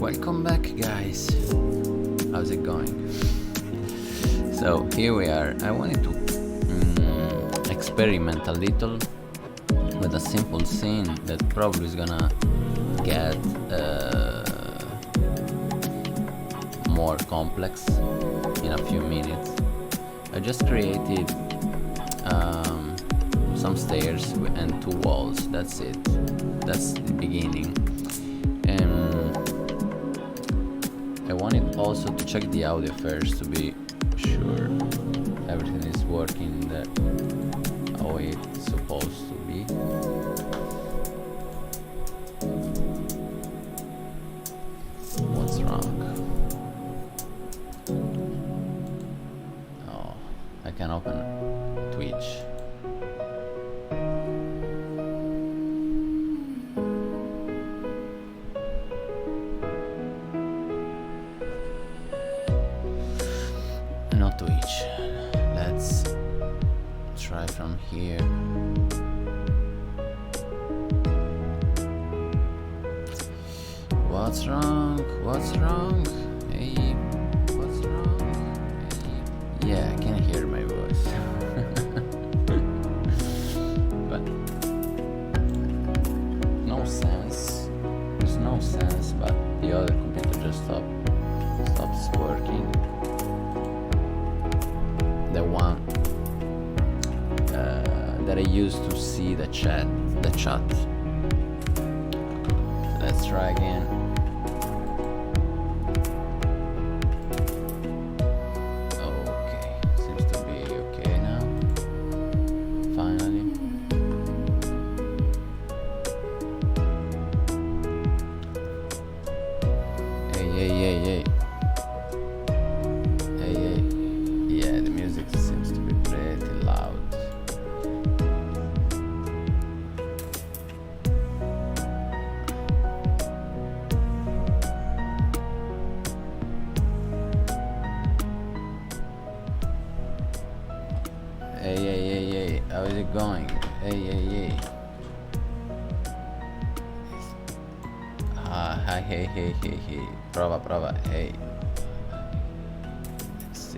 Welcome back, guys. How's it going? So here we are. I wanted to experiment a little with a simple scene that probably is gonna get more complex in a few minutes. I just created some stairs and two walls. That's it. That's the beginning. I wanted also to check the audio first to be sure everything is working the way it's supposed to be. What's wrong? Oh, I can open Twitch. Not Twitch. Let's try from here. What's wrong? What's wrong? Hey, what's wrong? Hey. Yeah, I can hear my voice. But no sense. There's no sense, but the other computer just stops working. The one that I used to see the chat. So let's try again. Okay, seems to be okay now. Finally. Hey. Yeah, the music seems to be pretty loud. Hey, how is it going? Hey. Hi, hey. Prova, hey. It's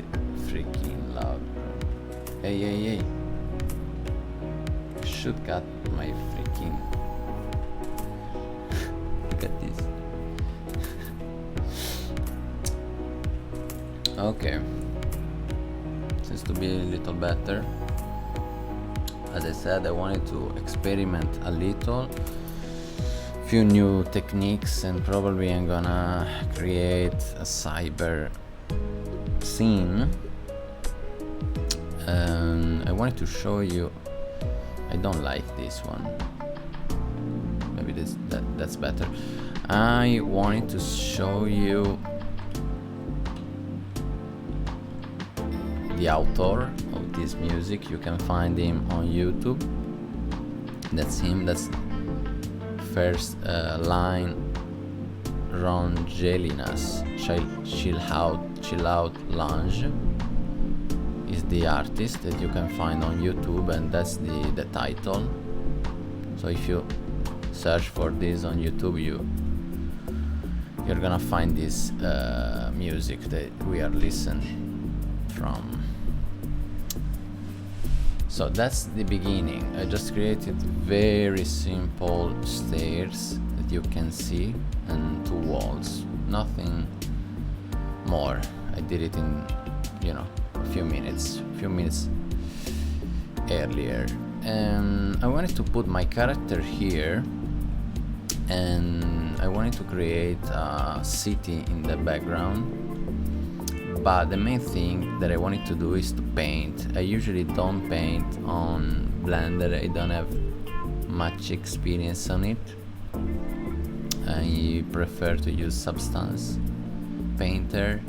freaking loud, bro. Hey. Should cut my freaking. Look at this. Okay. Seems to be a little better. As I said, I wanted to experiment a little. Few new techniques, and probably I'm gonna create a cyber scene. And I wanted to show you. I don't like this one. Maybe that's better. I wanted to show you the author of this music. You can find him on YouTube. That's him. That's first line. Ron Gelinas, Chillout Lounge is the artist that you can find on YouTube, and that's the title. So if you search for this on YouTube, you're gonna find this music that we are listening from. So that's the beginning. I just created very simple stairs that you can see and two walls. Nothing more. I did it in, a few minutes earlier. And I wanted to put my character here, and I wanted to create a city in the background. But the main thing that I wanted to do is to paint. I usually don't paint on Blender. I don't have much experience on it. I prefer to use Substance Painter.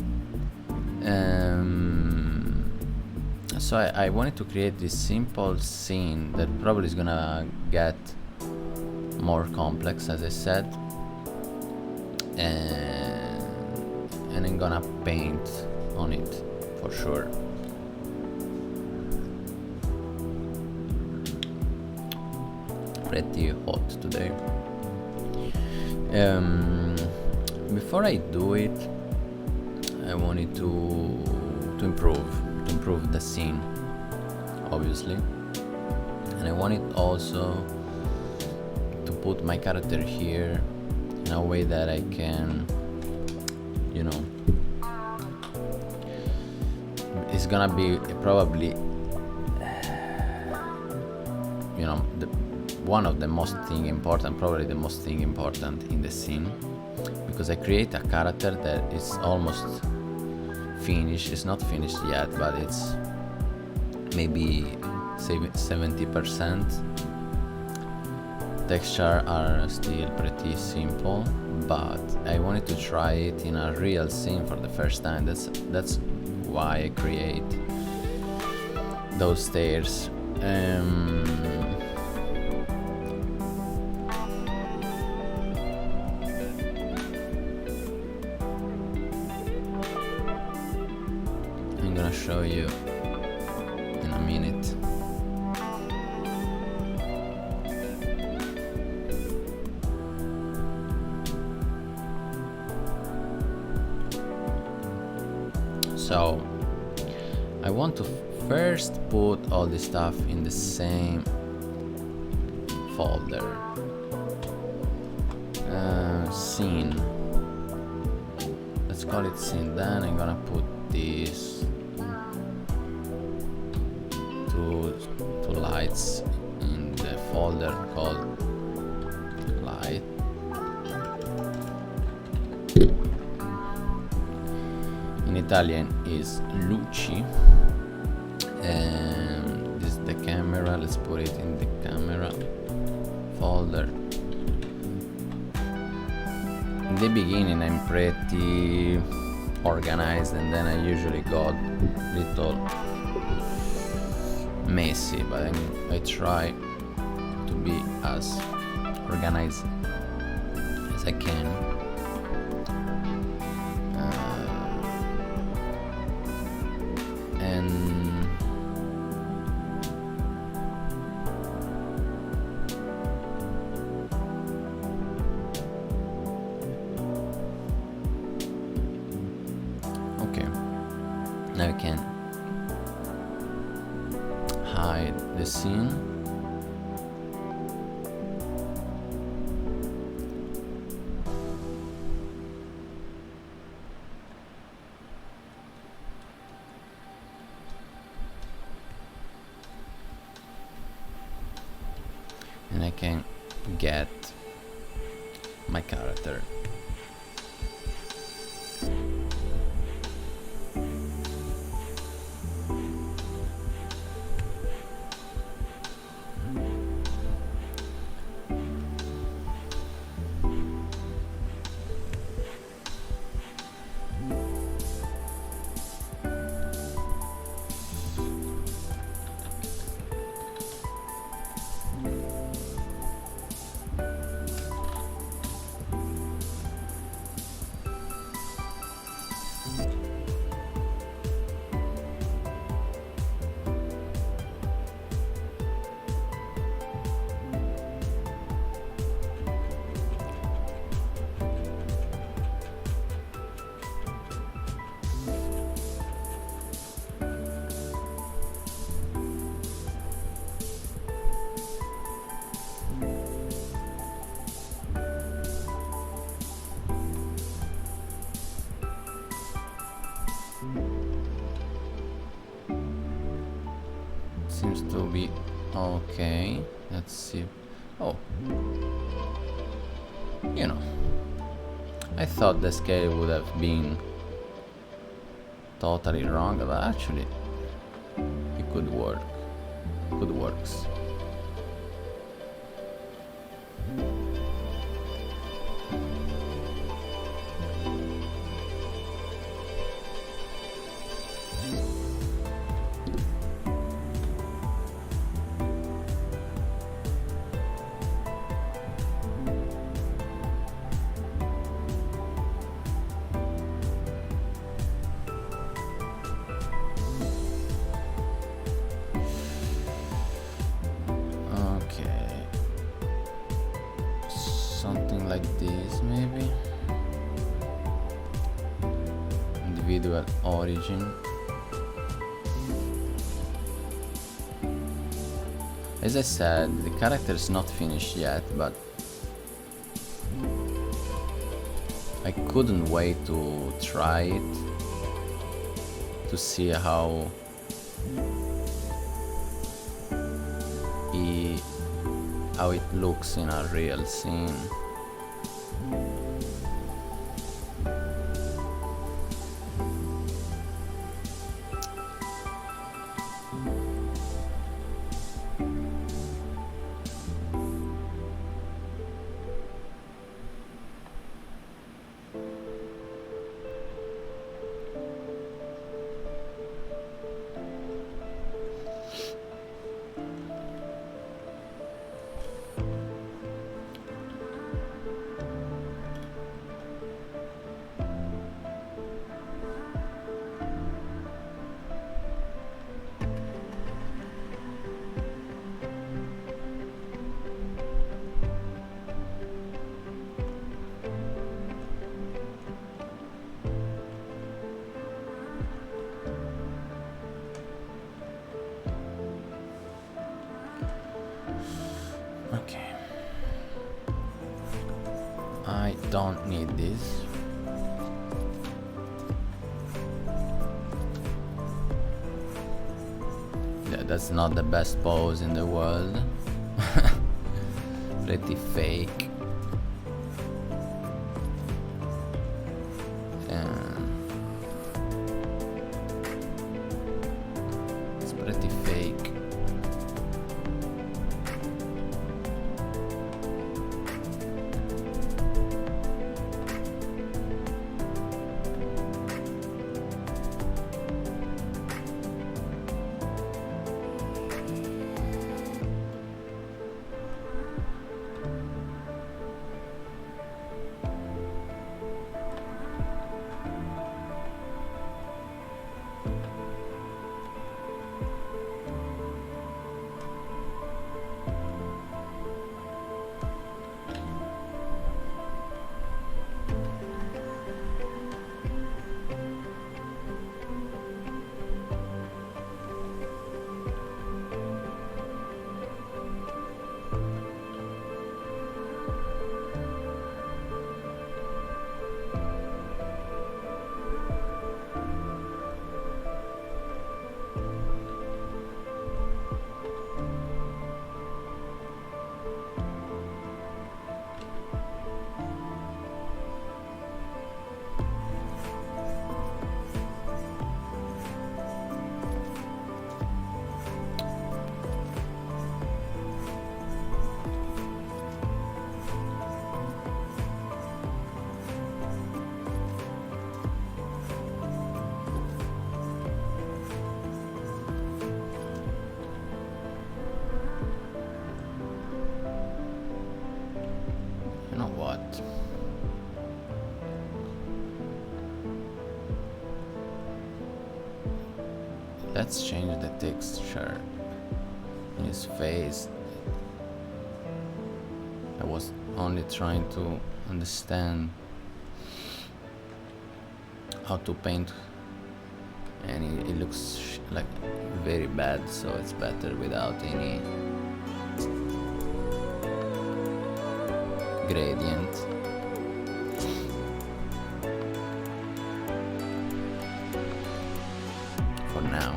So I wanted to create this simple scene that probably is gonna get more complex, as I said. And I'm gonna paint on it for sure. Pretty hot today. before I do it, I wanted to improve the scene, obviously, and I wanted also to put my character here in a way that I can, you know, it's gonna be probably, you know, one of the most thing important, probably the most thing important in the scene, because I create a character that is almost finished. It's not finished yet, but it's maybe 70%. Textures are still pretty simple, but I wanted to try it in a real scene for the first time. That's why I create those stairs. I'm gonna show you in a minute. So I want to first put all this stuff in the same folder. Scene. Let's call it scene. Then I'm gonna put these two lights in the folder called light. In Italian is luci, and this is the camera. Let's put it in the camera folder. In the beginning I'm pretty organized, and then I usually got little messy, but I try to be as organized as I can. Okay, now I can hide the scene. And I can get my character. Seems to be okay. Let's see. Oh, you know, I thought the scale would have been totally wrong, but actually it could work. Good works. Something like this, maybe. individual origin. As I said, the character is not finished yet, but I couldn't wait to try it, to see how it looks in a real scene. Okay. I don't need this. Yeah, that's not the best pose in the world. Pretty fake. It's pretty fake. You know what? Let's change the texture in his face. I was only trying to understand how to paint, and it looks like very bad, so it's better without any gradient. For now.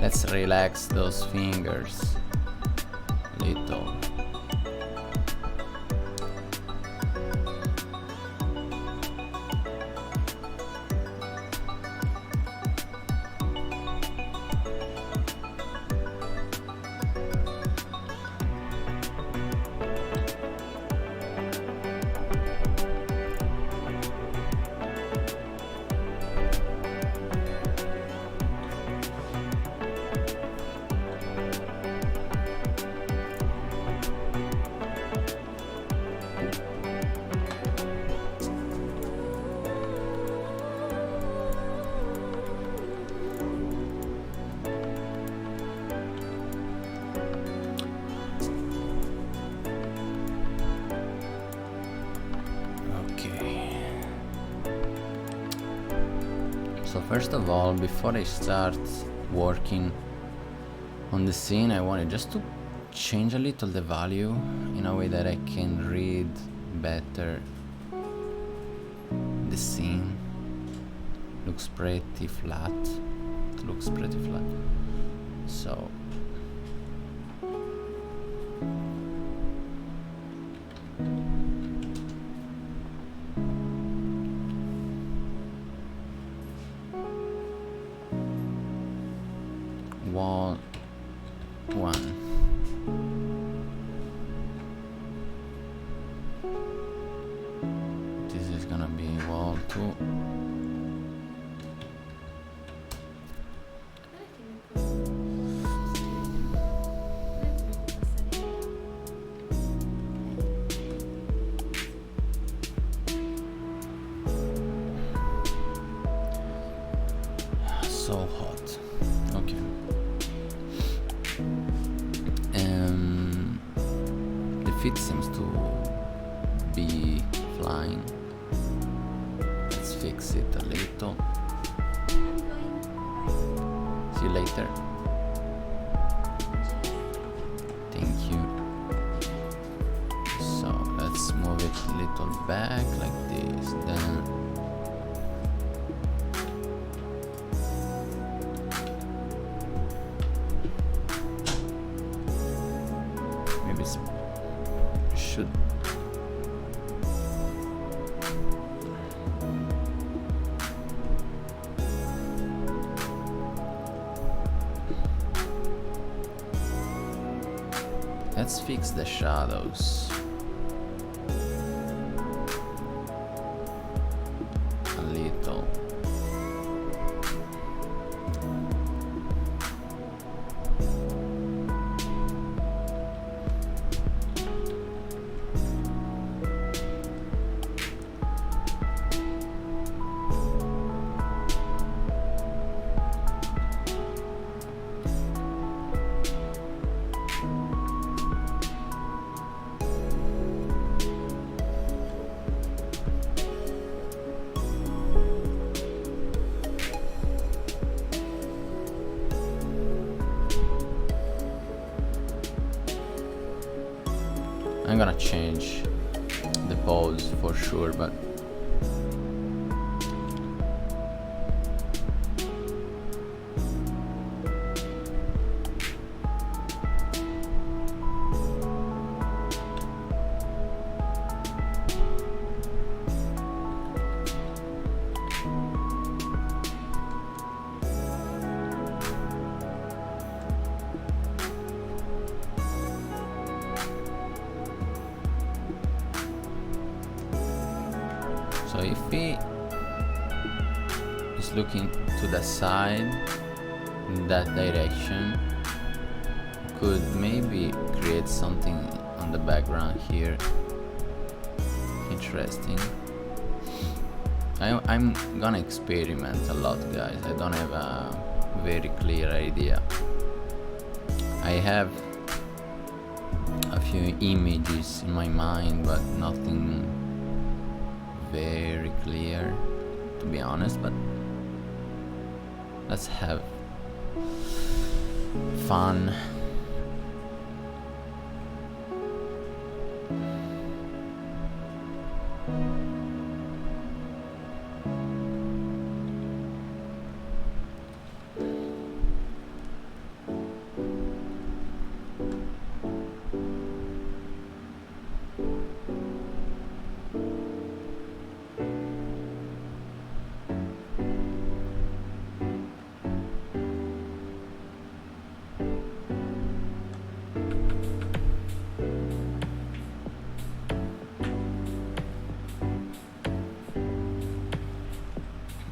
Let's relax those fingers little. So first of all, before I start working on the scene, I wanted just to change a little the value in a way that I can read better the scene. Looks pretty flat. It looks pretty flat. So wall 1. This is gonna be wall 2. So hot. Okay. The feet seems to be flying. Let's fix it a little. See you later. Thank you. So let's move it a little back like this. Then should let's fix the shadows a little. I'm gonna change the pose for sure, but so if he is looking to the side in that direction, could maybe create something on the background here. Interesting. I'm gonna experiment a lot, guys. I don't have a very clear idea. I have a few images in my mind, but nothing very clear, to be honest. But let's have fun.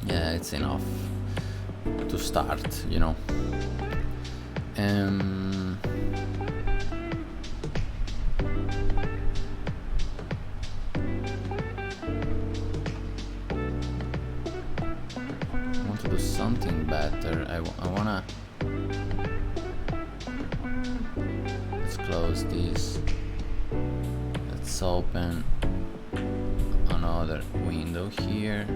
Yeah, it's enough to start, you know. I want to do something better. I wanna... Let's close this. Let's open another window here.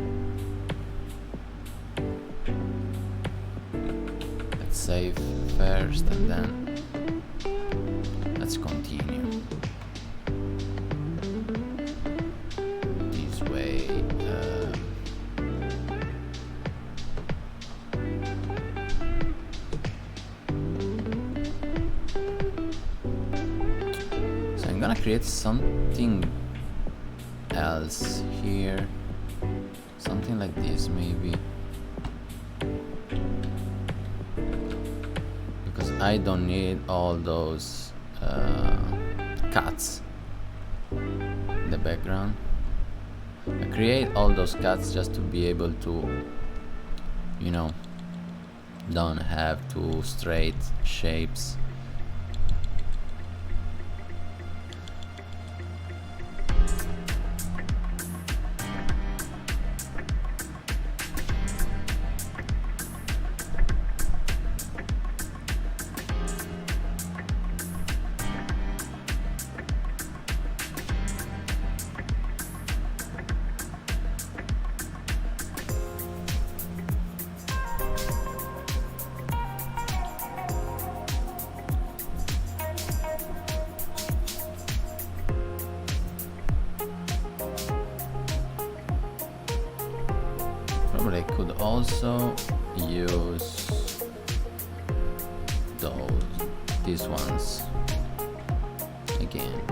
Let's save first and then let's continue this way. So I'm gonna create something else here, something like this maybe, because I don't need all those cuts in the background. I create all those cuts just to be able to, you know, don't have two straight shapes. Probably I could also use these ones again.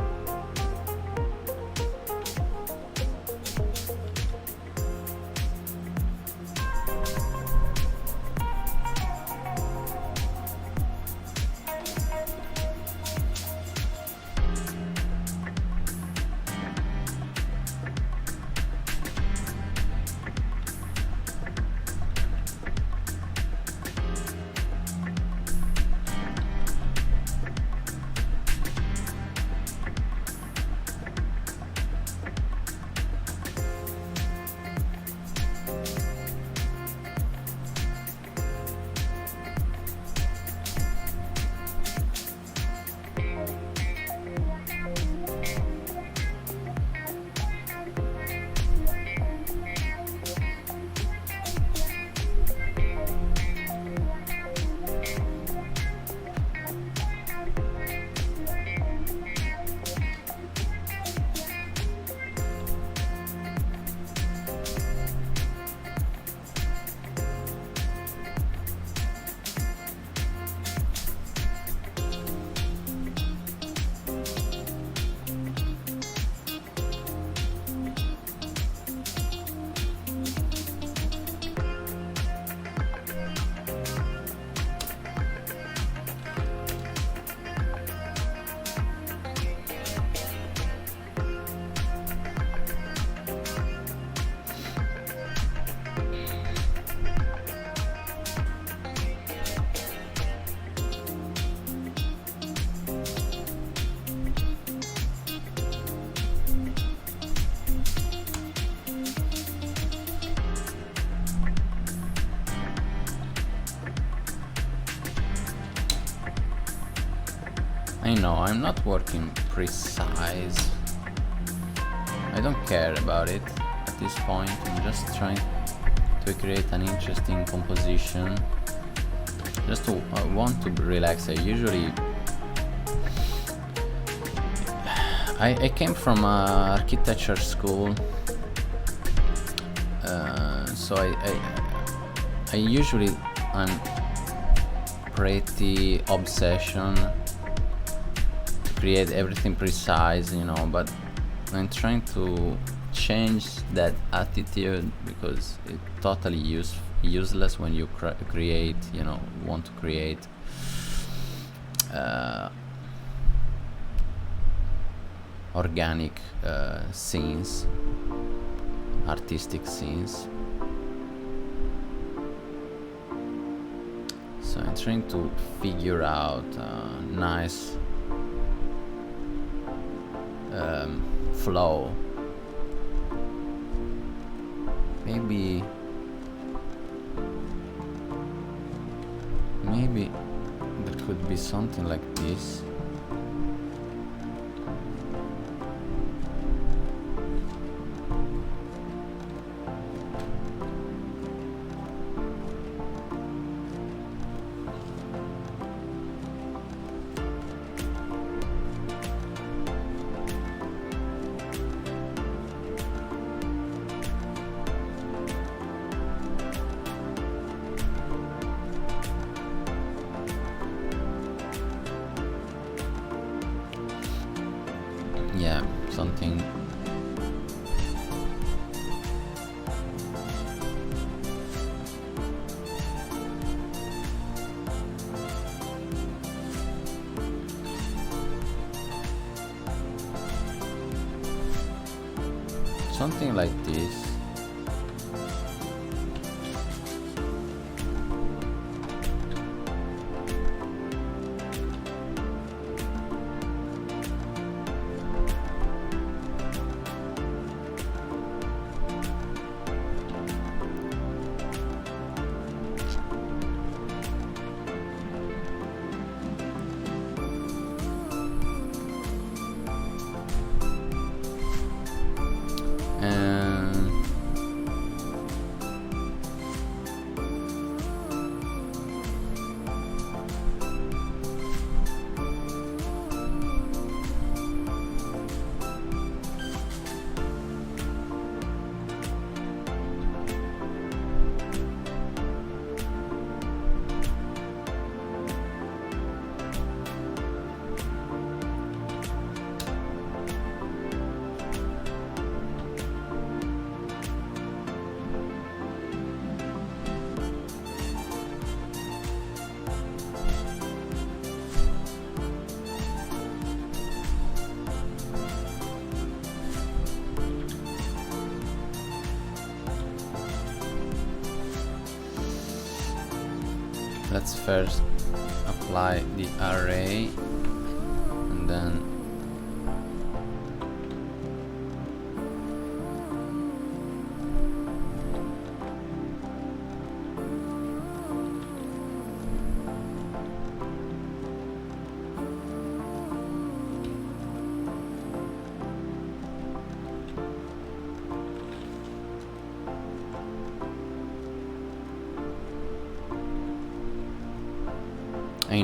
I know I'm not working precise. I don't care about it at this point. I'm just trying to create an interesting composition. Just to want to relax. I came from architecture school, so I usually I'm pretty obsession to create everything precise, you know, but I'm trying to change that attitude because it's totally useless when you create, you know, want to create organic scenes, artistic scenes. So I'm trying to figure out a nice flow. Maybe there could be something like this. Yeah, something. Something like this. Let's first apply the array and then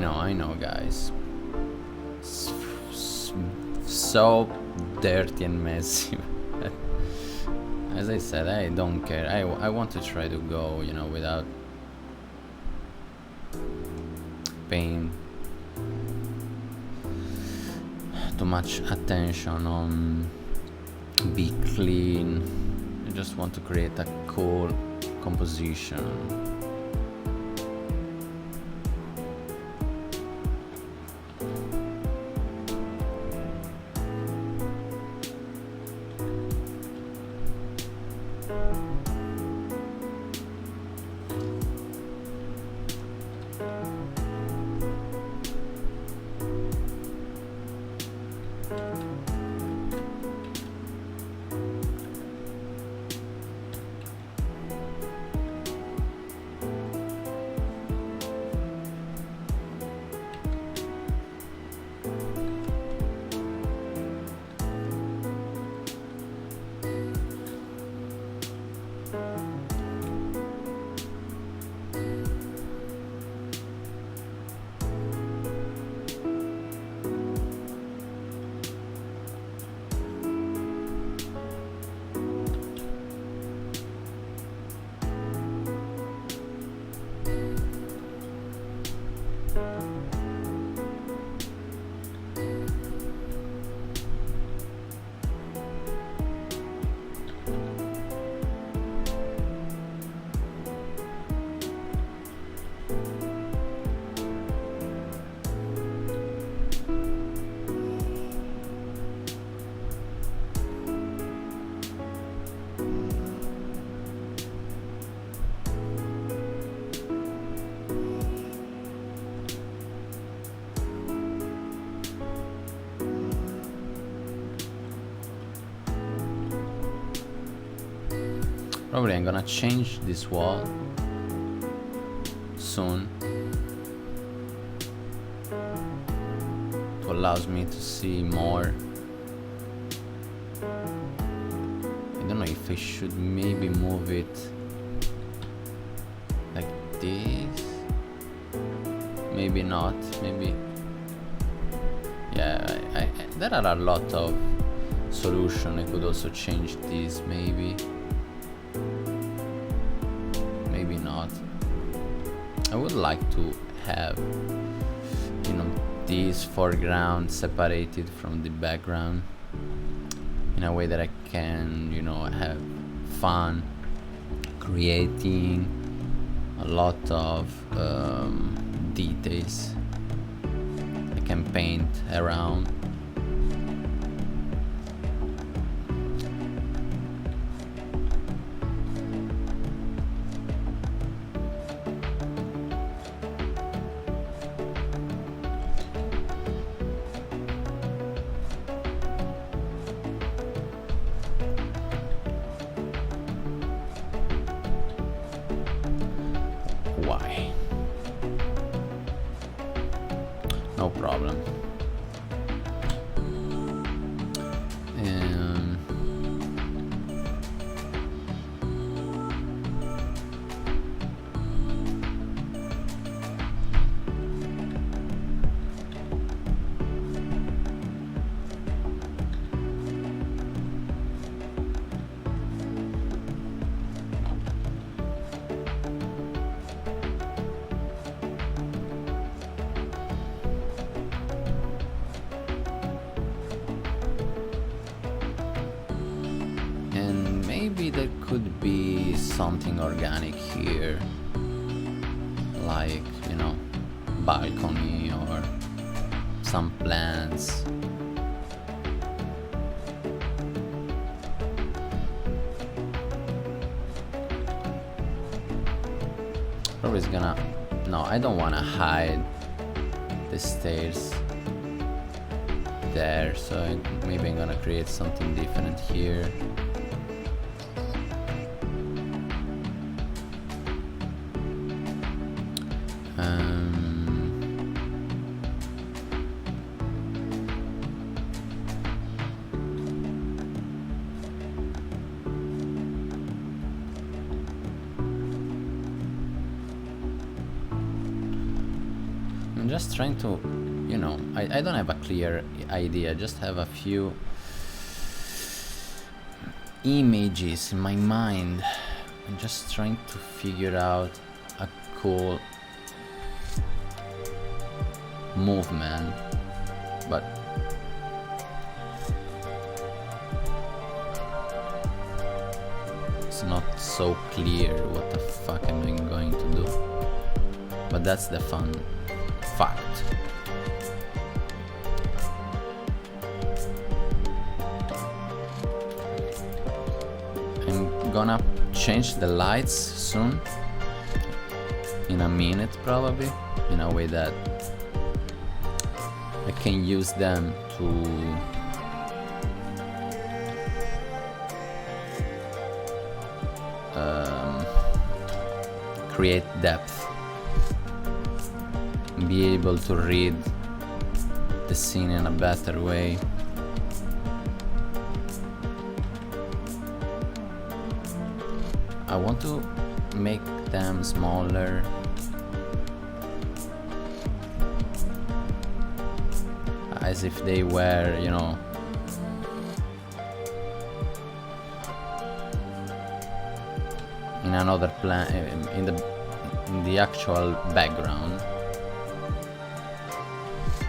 I know guys, so dirty and messy. As I said, I don't care. I want to try to go, without paying too much attention on be clean. I just want to create a cool composition. Probably I'm gonna change this wall soon to allows me to see more. I don't know if I should maybe move it like this. Maybe not. Maybe. Yeah, there are a lot of solutions. I could also change this. Maybe. Maybe not. I would like to have, you know, this foreground separated from the background in a way that I can, you know, have fun creating a lot of details I can paint around. Why? No problem. Maybe there could be something organic here, like, you know, balcony or some plants. Probably is gonna, no, I don't wanna hide the stairs there, so maybe I'm gonna create something different here. I'm just trying to, you know, I don't have a clear idea, I just have a few images in my mind. I'm just trying to figure out a cool movement, but it's not so clear what the fuck am I going to do. But that's the fun fact. I'm gonna change the lights soon, in a minute probably, in a way that I can use them to create depth, be able to read the scene in a better way. I want to make them smaller, as if they were, you know, in another plan, in the actual background.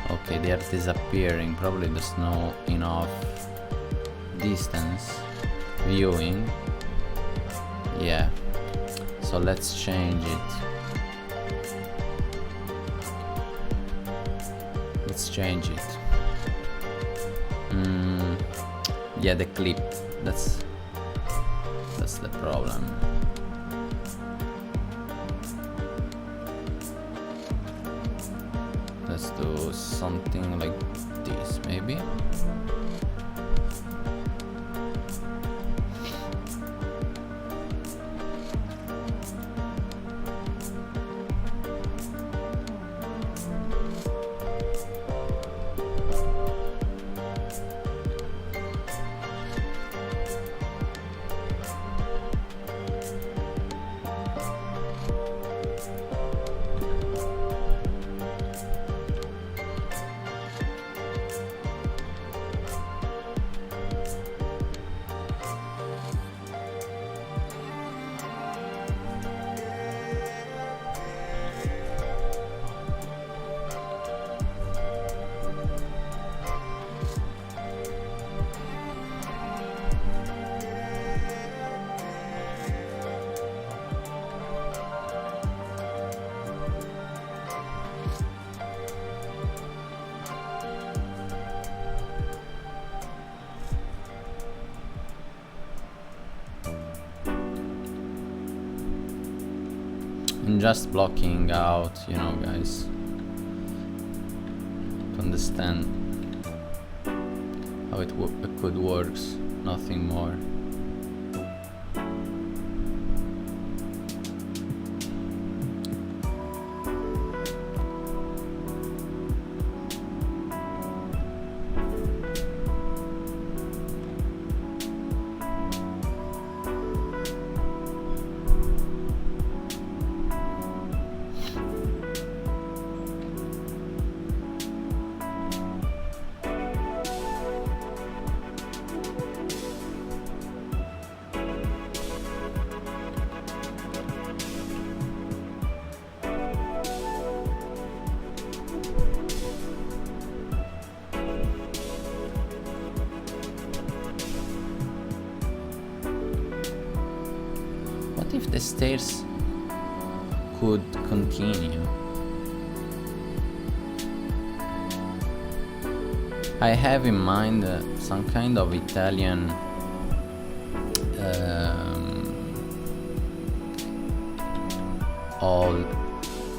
Okay, they are disappearing. Probably there's no enough distance viewing. Yeah, so let's change it. Let's change it. Yeah, the clip. That's the problem. Let's do something like this, maybe. I'm just blocking out, you know, guys, to understand how it could works, nothing more. What if the stairs could continue? I have in mind some kind of Italian all,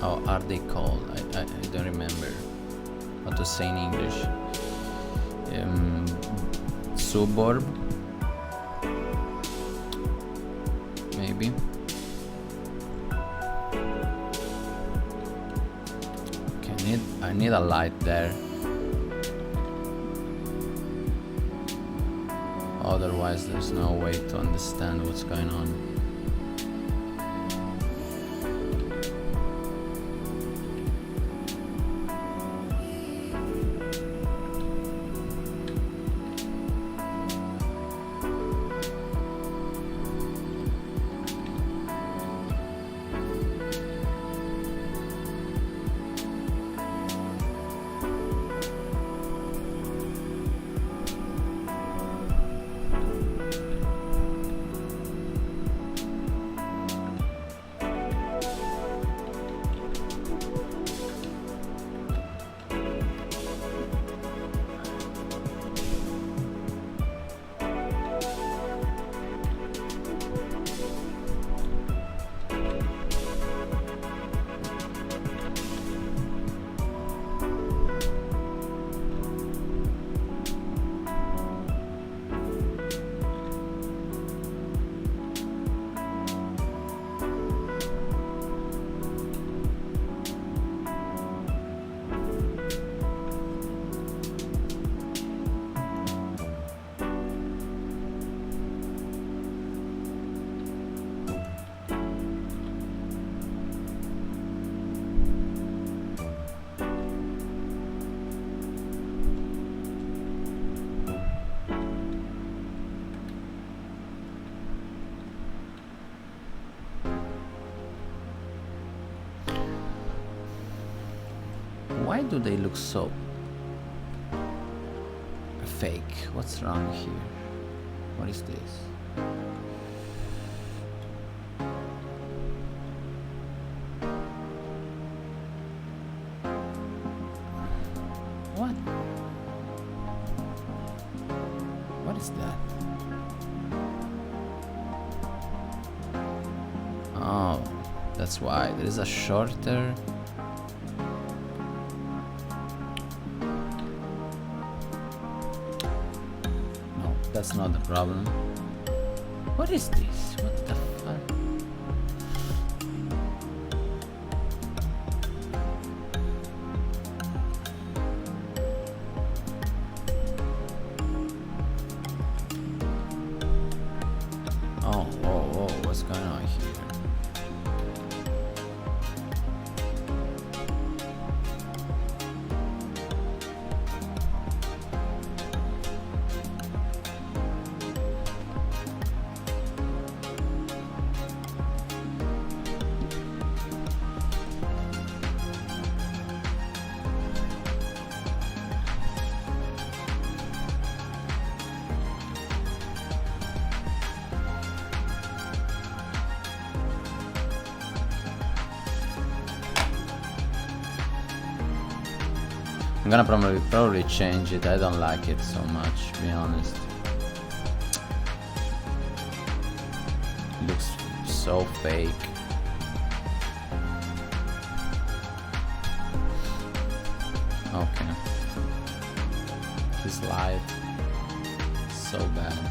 how are they called? I don't remember what to say in English. Suburb, maybe. Okay, I need a light there. Otherwise there's no way to understand what's going on. Why do they look so fake? What's wrong here? What is this? What? What is that? Oh, that's why. There is a shorter... That's not the problem. What is this? What the fuck? Oh, what's going on here? I'm gonna probably change it. I don't like it so much, to be honest. It looks so fake. Okay. This light so bad.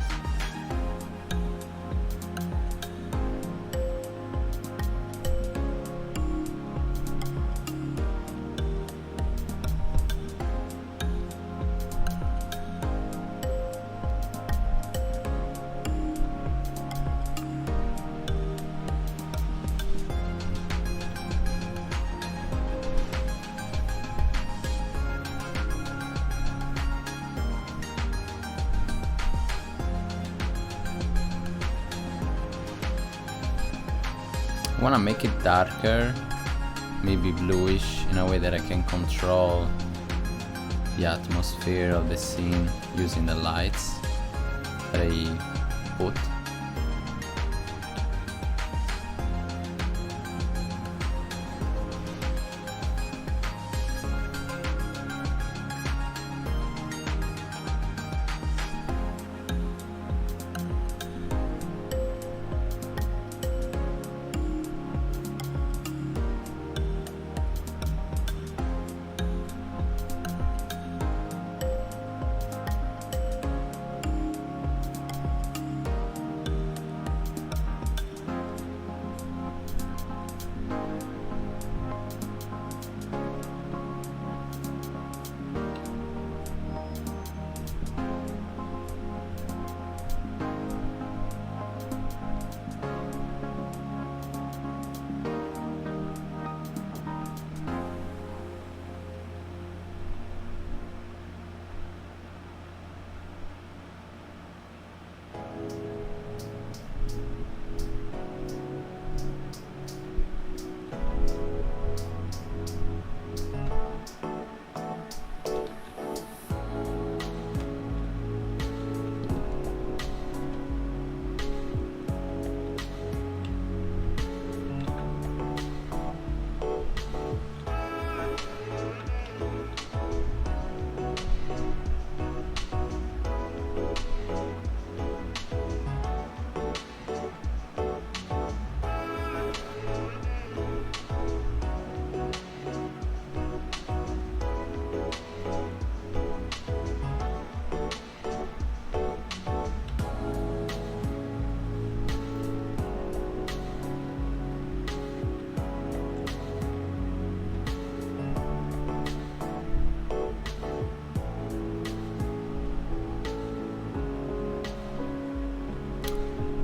I want to make it darker, maybe bluish, in a way that I can control the atmosphere of the scene using the lights that I put.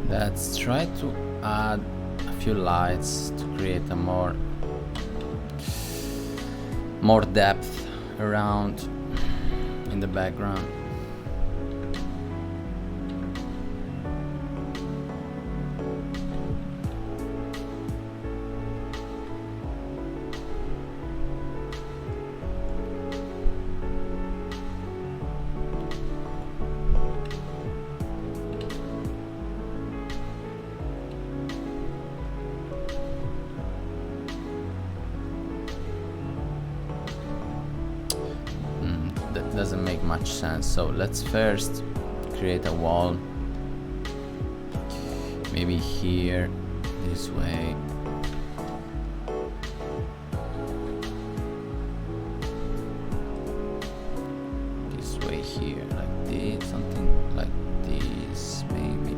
Let's try to add a few lights to create a more depth around in the background. That doesn't make much sense, so let's first create a wall, maybe here, this way. This way here, like this, something like this, maybe.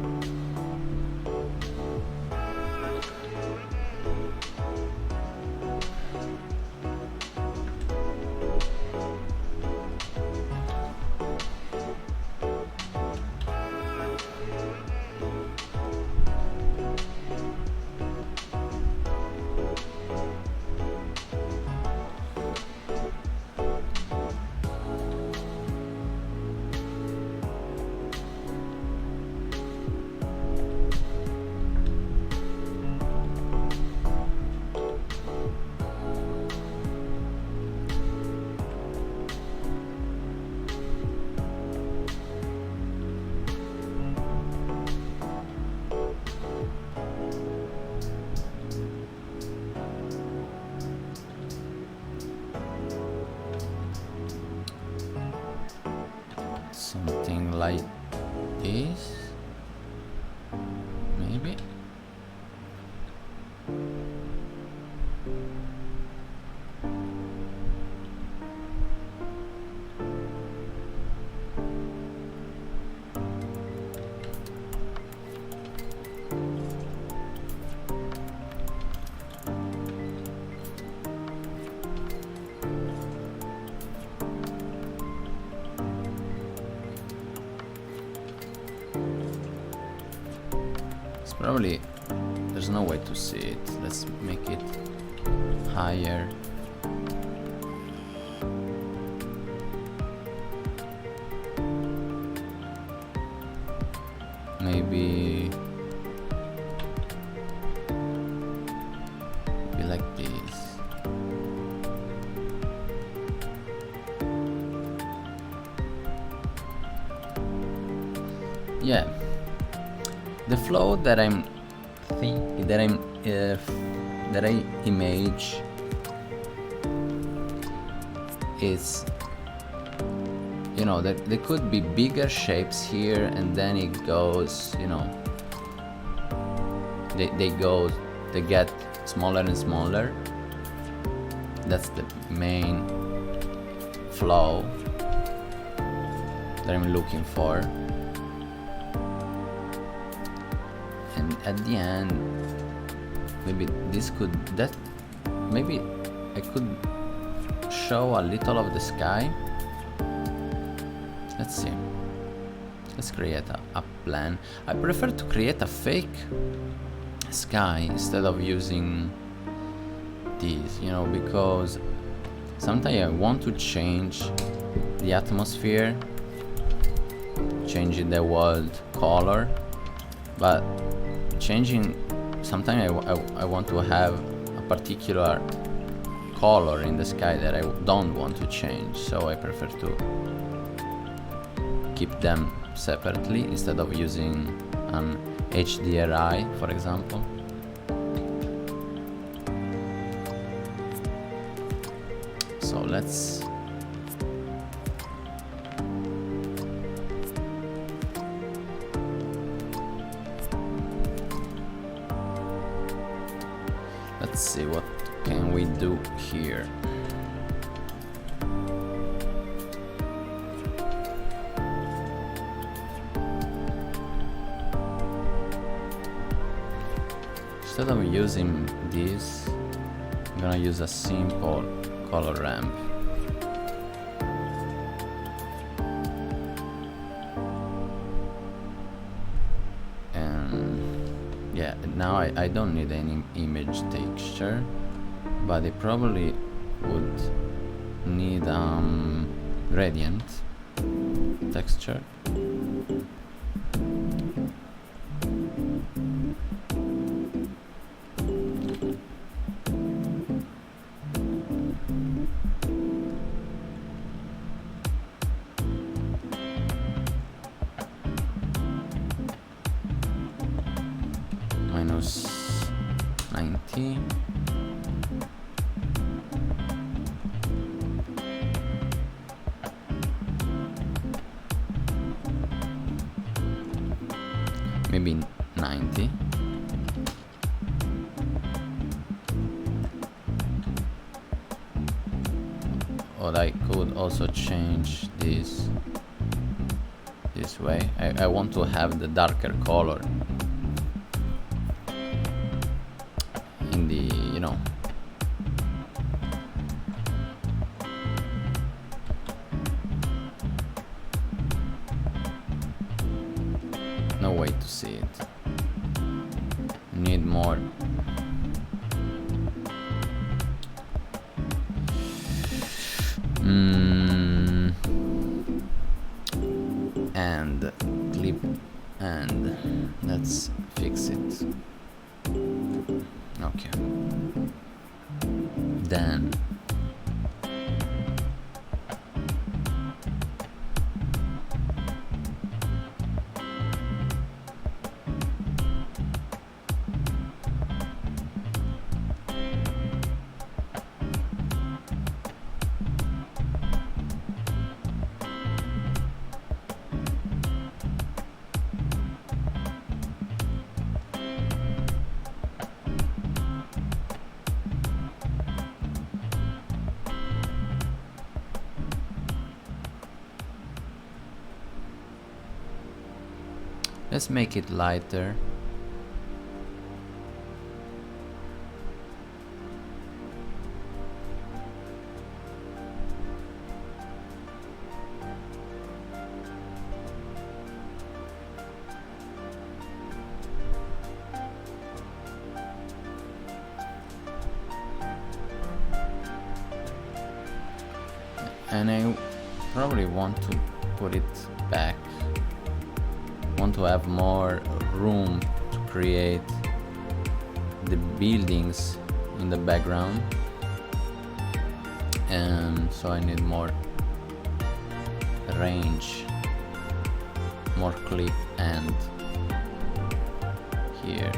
Something like this, maybe. Probably there's no way to see it. Let's make it higher. Maybe be like this. Yeah, the flow that I'm thinking, that I image is, you know, that there could be bigger shapes here, and then it goes, you know, they get smaller and smaller. That's the main flow that I'm looking for. And at the end, maybe maybe I could show a little of the sky. Let's see. Let's create a plan. I prefer to create a fake sky instead of using these, you know, because sometimes I want to change the atmosphere, changing the world color, but sometimes I want to have a particular color in the sky that I don't want to change, so I prefer to keep them separately instead of using an HDRI, for example. So let's see what can we do here. Instead of using this, I'm gonna use a simple color ramp. And yeah, now I don't need any image texture, but I probably would need gradient texture. Minus 90. Maybe 90. Or I could also change this way. I want to have the darker color in the, you know, no way to see it. Need more. And clip, and let's fix it. Okay. Then let's make it lighter. and I probably want to put it back. Want to have more room to create the buildings in the background, and so I need more range, more clip end here.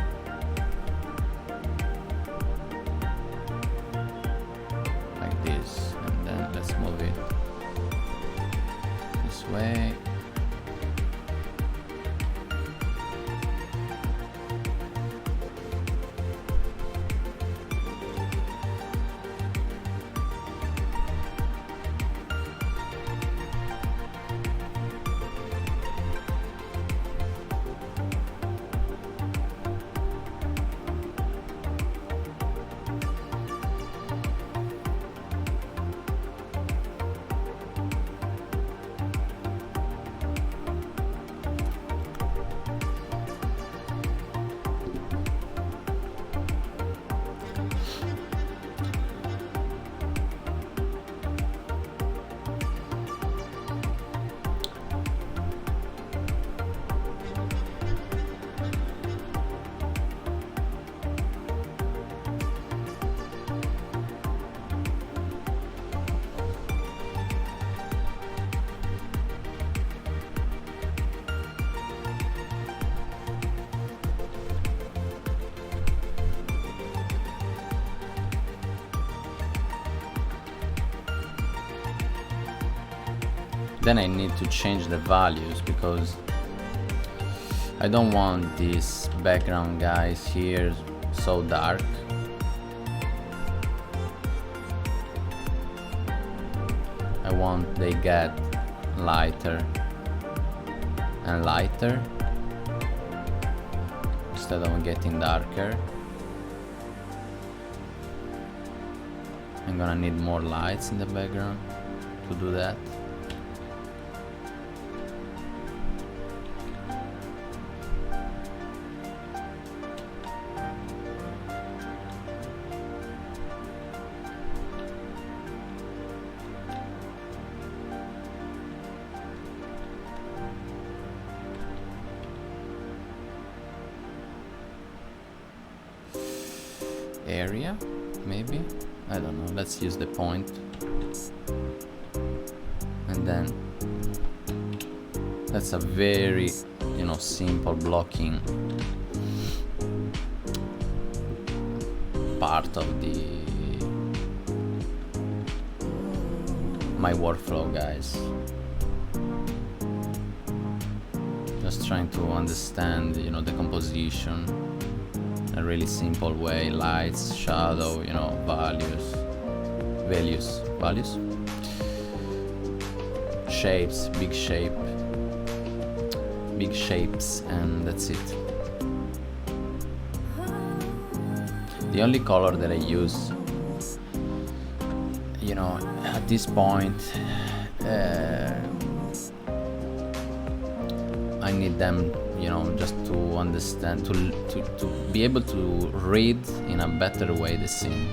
Like this, and then let's move it this way. Then I need to change the values because I don't want these background guys here so dark. I want they get lighter and lighter instead of getting darker. I'm gonna need more lights in the background to do that. Area, maybe? I don't know, let's use the point. And then that's a very, simple blocking part of my workflow, guys. Just trying to understand, the composition. A really simple way, lights, shadow, values, shapes, big shapes, and that's it. The only color that I use, at this point, I need them, just to understand, to be able to read in a better way the scene.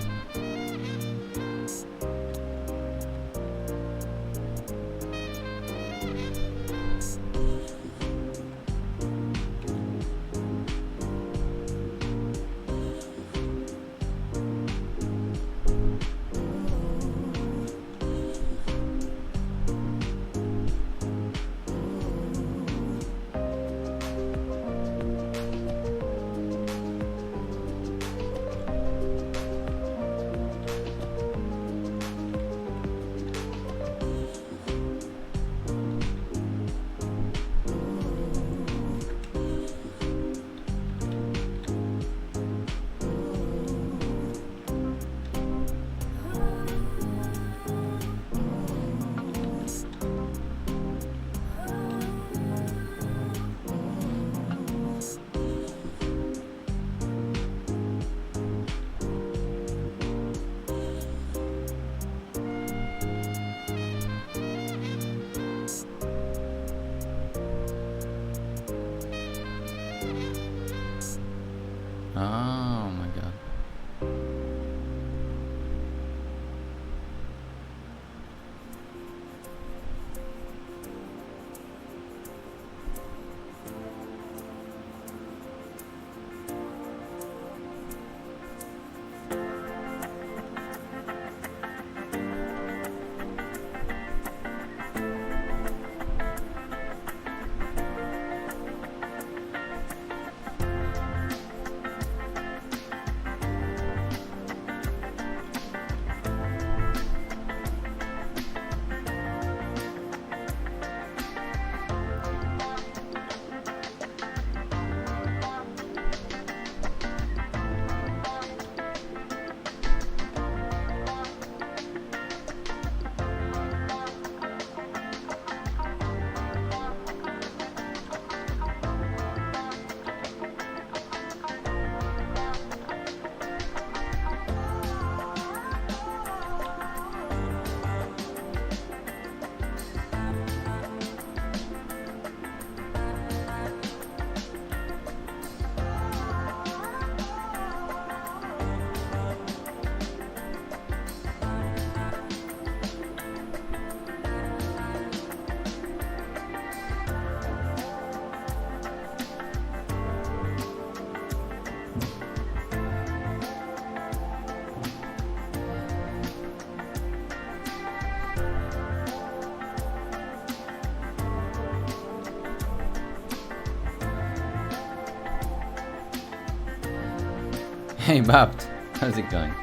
Hey Bapt, how's it going?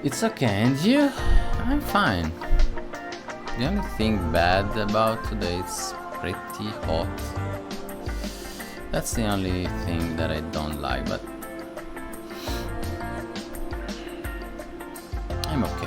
It's okay, and you? I'm fine. The only thing bad about today is pretty hot. That's the only thing that I don't like, but I'm okay.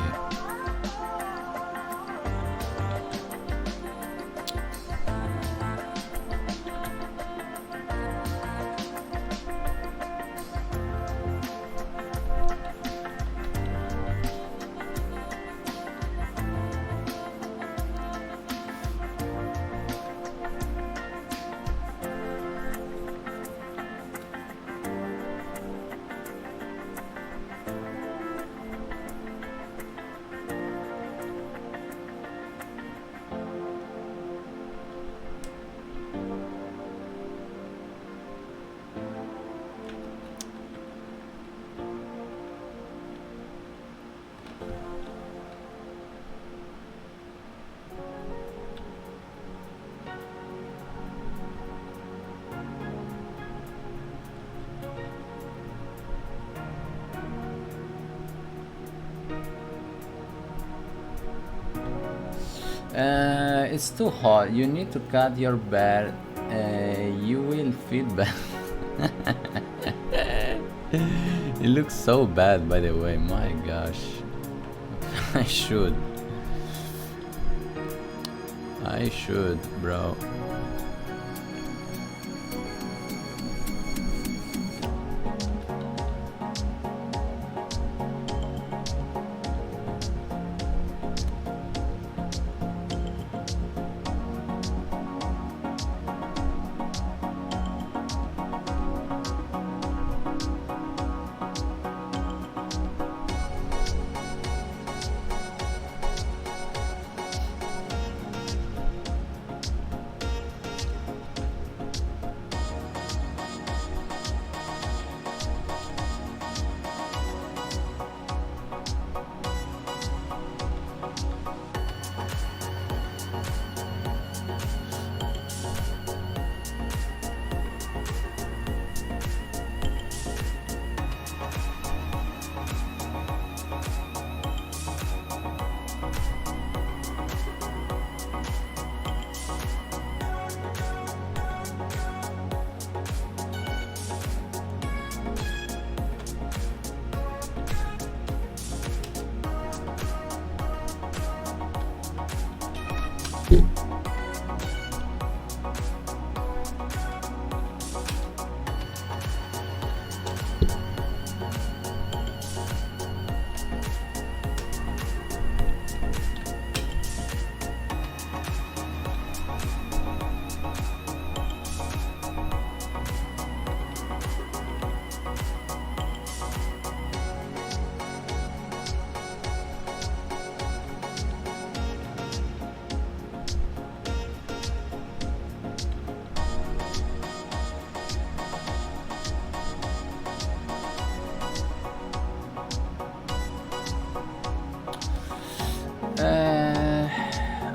It's too hot. You need to cut your beard. You will feel bad. It looks so bad, by the way. My gosh. I should, bro.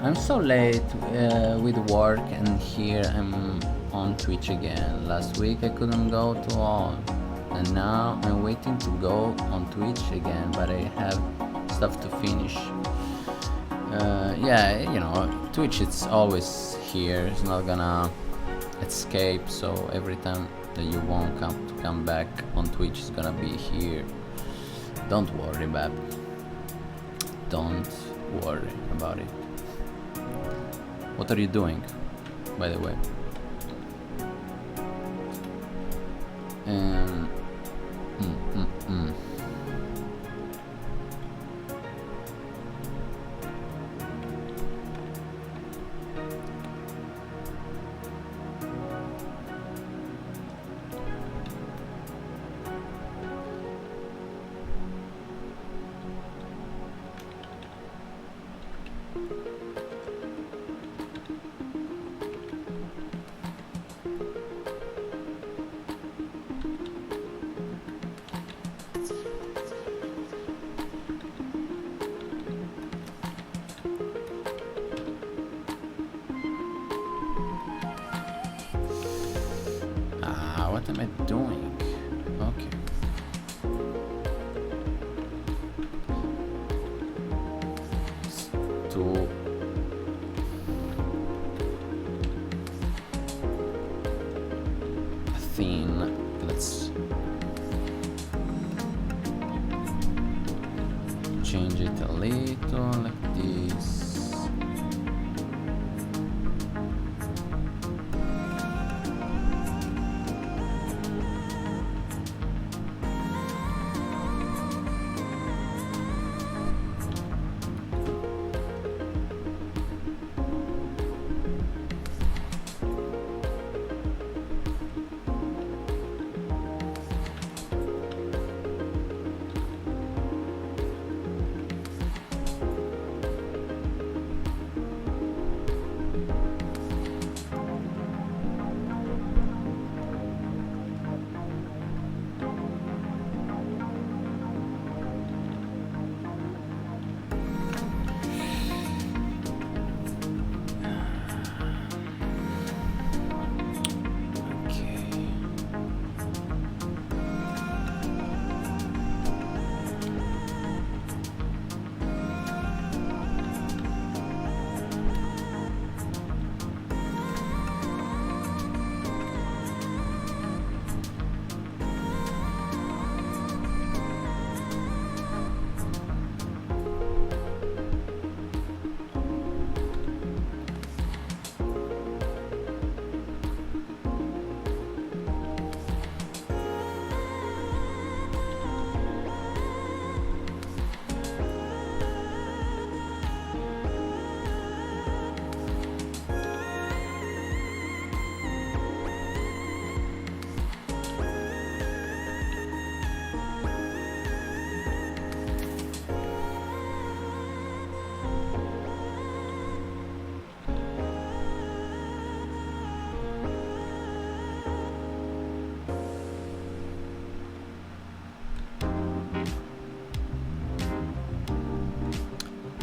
I'm so late with work, and here I'm on Twitch again. Last week I couldn't go to all, and now I'm waiting to go on Twitch again, but I have stuff to finish. Yeah, you know, Twitch it's always here. It's not gonna escape. So every time that you want to come back on Twitch is gonna be here. Don't worry, Bab. Don't worry about it. What are you doing, by the way? What am I doing? Okay. It's too thin. Let's change it a little like this.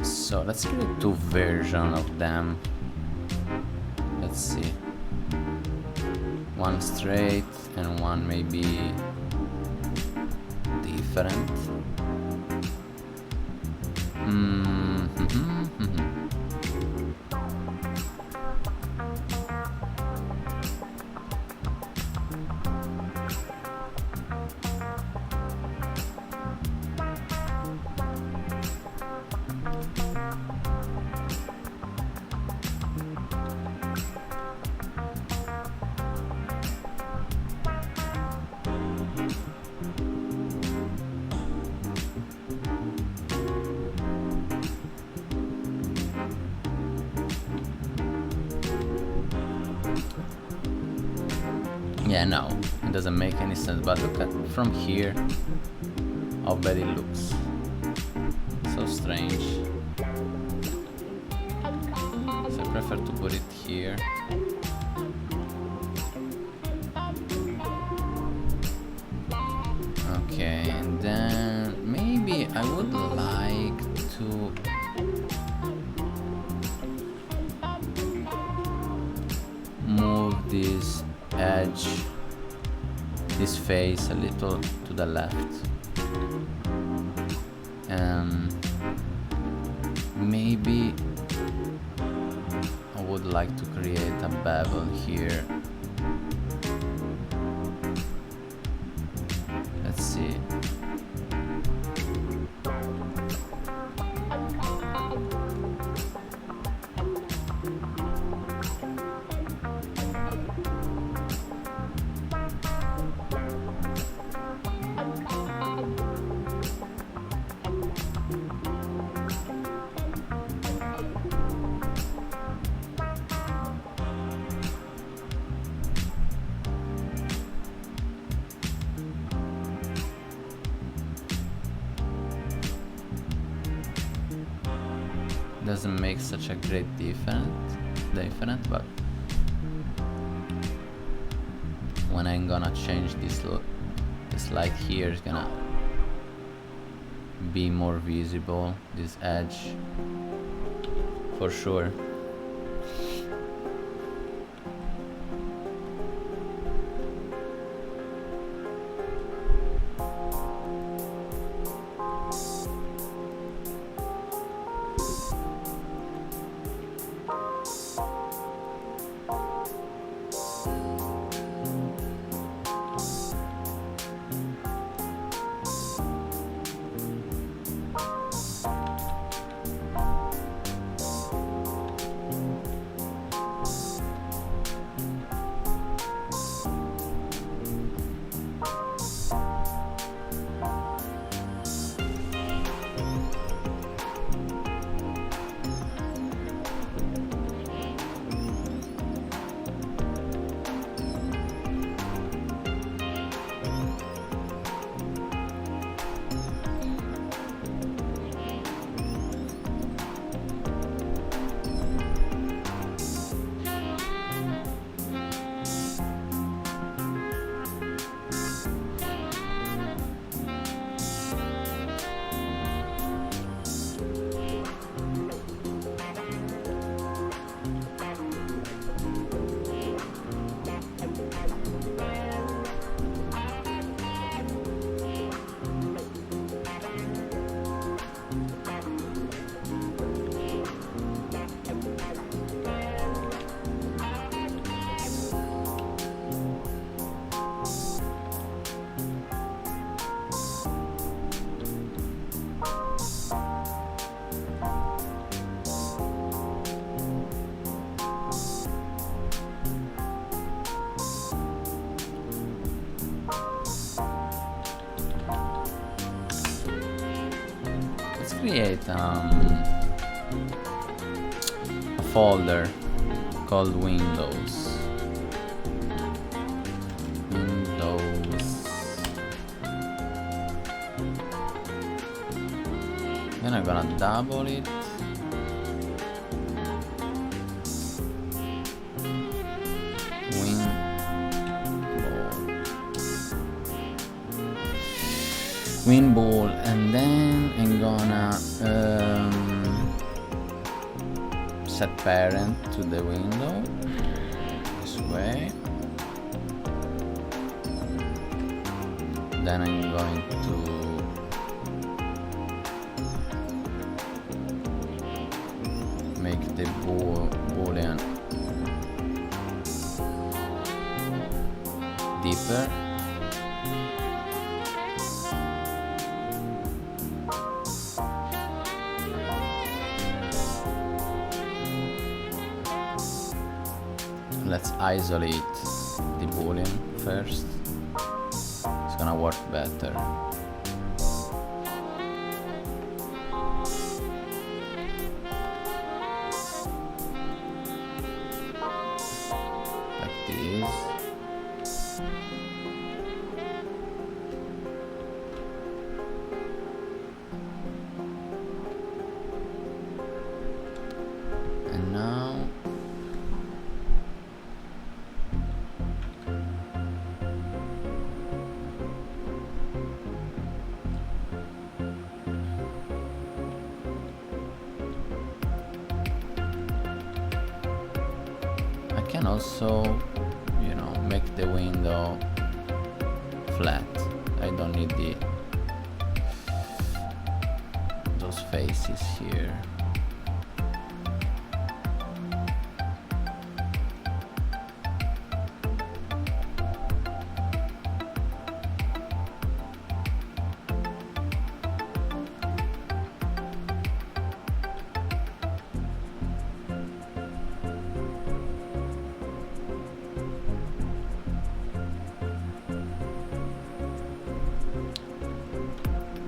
So let's create two versions of them. Let's see. One straight and one maybe different. Yeah, no, it doesn't make any sense, but look at from here how bad it looks. So strange. So I prefer to put it here. Okay, and then maybe I would like to move this edge, this face a little to the left, and maybe I would like to create a bevel here. Let's see. Doesn't make such a great difference, but when I'm gonna change this light here, it's gonna be more visible, this edge, for sure. create a folder called Windows. Then I'm gonna double it. Win ball, and then I'm gonna set parent to the window this way. Then I'm going to make the boolean deeper. Let's isolate the boolean first. It's gonna work better. Like this. And now I can also, you know, make the window flat. I don't need those faces here.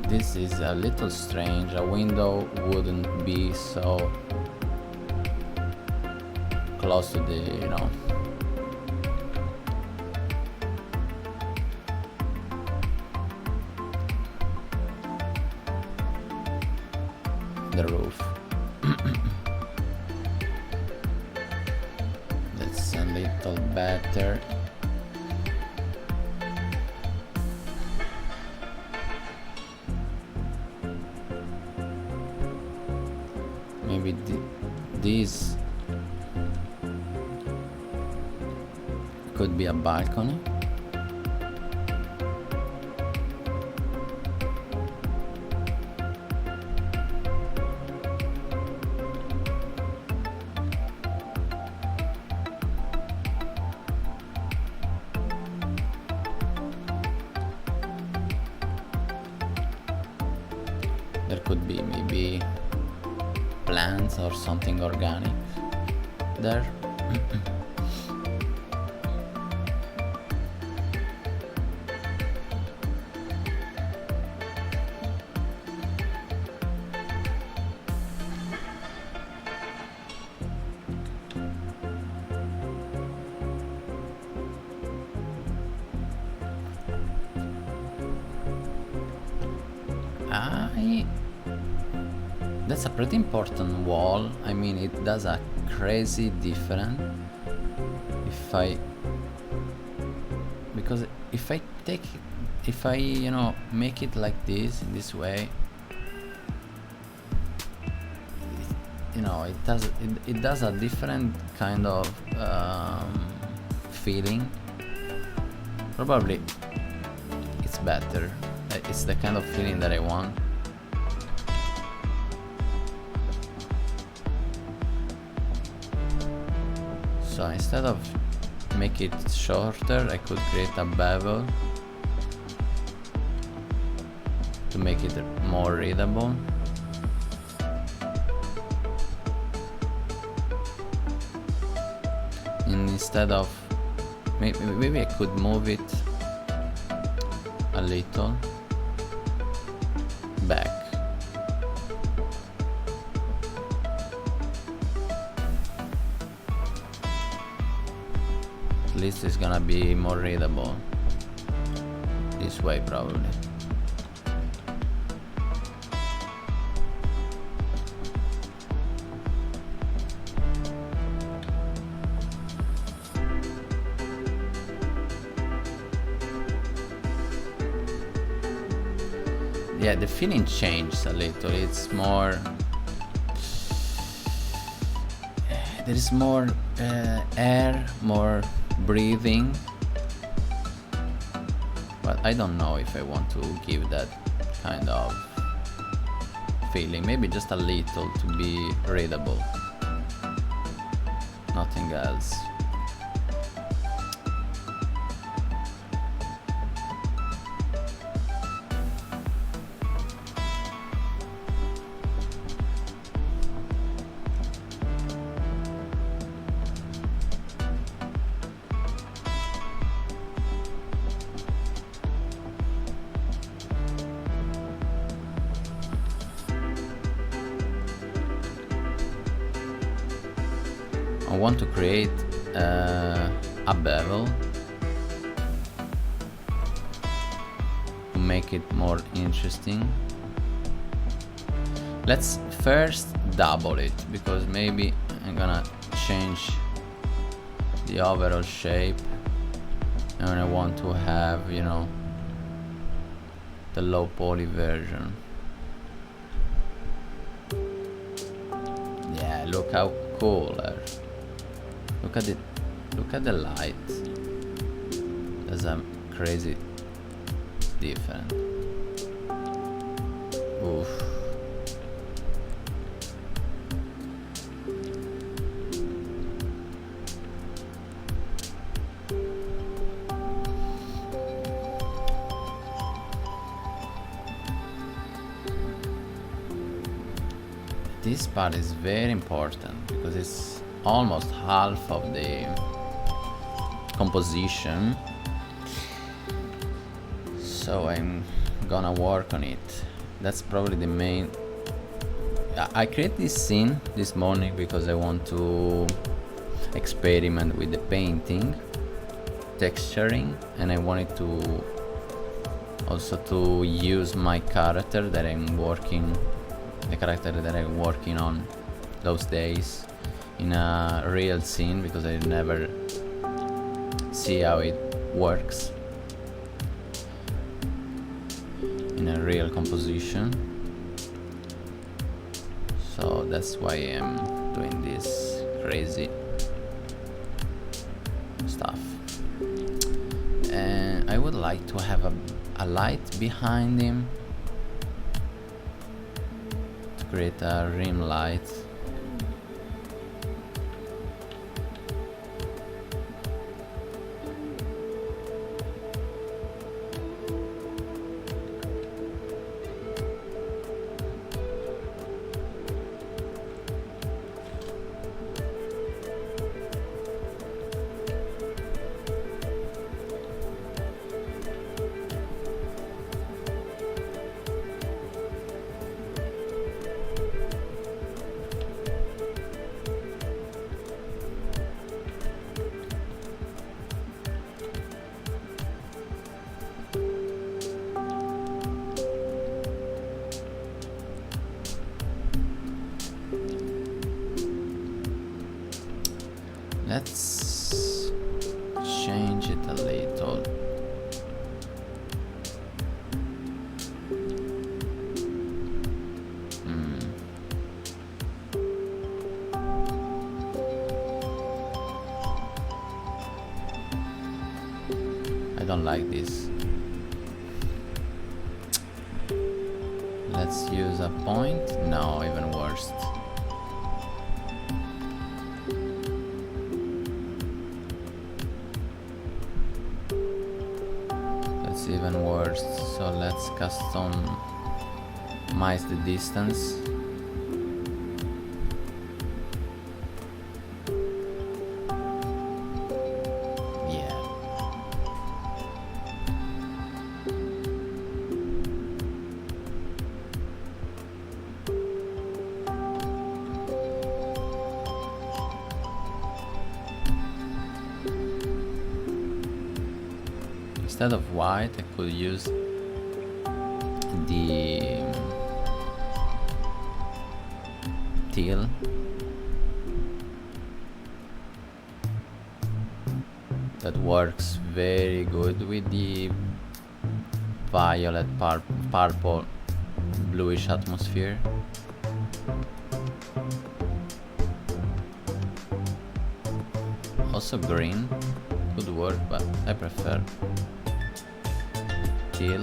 This is a little strange. A window wouldn't be so close to the, you know, the roof. That's a little better. Maybe this could be a balcony. There could be maybe plants or something organic there. That's a pretty important wall. I mean, it does a crazy difference. Because if I you know, make it like this, in this way, you know, it does a different kind of feeling. Probably it's better. It's the kind of feeling that I want. So instead of make it shorter, I could create a bevel to make it more readable. And instead of maybe I could move it a little back. least it's gonna be more readable this way probably. Yeah, the feeling changed a little. It's more... there is more air, more breathing. But I don't know if I want to give that kind of feeling. Maybe just a little to be readable. Nothing else. I want to create a bevel to make it more interesting. Let's first double it, because maybe I'm gonna change the overall shape, and I want to have, you know, the low poly version. Yeah, look how cool. Look at it. Look at the light. There's a crazy different. Oof. This part is very important because it's almost half of the composition, so I'm gonna work on it. That's probably the main... I created this scene this morning because I want to experiment with the painting, texturing, and I wanted to also to use my character that I'm working, the character that I'm working on those days, in a real scene, because I never see how it works in a real composition. So that's why I'm doing this crazy stuff. And I would like to have a light behind him to create a rim light. Let's change it a little. I don't like this. Let's use a point. No, even worse. Even worse, so let's customize the distance. Yeah. instead of white I could use the teal. That works very good with the violet, purple, bluish atmosphere. Also green could work, but I prefer teal.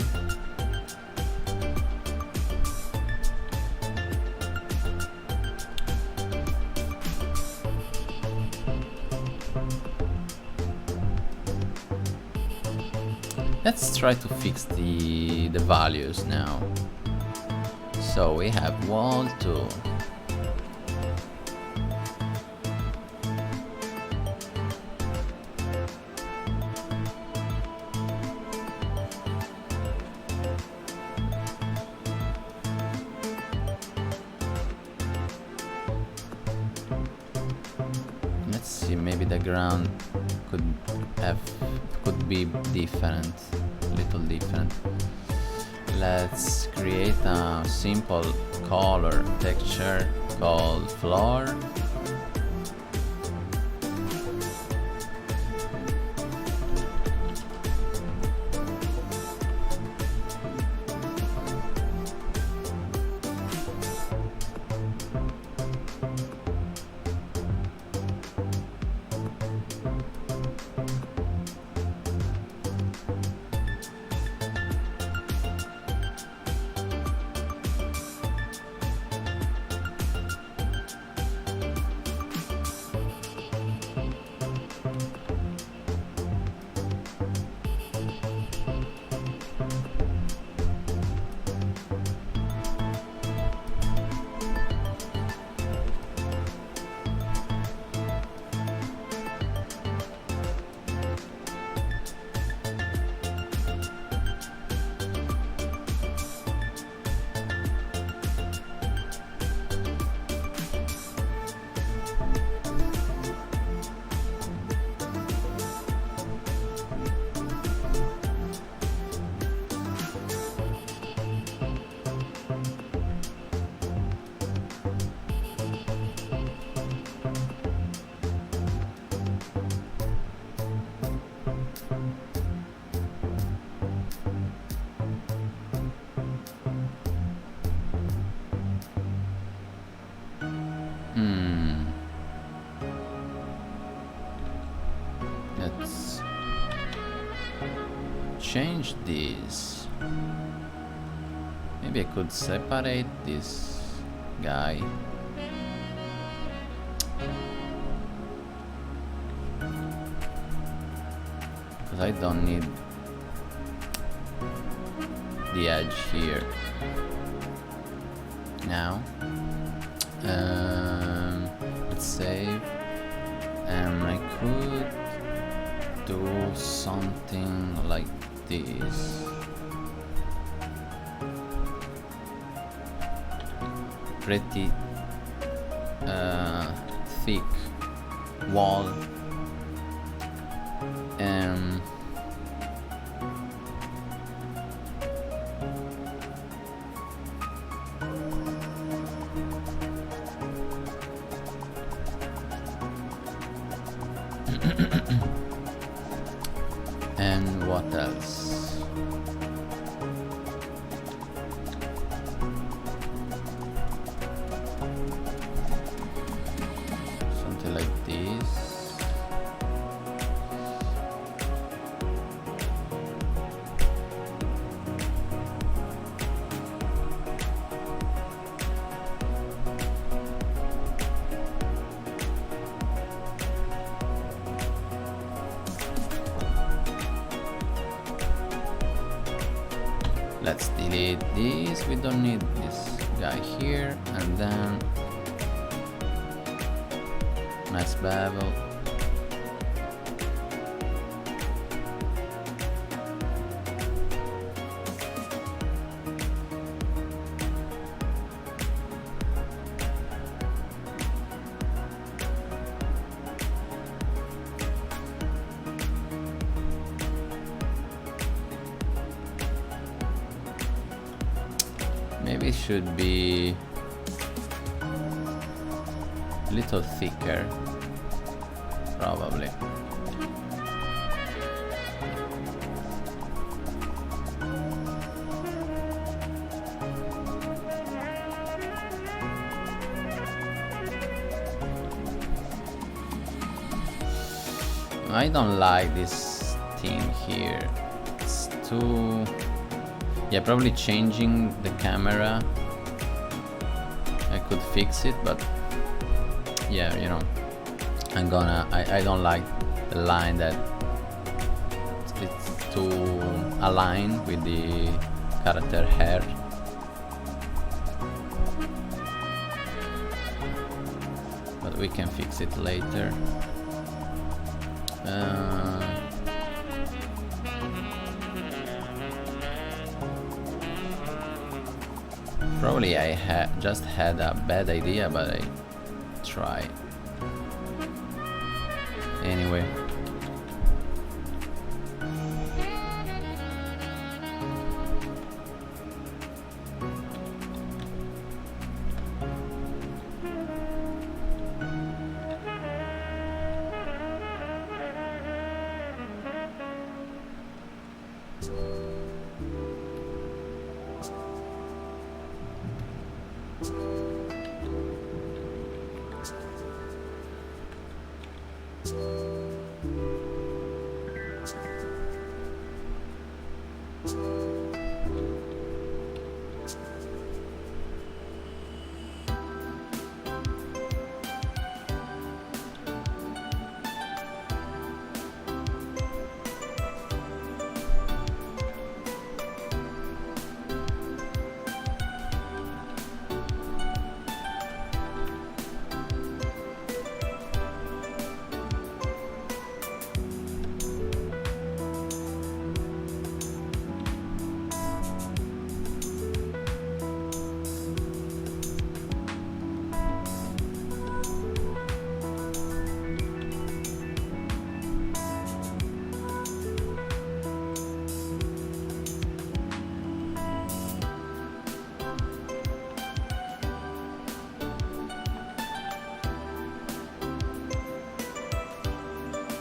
Let's try to fix the values now. So we have wall 2. Let's see, maybe the ground could be different, a little different. Let's create a simple color texture called floor. Let's change this. Maybe I could separate this guy. Because I don't need the edge here. Now, let's save. I could do something like this. Pretty thick wall. And what else? Something like this. Let's delete this, we don't need this guy here, and then nice bevel. Maybe it should be a little thicker, probably. I don't like this thing here. It's too... Yeah, probably changing the camera. I could fix it, but yeah, you know, I don't like the line that it's too aligned with the character hair. But we can fix it later. Probably I just had a bad idea, but I try anyway.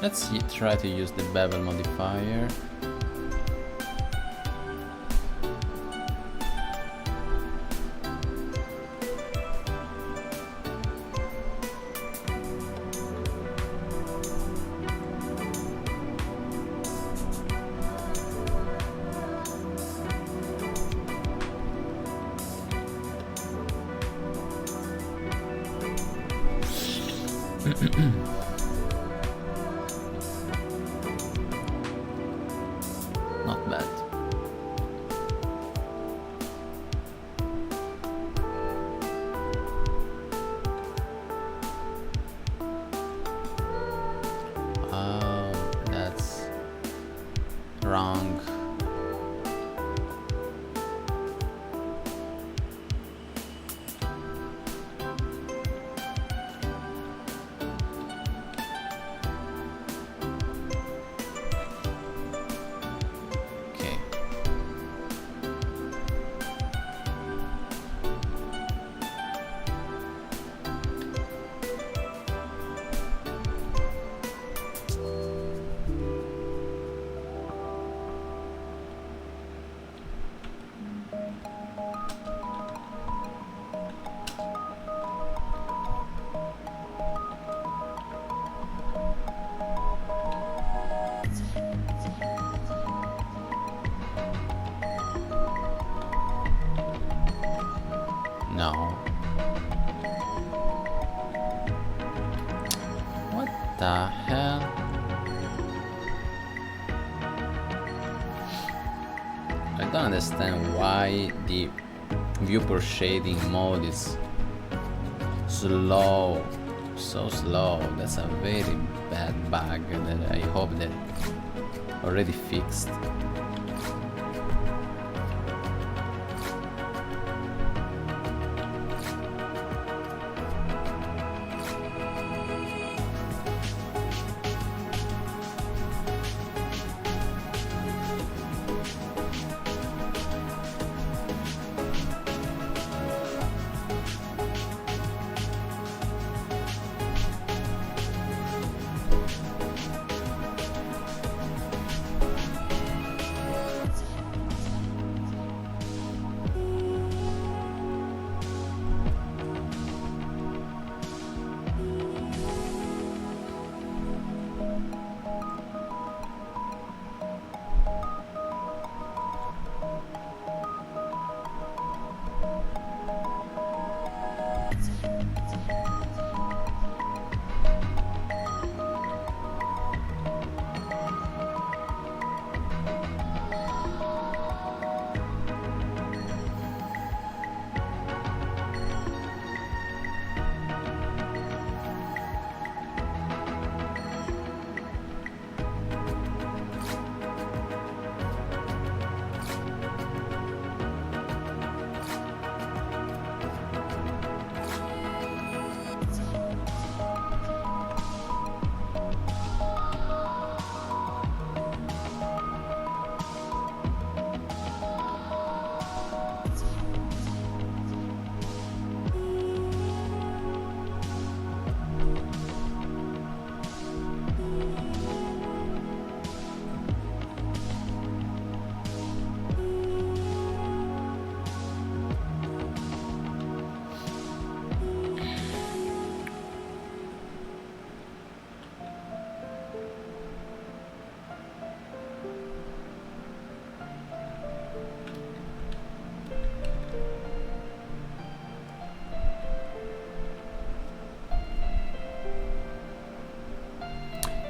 Let's try to use the bevel modifier. Not bad. Oh, that's wrong. No. What the hell? I don't understand why the viewport shading mode is slow, so slow. That's a very bad bug that I hope that already fixed.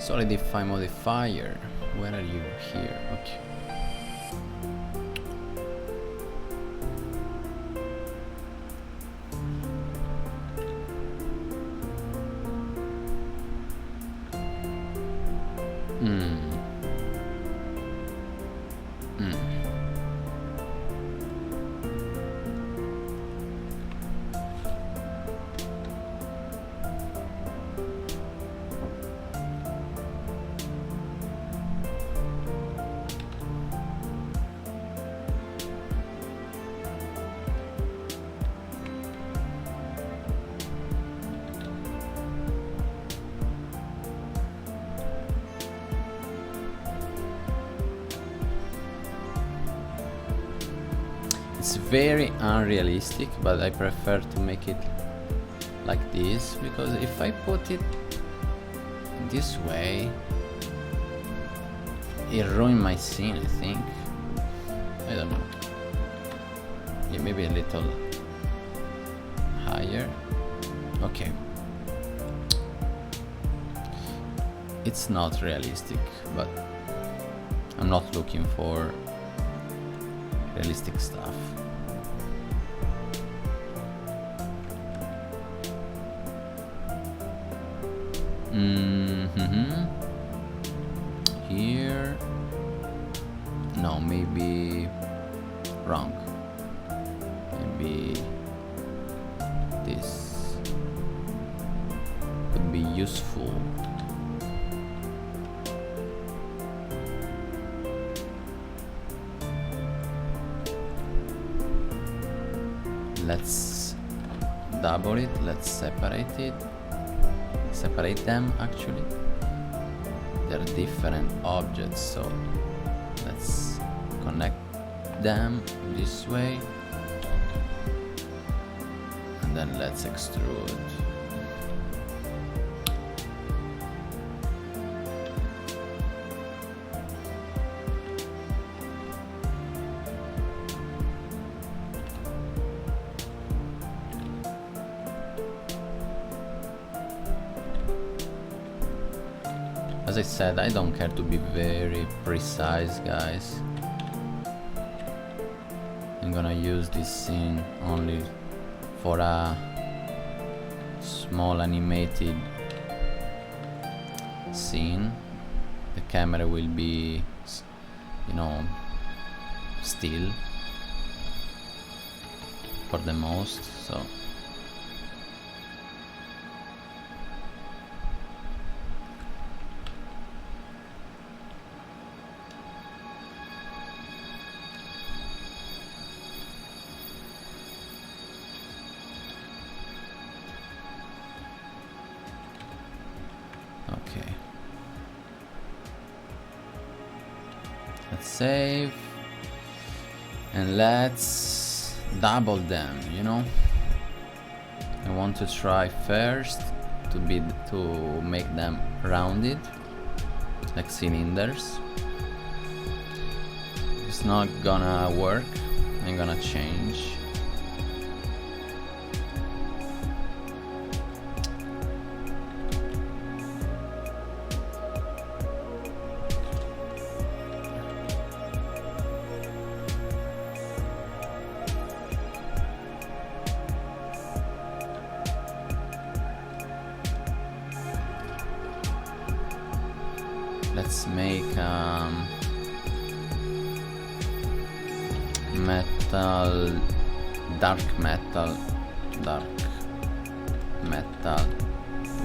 Solidify modifier. Where are you? Here. Okay. It's very unrealistic, but I prefer to make it like this, because if I put it this way, it ruined my scene, I think. I don't know. Yeah, maybe a little higher. Okay. It's not realistic, but I'm not looking for realistic stuff. Here, no, maybe wrong. Maybe this could be useful. Let's double it. Let's separate it. Separate them, actually. They're different objects, so let's connect them this way, and then let's extrude. As I said, I don't care to be very precise, guys. I'm gonna use this scene only for a small animated scene. The camera will be, you know, still for the most, so okay. Let's save and let's double them, you know. I want to try first to make them rounded like cylinders. It's not gonna work. I'm gonna change. Let's make metal, dark metal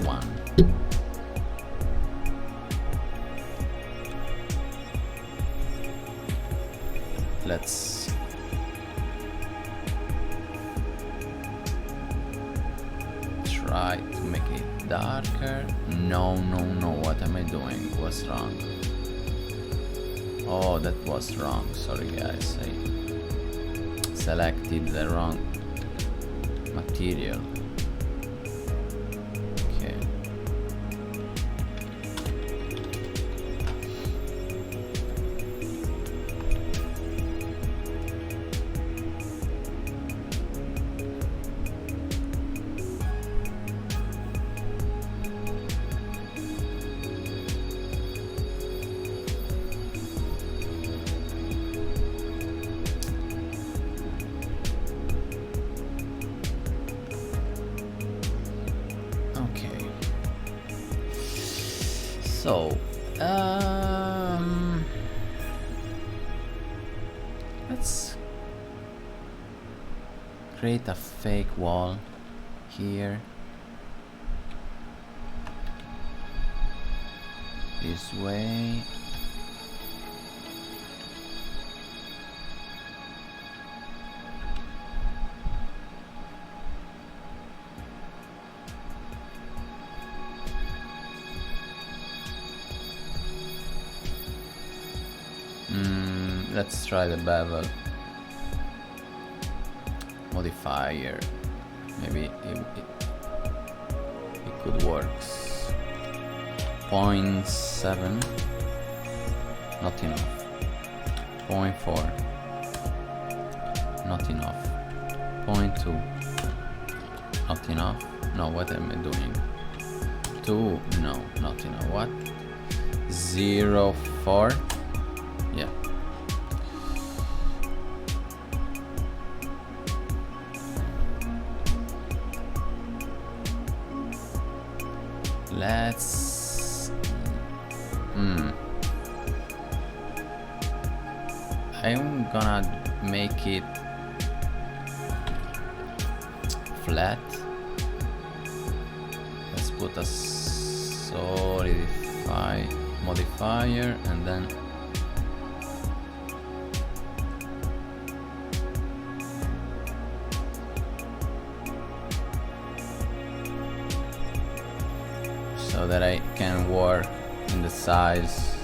1. Let's try to make it darker. No, what am I doing? What's wrong? Oh, that was wrong. Sorry guys, I selected the wrong material. Okay. So, let's create a fake wall here. This way. Let's try the bevel modifier. Maybe it could work. 0.7, not enough. 0.4, not enough. 0.2, not enough. No, what am I doing? 2, no, not enough. What? 0.4, yeah. Let's I'm gonna make it flat. Let's put a solidify modifier and then so that I can work in the size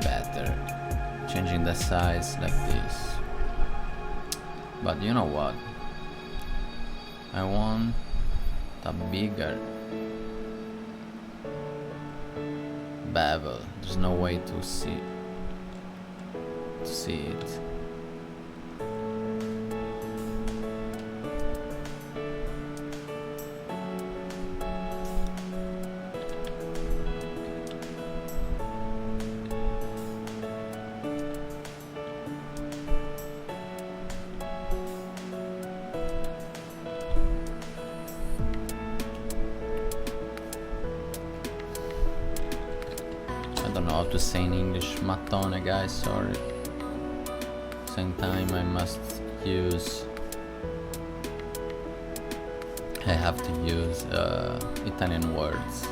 better, changing the size like this. But you know what? I want a bigger bevel. There's no way to see it. I don't know how to say in English mattone, guys, sorry. Same time I have to use Italian words.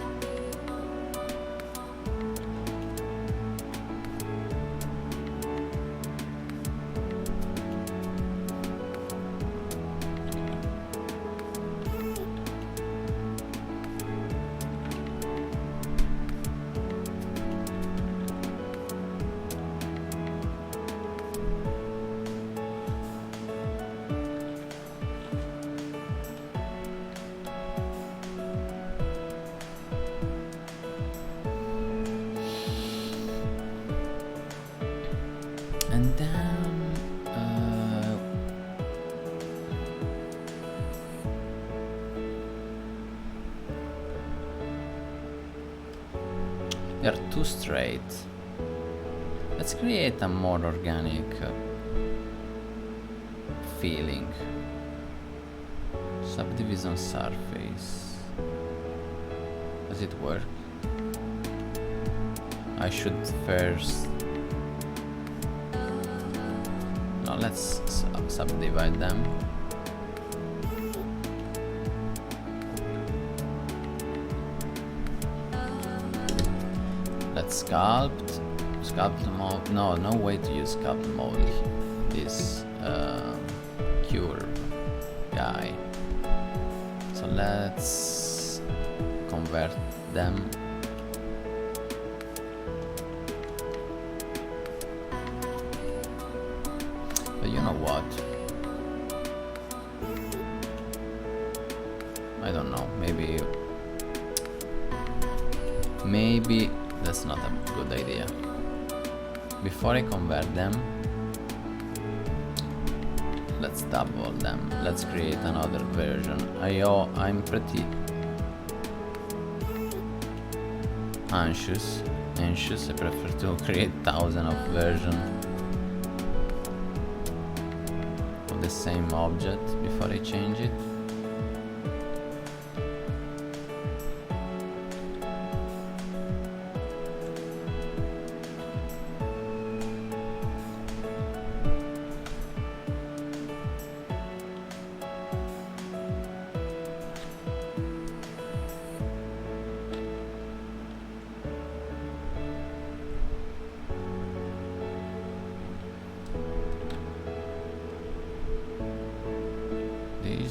And then they're too straight. Let's create a more organic feeling. Subdivision surface. Does it work? I should first. No, let's subdivide them. Let's sculpt mode. No way to use sculpt mode. This curve guy. So let's convert them. But you know what? I don't know. Maybe that's not a good idea. Before I convert them, let's double them. Let's create another version. I'm pretty anxious. I prefer to create thousands of versions of the same object before I change it.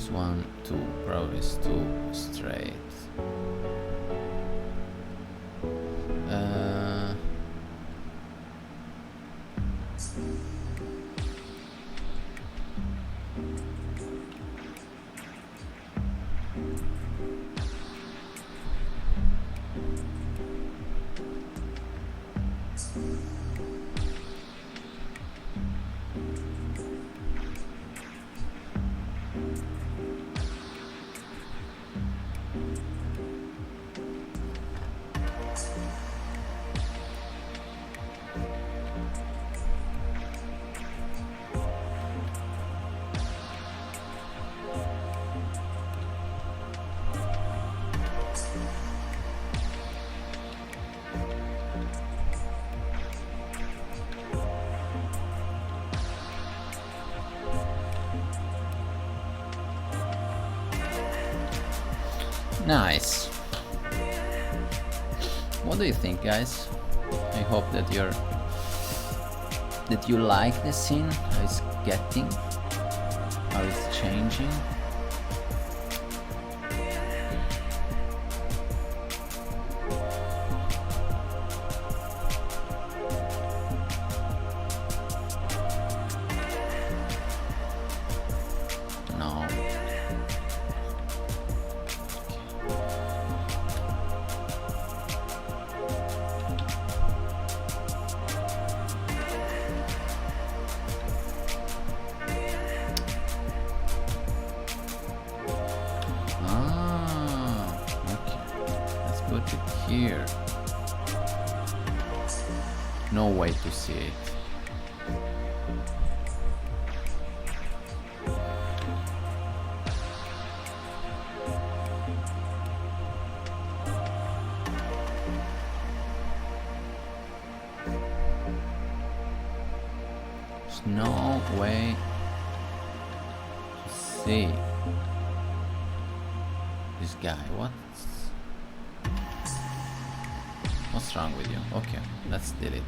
This one, two, probably is too straight. Nice. What do you think, guys? I hope that you like the scene, how it's getting, how it's changing. No. Here, no way to see it. There's no way to see this guy. What's wrong with you? Okay, let's delete it.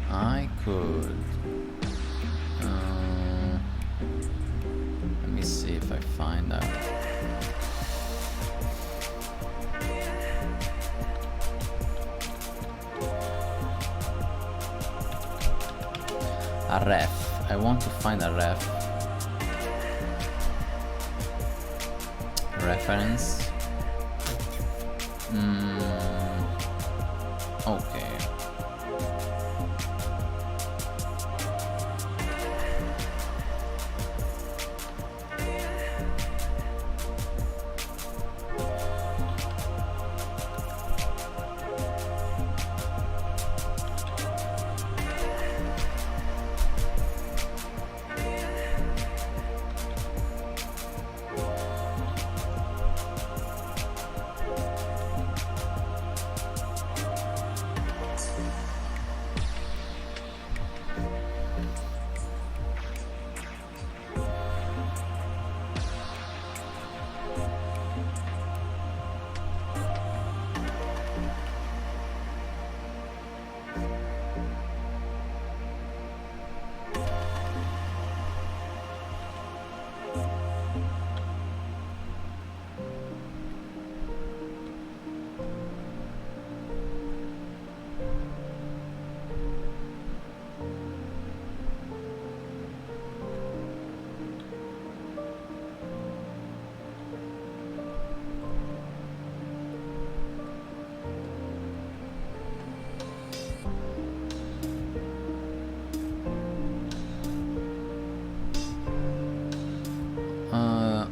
I could. Let me see if I find out. A ref. I want to find a reference. Okay.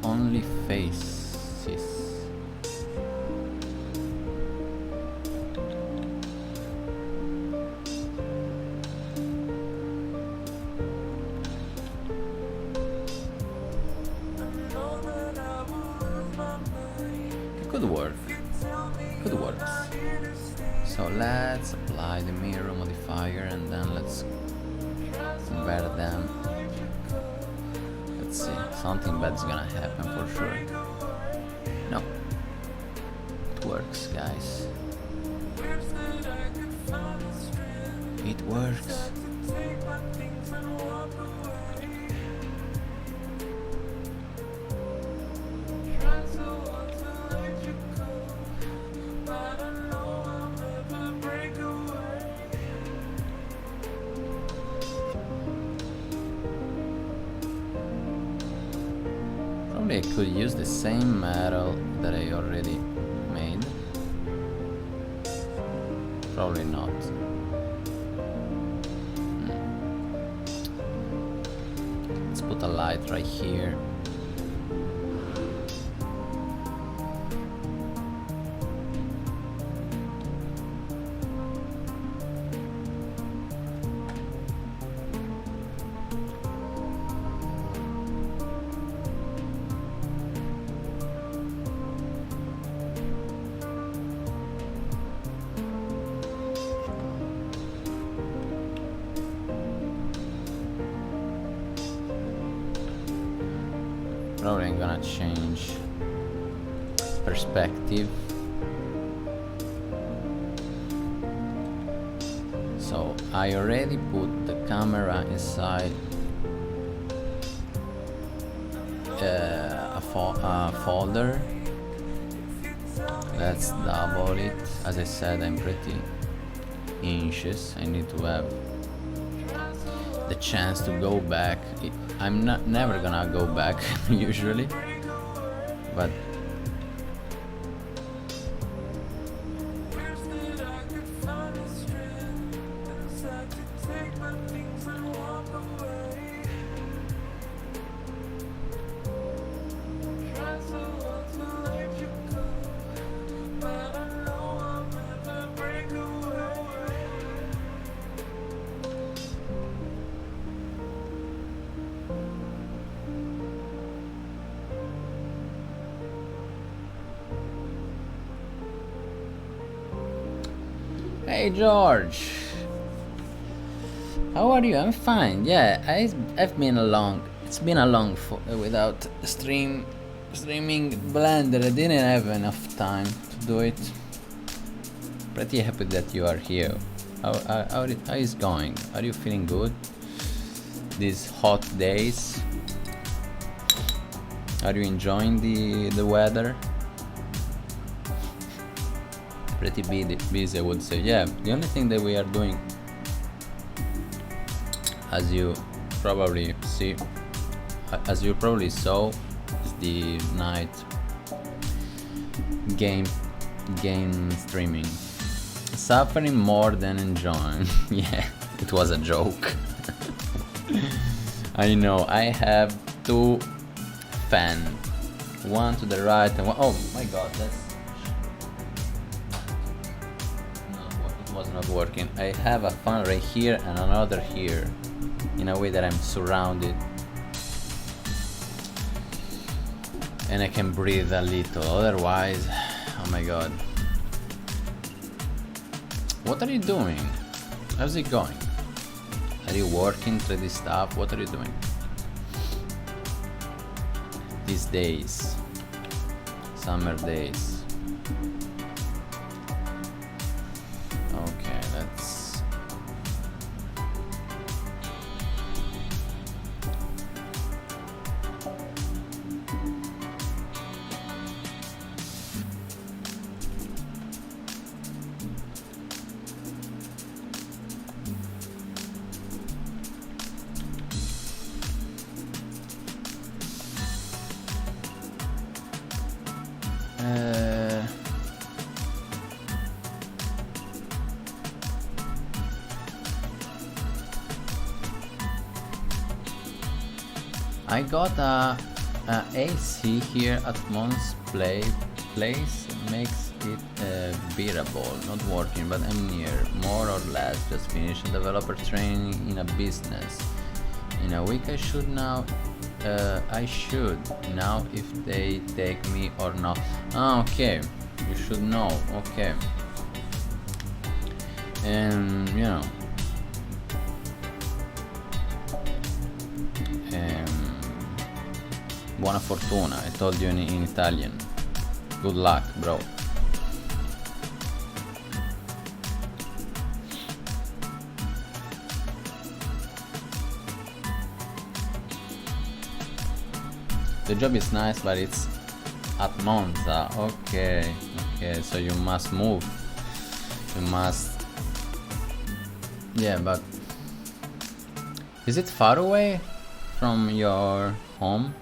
Only faces. could work. Could work. So let's apply the mirror modifier and then let's convert them. Let's see, something bad's gonna happen for sure. No, it works, guys. It works. Probably I could use the same metal that I already made. Probably not. Let's put a light right here. Probably I'm gonna change perspective. So I already put the camera inside a folder. Let's double it. As I said, I'm pretty anxious. I need to have the chance to go back. I'm never gonna go back usually, but hey George, how are you? I'm fine. Yeah, I've been it's been a long without streaming Blender. I didn't have enough time to do it. Pretty happy that you are here. How is it going? Are you feeling good these hot days? Are you enjoying the weather? Pretty busy, I would say. Yeah, the only thing that we are doing, as you probably saw, is the night game streaming. Suffering more than enjoying. Yeah, it was a joke. I know. I have two fans, one to the right and one. Oh my God, was not working. I have a fan right here and another here, in a way that I'm surrounded and I can breathe a little. Otherwise, oh my God. What are you doing? How's it going? Are you working 3D stuff? What are you doing these days? Summer days. Okay, let's I got a AC here at Mon's place. Makes it bearable. Not working, but I'm near. More or less. Just finished developer training in a business. In a week I should know I should now if they take me or not. Ah, okay, you should know. Okay. And you know, buona fortuna. I told you in Italian. Good luck, bro. The job is nice, but it's at Monza. Okay, okay, so you must move. You must. Yeah, but is it far away from your home?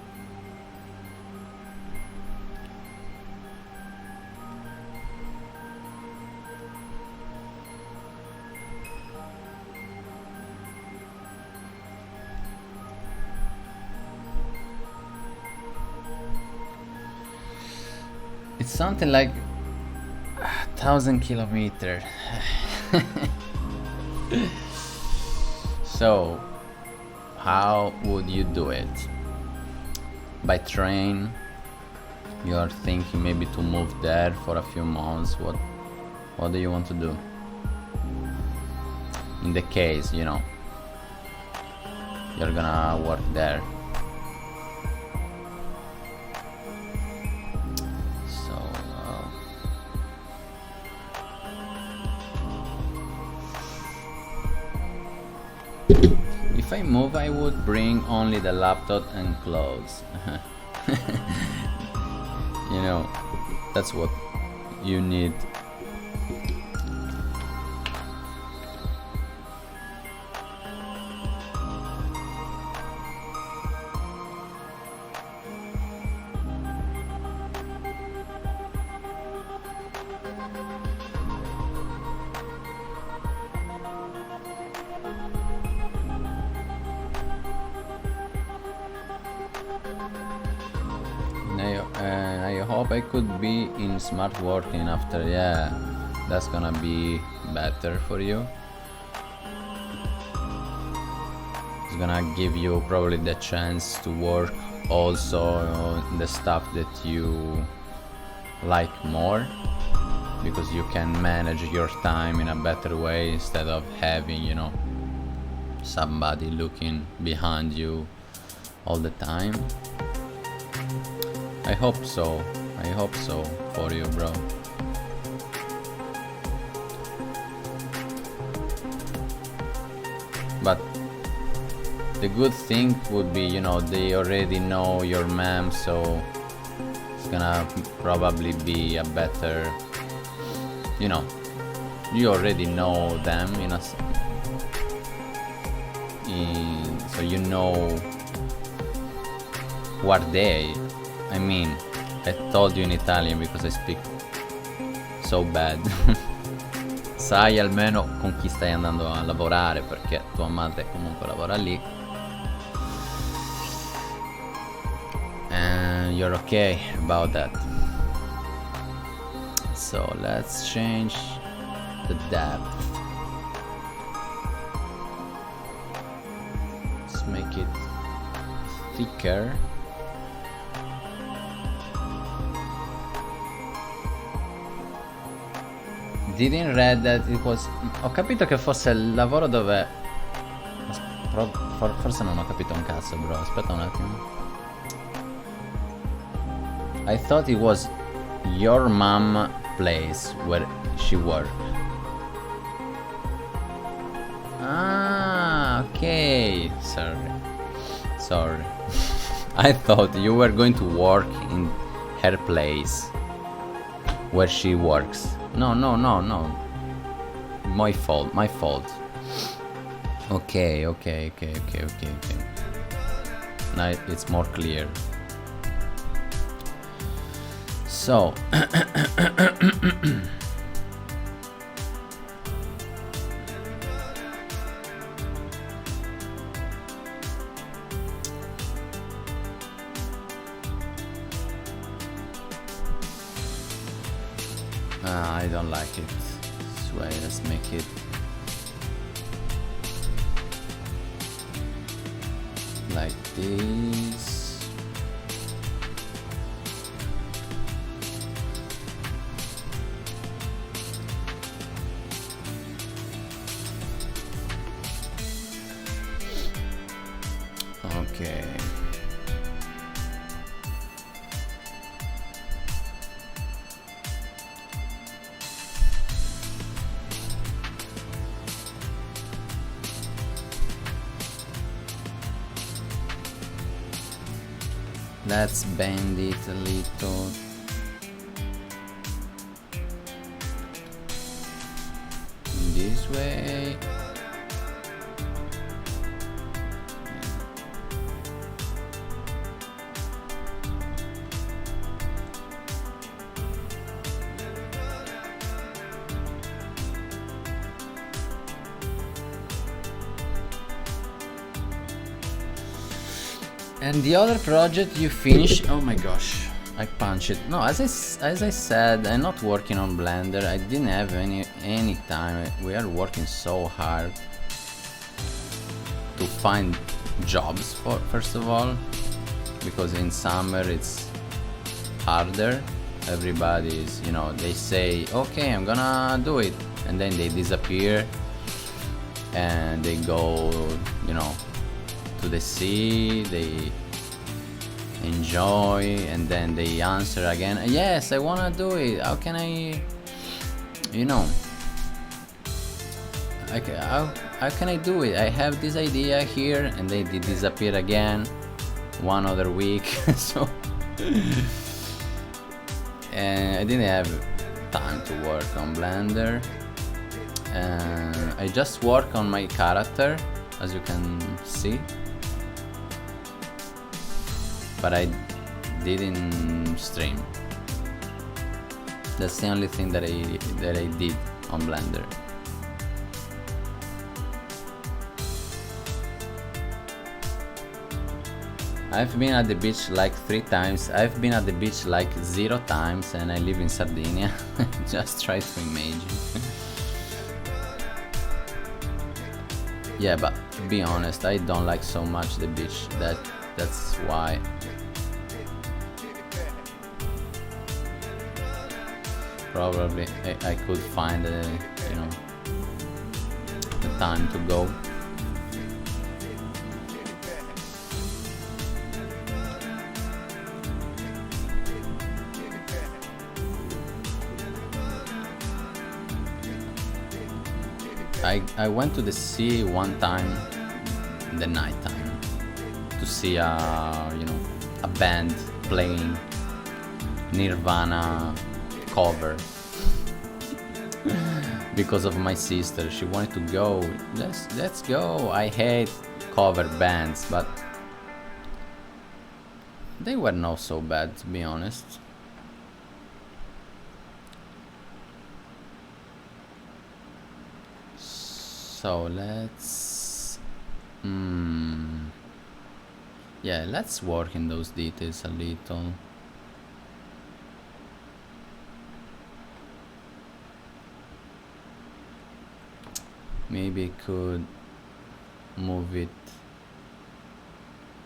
It's something like 1,000 kilometers. So, how would you do it? By train? You're thinking maybe to move there for a few months. What do you want to do? In the case, you know, you're gonna work there. If I move, I would bring only the laptop and clothes. You know, that's what you need. I hope I could be in smart working after. Yeah, that's gonna be better for you. It's gonna give you probably the chance to work also the stuff that you like more, because you can manage your time in a better way instead of having, you know, somebody looking behind you all the time. I hope so. I hope so for you, bro. But the good thing would be, you know, they already know your mom, so it's gonna probably be a better, you know, you already know them so you know what they. I mean, I told you in Italian because I speak so bad. Sai almeno con chi stai andando a lavorare, perché tua madre comunque lavora lì. And you're okay about that. So let's change the depth. Let's make it thicker. Didn't read that it was. Ho capito che fosse il lavoro dove. Forse non ho capito un cazzo, bro. Aspetta un attimo. I thought it was your mom place where she worked. Ah, okay. Sorry. I thought you were going to work in her place where she works. No. My fault. Okay. Now it's more clear. So I don't like it this way. Let's make it like this. Okay. Let's bend it a little. This way. And the other project you finished? Oh my gosh, I punched it. No, as I said, I'm not working on Blender. I didn't have any time. We are working so hard to find jobs first of all, because in summer it's harder. Everybody is, they say, okay, I'm gonna do it, and then they disappear and they go, to the sea, they enjoy, and then they answer again, yes, I wanna do it, how can I, how can I do it, I have this idea here, and they disappear again one other week. So and I didn't have time to work on Blender, and I just work on my character, as you can see, but I didn't stream. That's the only thing that I did on Blender. I've been at the beach like 3 times. I've been at the beach like 0 times, and I live in Sardinia. Just try to imagine. Yeah, but to be honest, I don't like so much the beach. That's why. Probably I could find the time to go. I went to the sea one time in the night time to see a band playing Nirvana cover. Because of my sister, she wanted to go. Let's go. I hate cover bands, but they were not so bad, to be honest. So let's let's work in those details a little. Maybe I could move it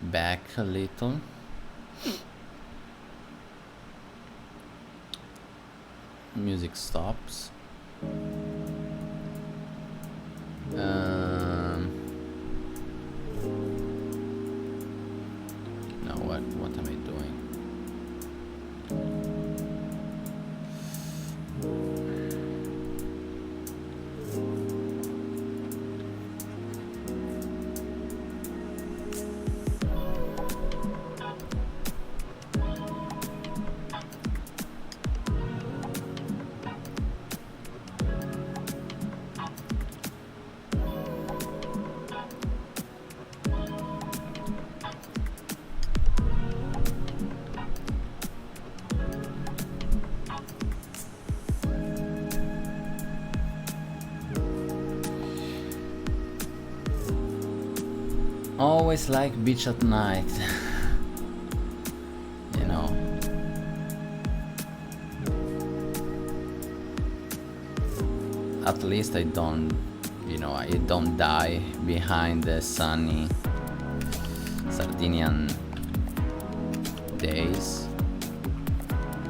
back a little. Music stops. No, what am I doing? Always like beach at night. At least I don't die behind the sunny Sardinian days.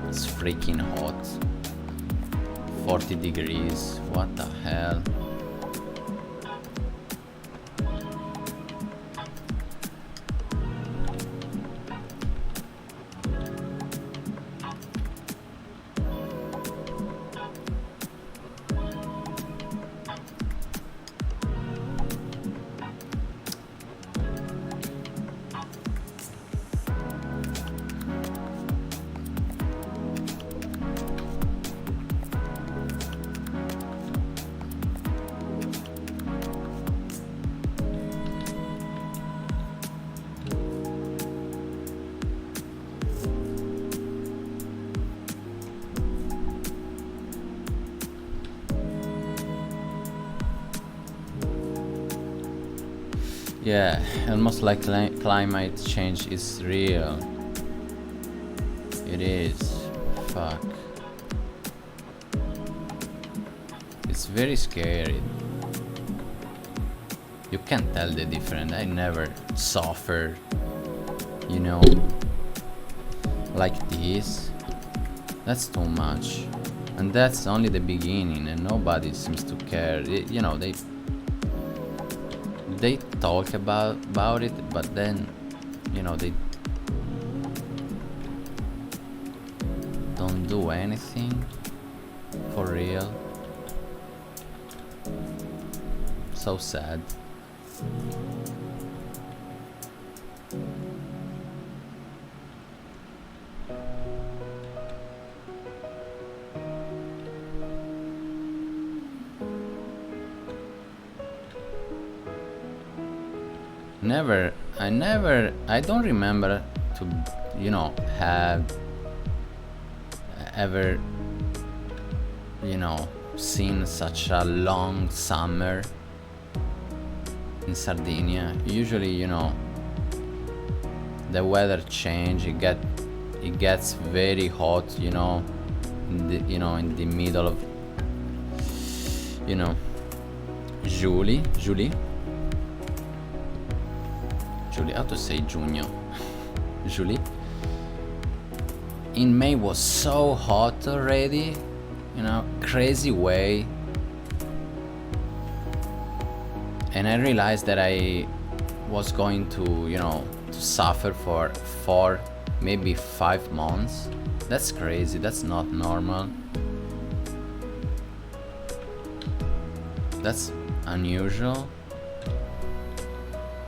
It's freaking hot. 40 degrees. What the hell? Yeah, almost like climate change is real. It is. Fuck. It's very scary. You can't tell the difference. I never suffered, you know, like this. That's too much. And that's only the beginning, and nobody seems to care. You know, they talk about it, but then, you know, they don't do anything for real. So sad. I don't remember to, you know, have ever, you know, seen such a long summer in Sardinia. Usually, you know, the weather change. It gets very hot, you know, in the middle of, you know, July, how to say Giugno? July. In May was so hot already, you know, crazy way. And I realized that I was going to, you know, to suffer for 4, maybe 5 months. That's crazy. That's not normal. That's unusual.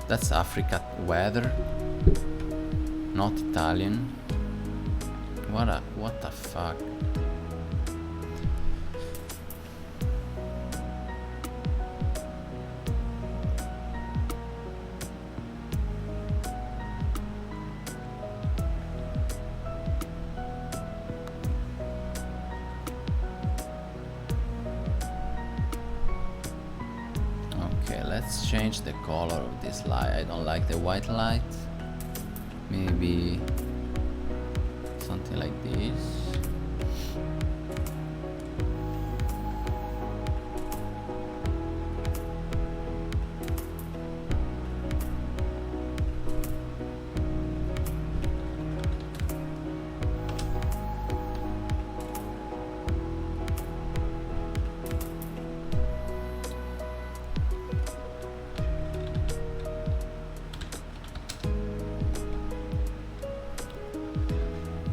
That's Africa weather, not Italian. What the fuck? Okay, let's change the color of this light. I don't like the white light. Maybe something like this.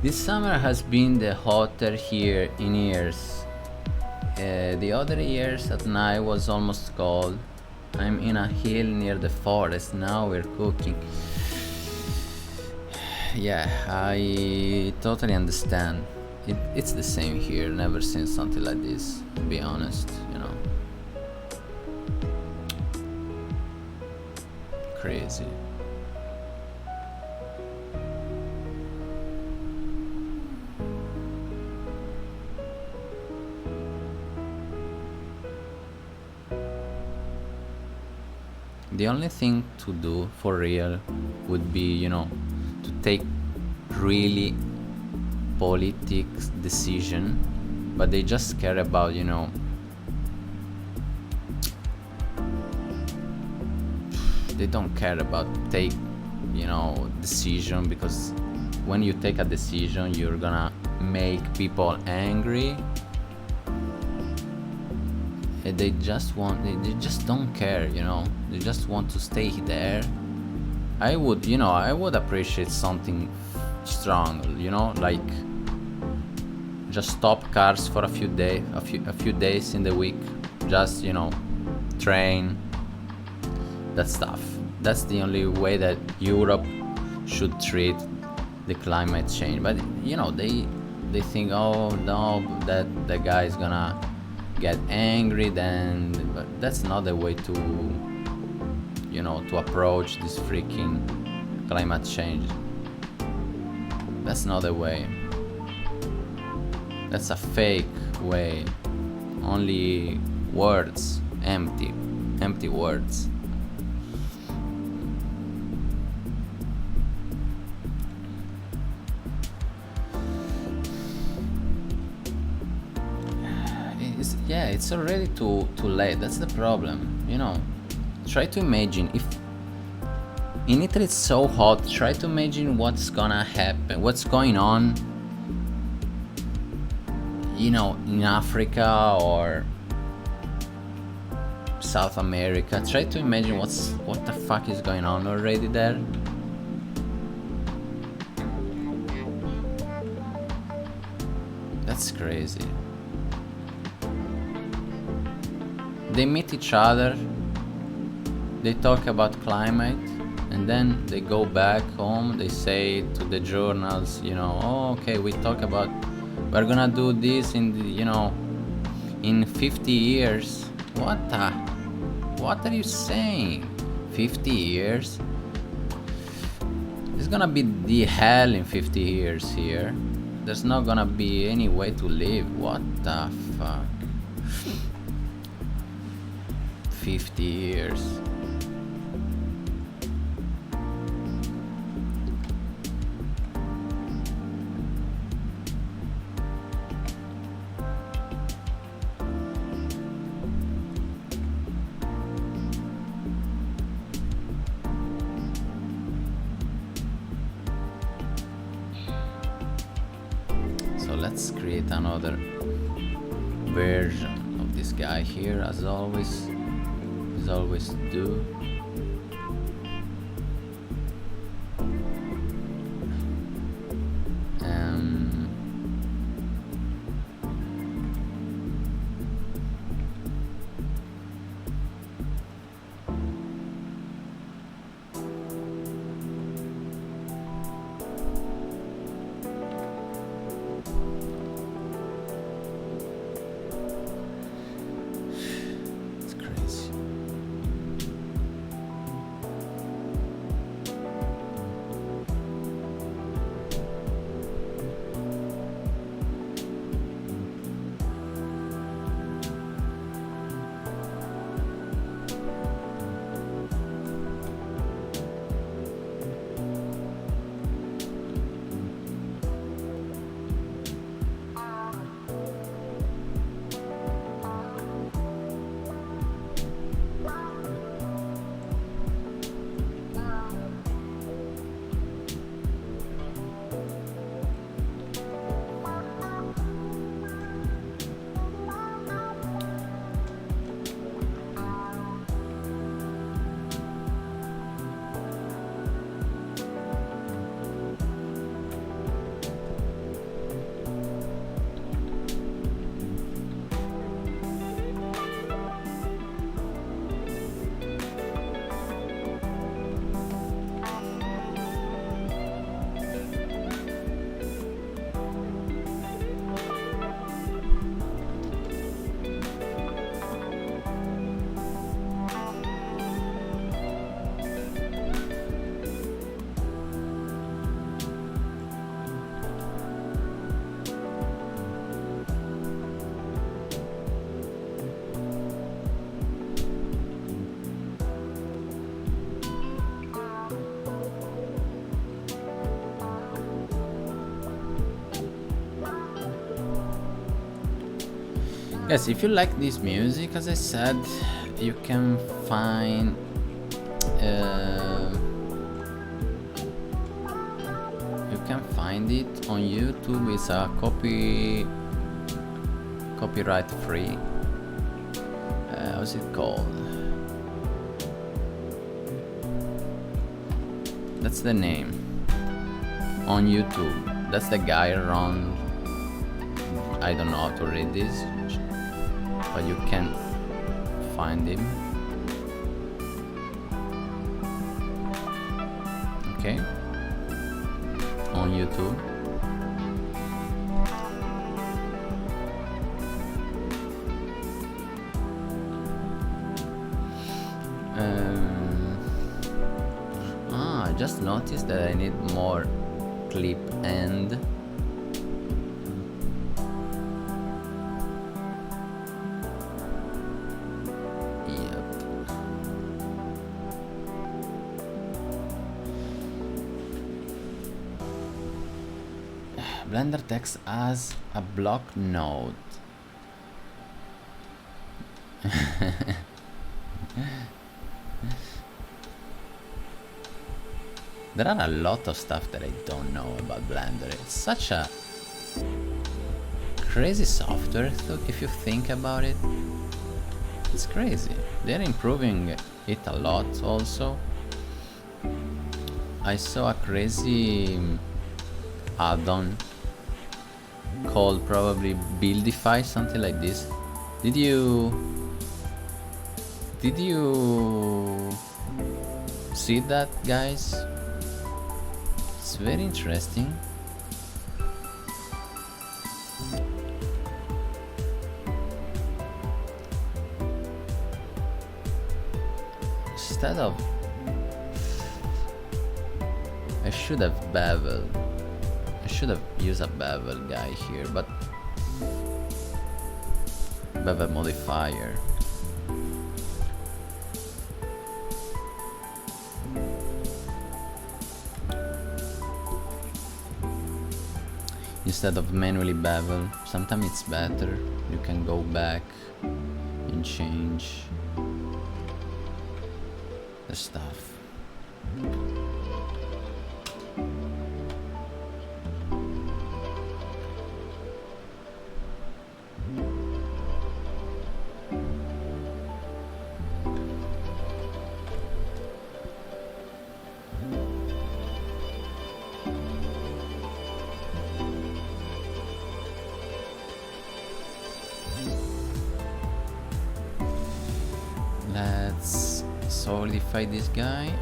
This summer has been the hotter here in years. The other years at night was almost cold. I'm in a hill near the forest. Now we're cooking. Yeah, I totally understand. It's the same here. Never seen something like this, to be honest, you know. Crazy. The only thing to do for real would be, you know, to take really politics decision, but they just care about, you know, they don't care about take, you know, decision, because when you take a decision you're gonna make people angry. They just don't care, you know. They just want to stay there. I would appreciate something strong, you know, like just stop cars for a few days in the week, just, you know, train, that stuff. That's the only way that Europe should treat the climate change. But, you know, they think, oh no, that the guy is gonna get angry then, but that's not the way to, you know, to approach this freaking climate change. That's not the way. That's a fake way. Only words, empty words. Yeah, it's already too late. That's the problem. You know, try to imagine if in Italy it's so hot. Try to imagine what's gonna happen, what's going on, you know, in Africa or South America. Try to imagine what the fuck is going on already there. That's crazy. They meet each other, they talk about climate, and then they go back home. They say to the journals, you know, oh, okay, we're gonna do this in the, you know, in 50 years. What are you saying? 50 years? It's gonna be the hell in 50 years here. There's not gonna be any way to live. What the fuck? 50 years. So let's create another version of this guy here, as always do. It's crazy. Yes, if you like this music, as I said, you can find it on YouTube. It's a copyright free. How's it called? That's the name on YouTube. That's the guy around. I don't know how to read this, but you can find him. Okay, on YouTube. I just noticed that I need more clip end. Blender text as a block node. There are a lot of stuff that I don't know about Blender. It's such a crazy software if you think about it. It's crazy. They're improving it a lot also. I saw a crazy add-on called probably Buildify, something like this. Did you see that, guys? It's very interesting. Instead of, I should have bevel. I should have used a bevel guy here, but bevel modifier. Instead of manually bevel, sometimes it's better. You can go back and change the stuff. Let's solidify this guy.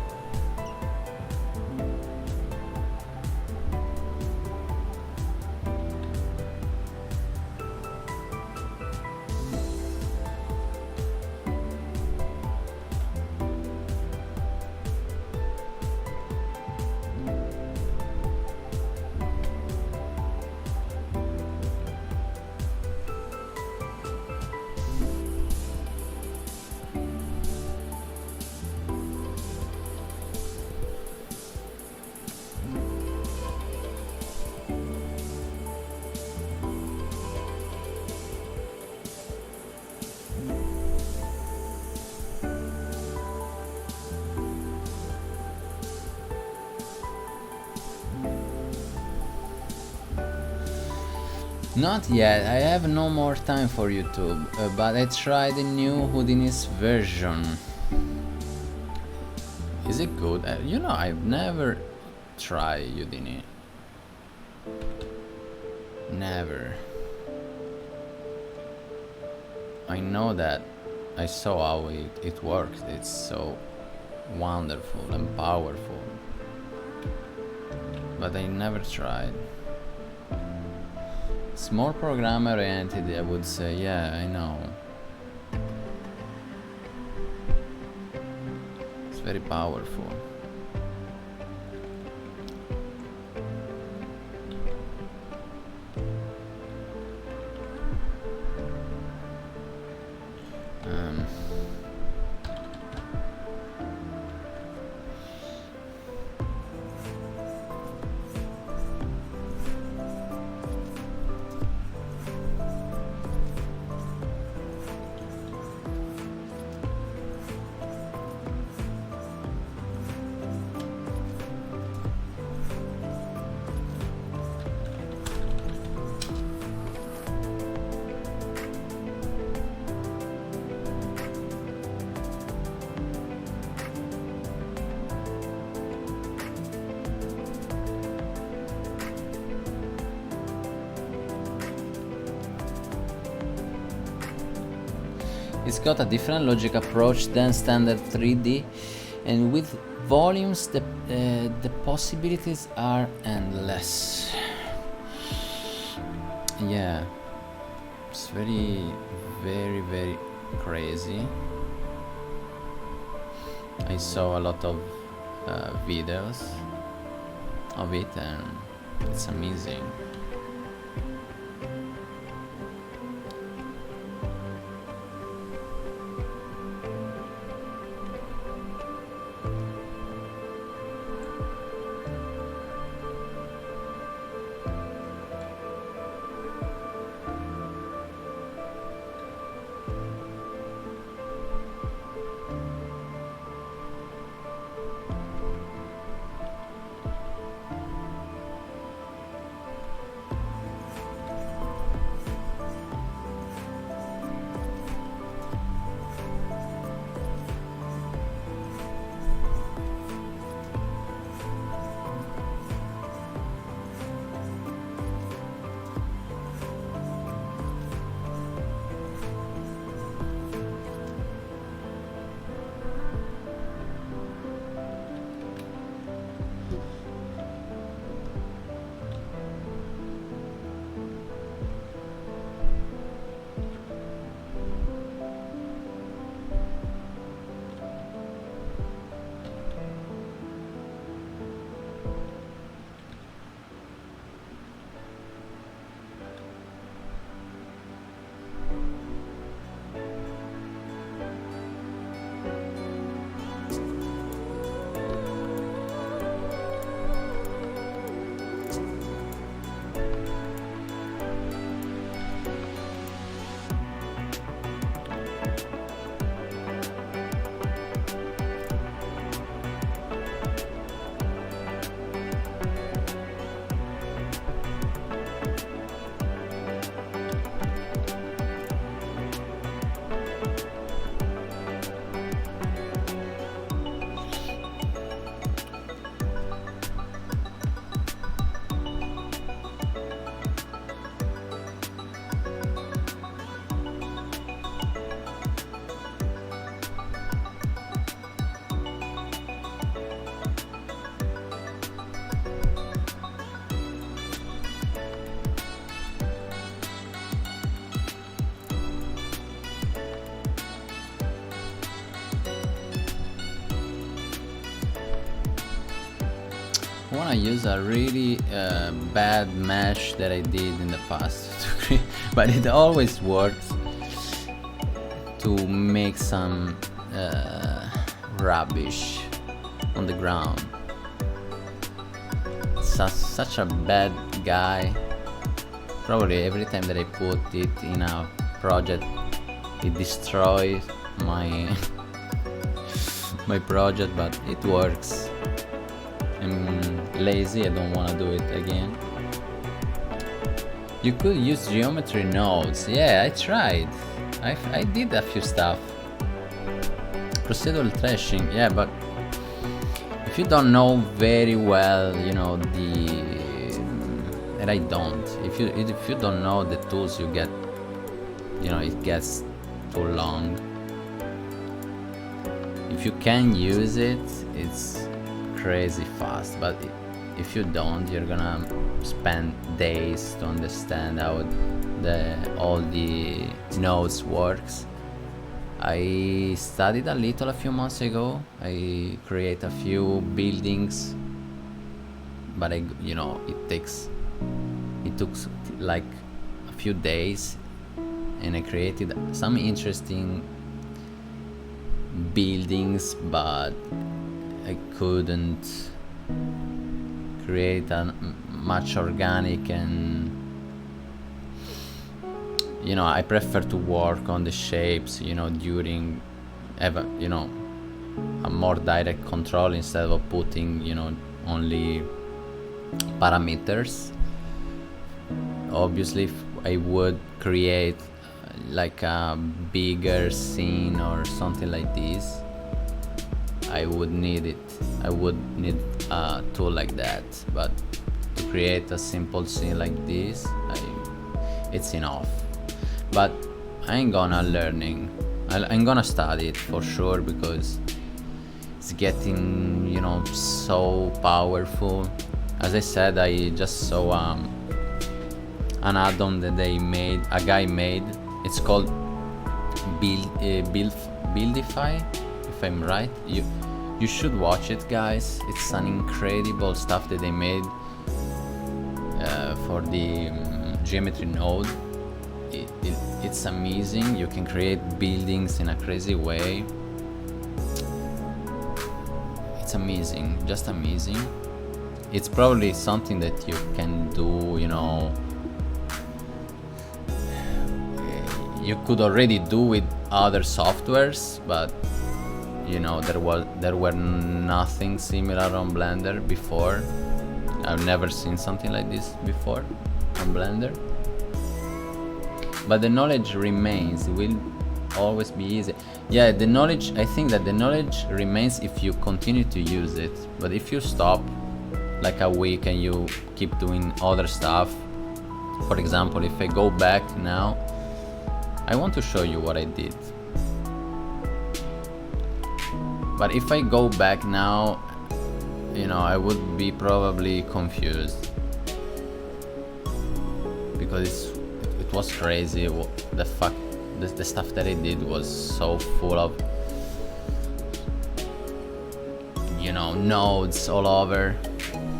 Not yet, I have no more time for YouTube, but I tried the new Houdini's version. Is it good? You know, I've never tried Houdini. Never. I know that I saw how it works. It's so wonderful and powerful. But I never tried. It's more program oriented, I would say. Yeah, I know. It's very powerful. It's got a different logic approach than standard 3D, and with volumes the possibilities are endless. Yeah, it's very crazy. I saw a lot of videos of it and it's amazing. wanna use a really bad mesh that I did in the past, but it always works to make some rubbish on the ground. Such a bad guy. Probably every time that I put it in a project, it destroys my my project, but it works. I'm lazy, I don't want to do it again. You could use geometry nodes. Yeah, I tried. I did a few stuff. Procedural trashing, yeah, but if you don't know very well, you know, and I don't. If you don't know the tools you get, you know, it gets too long. If you can use it, it's crazy fast, but if you don't, you're gonna spend days to understand how all the nodes works. I studied a little a few months ago. I create a few buildings, but it took like a few days, and I created some interesting buildings, but I couldn't create a much organic, and you know, I prefer to work on the shapes, you know, during you know, a more direct control instead of putting, you know, only parameters. Obviously, if I would create like a bigger scene or something like this, I would need a tool like that, but to create a simple scene like this, it's enough. But I ain't gonna I'm gonna study it for sure, because it's getting, you know, so powerful. As I said, I just saw an add-on that a guy made. It's called Buildify, if I'm right. You should watch it, guys. It's an incredible stuff that they made for the geometry node. It's amazing. You can create buildings in a crazy way. It's amazing, just amazing. It's probably something that you can do, you know, you could already do with other softwares, but you know, there were nothing similar on Blender before. I've never seen something like this before on Blender. But the knowledge remains. It will always be easy. Yeah, the knowledge, I think that the knowledge remains if you continue to use it. But if you stop like a week and you keep doing other stuff, for example, if I go back now, I want to show you what I did. But if I go back now, you know, I would be probably confused, because it was crazy. The stuff that I did was so full of, you know, nodes all over.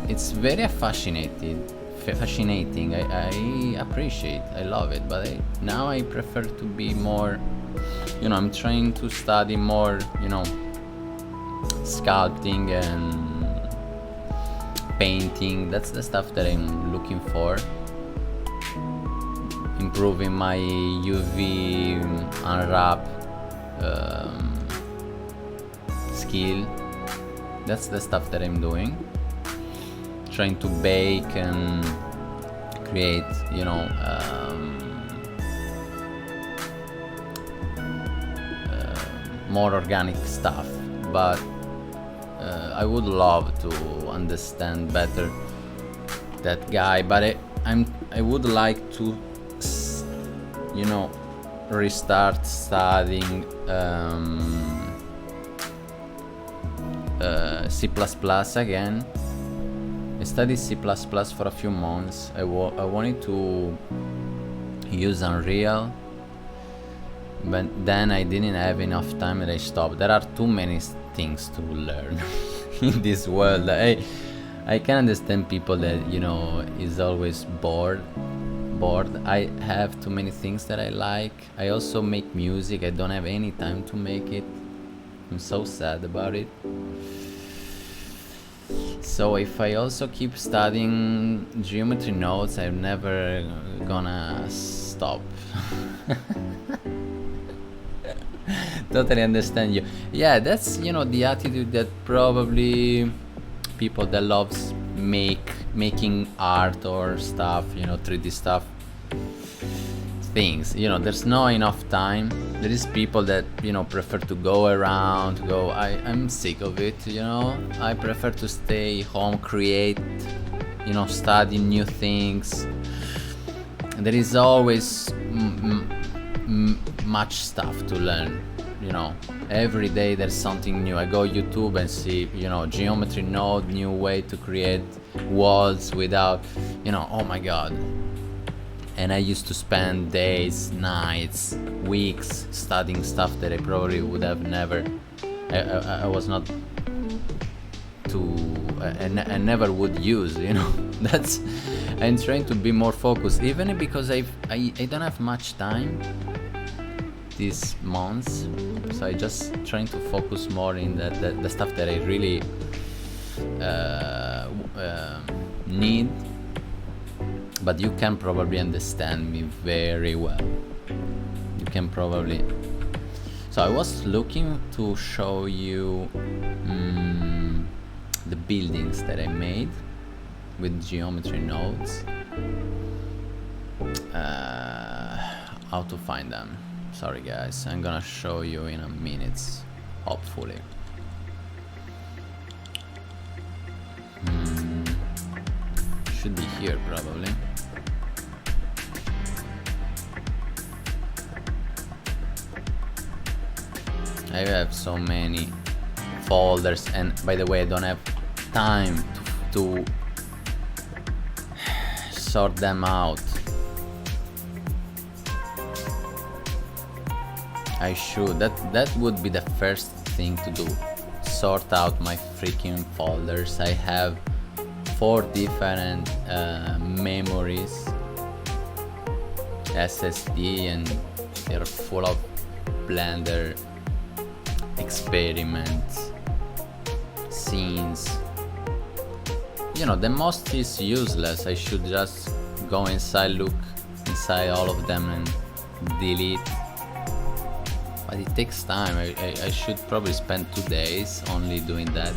It's very fascinating. I appreciate, I love it, but now I prefer to be more, you know, I'm trying to study more, you know, sculpting and painting. That's the stuff that I'm looking for. Improving my UV unwrap skill. That's the stuff that I'm doing. Trying to bake and create, you know, more organic stuff. But I would love to understand better that guy. But I would like to, you know, restart studying C++ again. I studied C++ for a few months. I wanted to use Unreal, but then I didn't have enough time and I stopped. There are too many things to learn in this world. I can understand people that, you know, is always bored. I have too many things that I like. I also make music. I don't have any time to make it. I'm so sad about it. So if I also keep studying geometry nodes, I'm never gonna stop. Totally understand you. Yeah, that's, you know, the attitude that probably people that loves making art or stuff, you know, 3D stuff, things, you know, there's not enough time. There is people that, you know, prefer to go around, I'm sick of it, you know. I prefer to stay home, create, you know, study new things. There is always much stuff to learn, you know. Every day there's something new. I go YouTube and see, you know, geometry node, new way to create walls without, you know, oh my god. And I used to spend days, nights, weeks studying stuff that I probably would have never, I was not I never would use, you know. That's, I'm trying to be more focused, even because I don't have much time these months, so I just trying to focus more in the stuff that I really need. But you can probably understand me very well. You can probably. So I was looking to show you the buildings that I made with geometry nodes. How to find them? Sorry guys, I'm gonna show you in a minute, hopefully. Should be here probably. I have so many folders, and by the way, I don't have time to sort them out. I should. That would be the first thing to do. Sort out my freaking folders. I have 4 different memories, SSD, and they're full of Blender experiments, scenes. You know, the most is useless. I should just go inside, look inside all of them and delete. But it takes time. I should probably spend 2 days only doing that.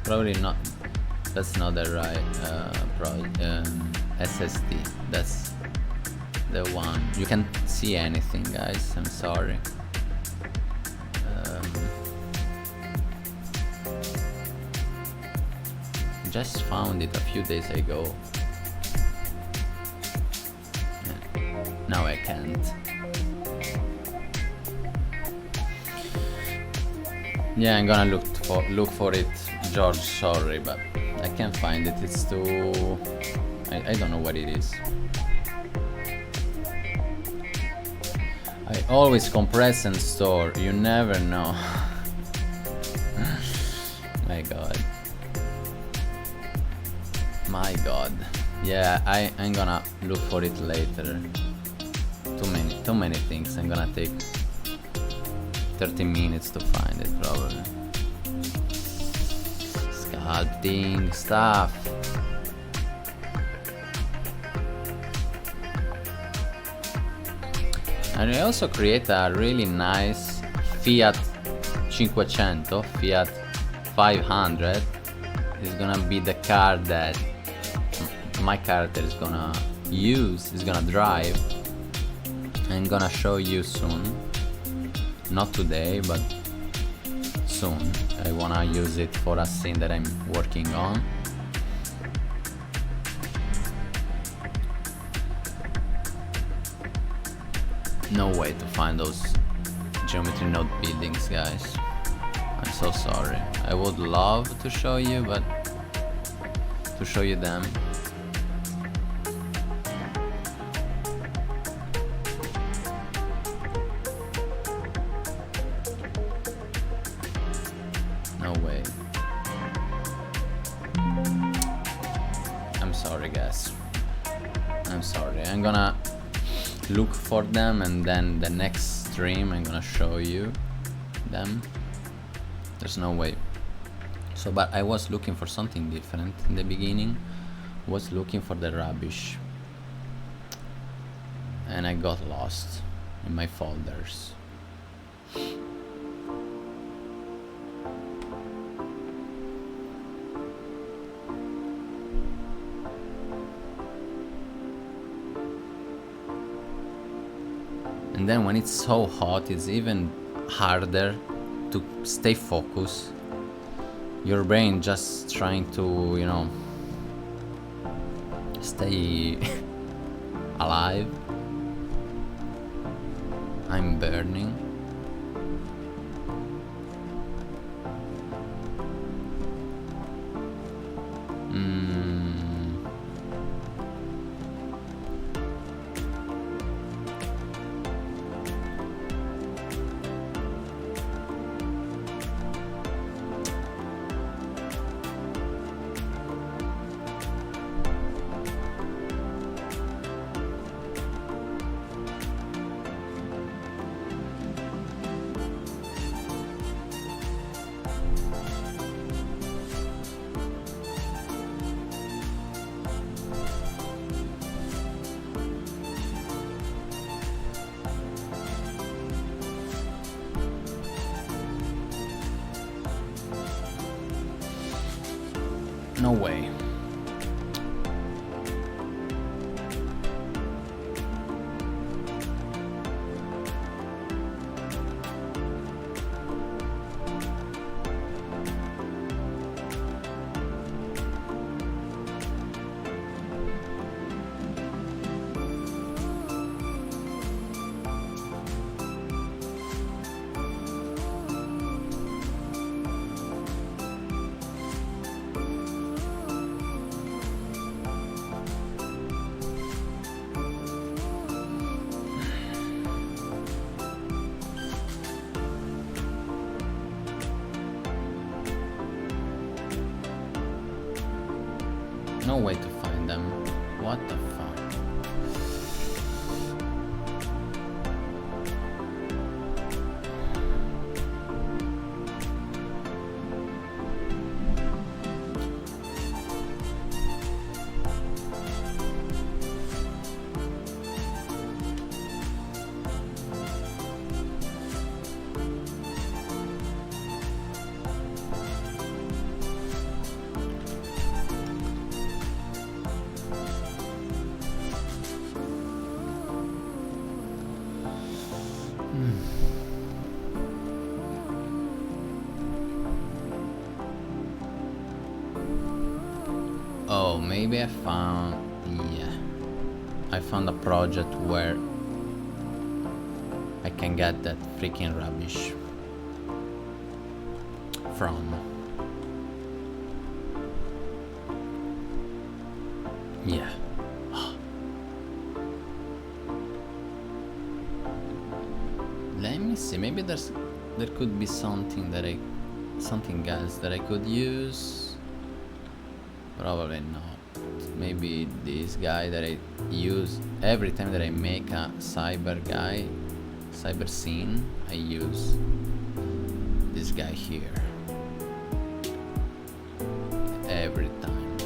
Probably not. That's not the right SSD. That's the one. You can't see anything, guys. I'm sorry. Just found it a few days ago. Now I can't. Yeah, I'm gonna look for it, George. Sorry, but I can't find it. It's too. I don't know what it is. I always compress and store. You never know. My God. My God. Yeah, I'm gonna look for it later. Too many things. I'm gonna take 30 minutes to find it probably. Sculpting stuff. And I also create a really nice Fiat 500, Fiat 500. Is gonna be the car that my character is gonna use, is gonna drive. I'm gonna show you soon. Not today, but soon. I wanna use it for a scene that I'm working on. No way to find those geometry node buildings, guys. I'm so sorry. I would love to show you, but to show you them. sorry guys, I'm sorry. I'm gonna look for them, and then the next stream I'm gonna show you them. There's no way. So, but I was looking for something different in the beginning. Was looking for the rubbish, and I got lost in my folders. And then when it's so hot, it's even harder to stay focused. Your brain just trying to, you know, stay alive. I'm burning. No way. No way to find them. What the fuck? Oh, maybe I found... yeah. I found a project where I can get that freaking rubbish from. Yeah. Let me see, maybe there could be something else that I could use. Probably not. Maybe this guy that I use every time that I make a cyber scene, I use this guy here every time.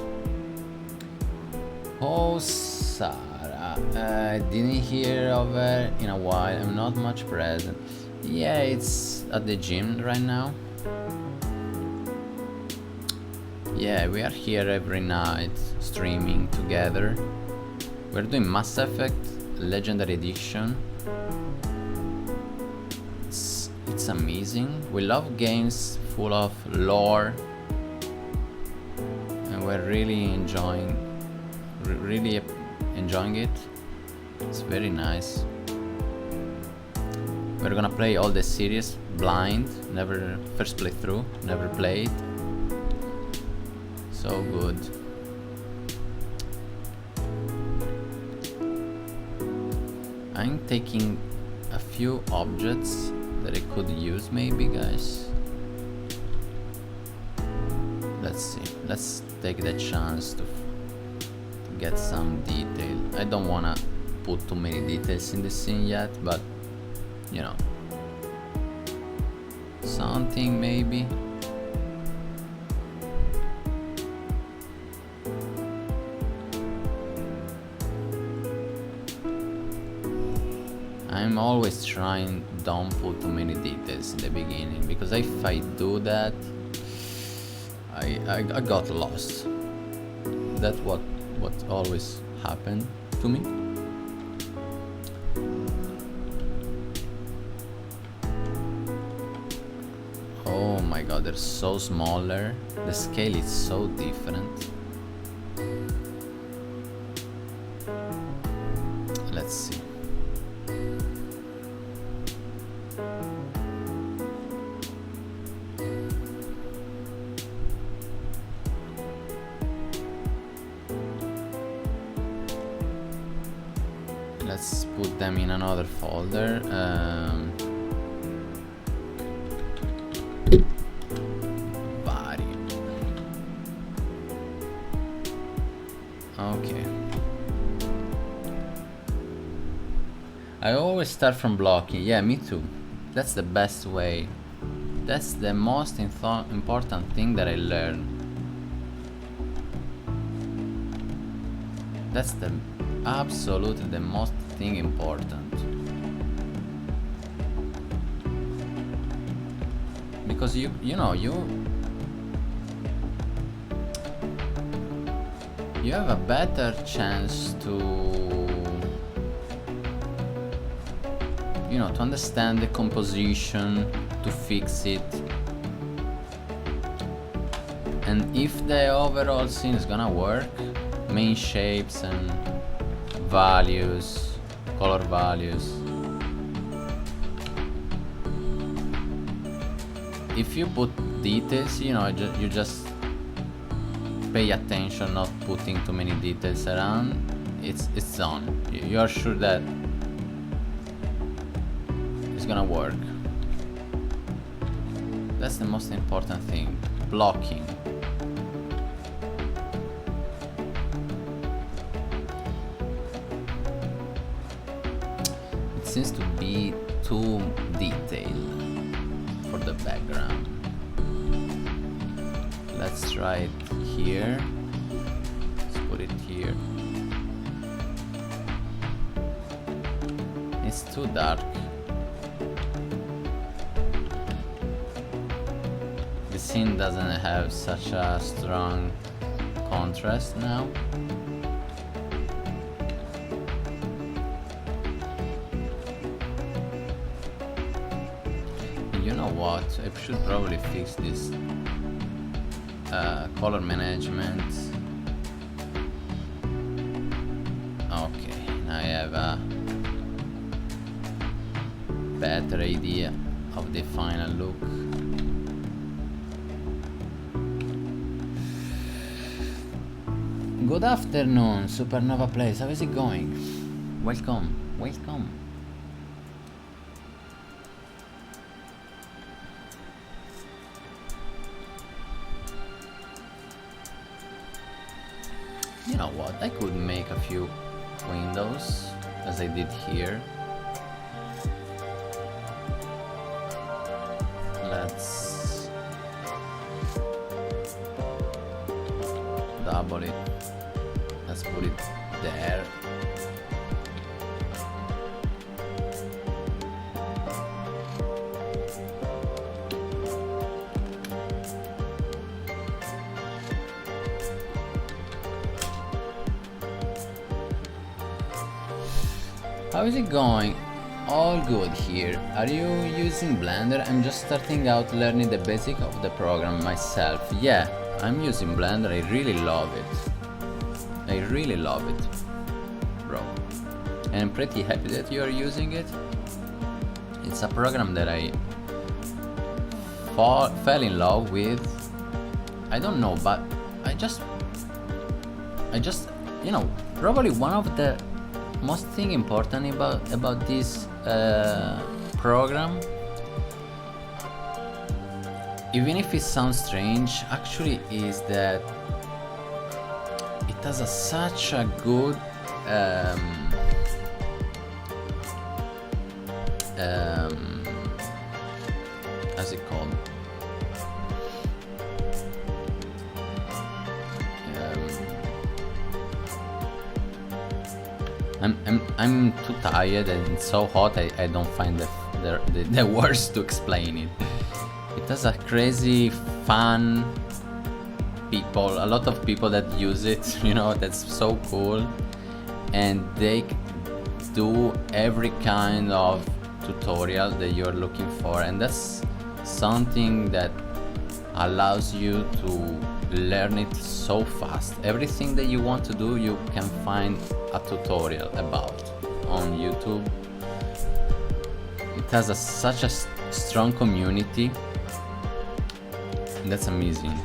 Oh, Sarah, I didn't hear of her in a while. I'm not much present. Yeah, it's at the gym right now. Yeah, we are here every night streaming together. We're doing Mass Effect Legendary Edition. It's amazing. We love games full of lore, and we're really enjoying it. It's very nice. We're gonna play all the series blind, never first playthrough, never played. So good. I'm taking a few objects that I could use maybe, guys. Let's see. Let's take the chance get some detail. I don't wanna put too many details in the scene yet, but you know, something maybe. I'm always trying don't put too many details in the beginning, because if I do that, I got lost. That's what always happened to me. Oh my god, they're so smaller. The scale is so different. Let's see. Let's put them in another folder. Okay. I always start from blocking. Yeah, me too. That's the best way. That's the most important thing that I learned. That's the absolutely the most thing important. Because you have a better chance to to understand the composition, to fix it, and if the overall scene is gonna work, main shapes and values, color values. If you put details, you just pay attention, not putting too many details around. It's on. You are sure that it's gonna work. That's the most important thing. Blocking. It seems to be too detailed for the background. Let's try it here. Let's put it here. It's too dark. The scene doesn't have such a strong contrast now. You know what? I should probably fix this color management. Okay, now I have a better idea of the final look. Good afternoon, Supernova Place. How is it going? Welcome, welcome. You know what? I could make a few windows as I did here. Let's double it. Let's put it there. How is it going? All good here. Are you using Blender? I'm just starting out learning the basic of the program myself. Yeah, I'm using Blender. I really love it. I really love it, bro. And I'm pretty happy that you are using it. It's a program that I fell in love with. I don't know, but I just probably one of the most thing important about this program, even if it sounds strange, actually is that it has such a good how's it called? I'm too tired and it's so hot. I don't find the words to explain it. It has a crazy fun people, a lot of people that use it. You know, that's so cool, and they do every kind of tutorial that you're looking for, and that's something that allows you to learn it so fast. Everything that you want to do, you can find a tutorial about on YouTube. It has such a strong community, and that's amazing.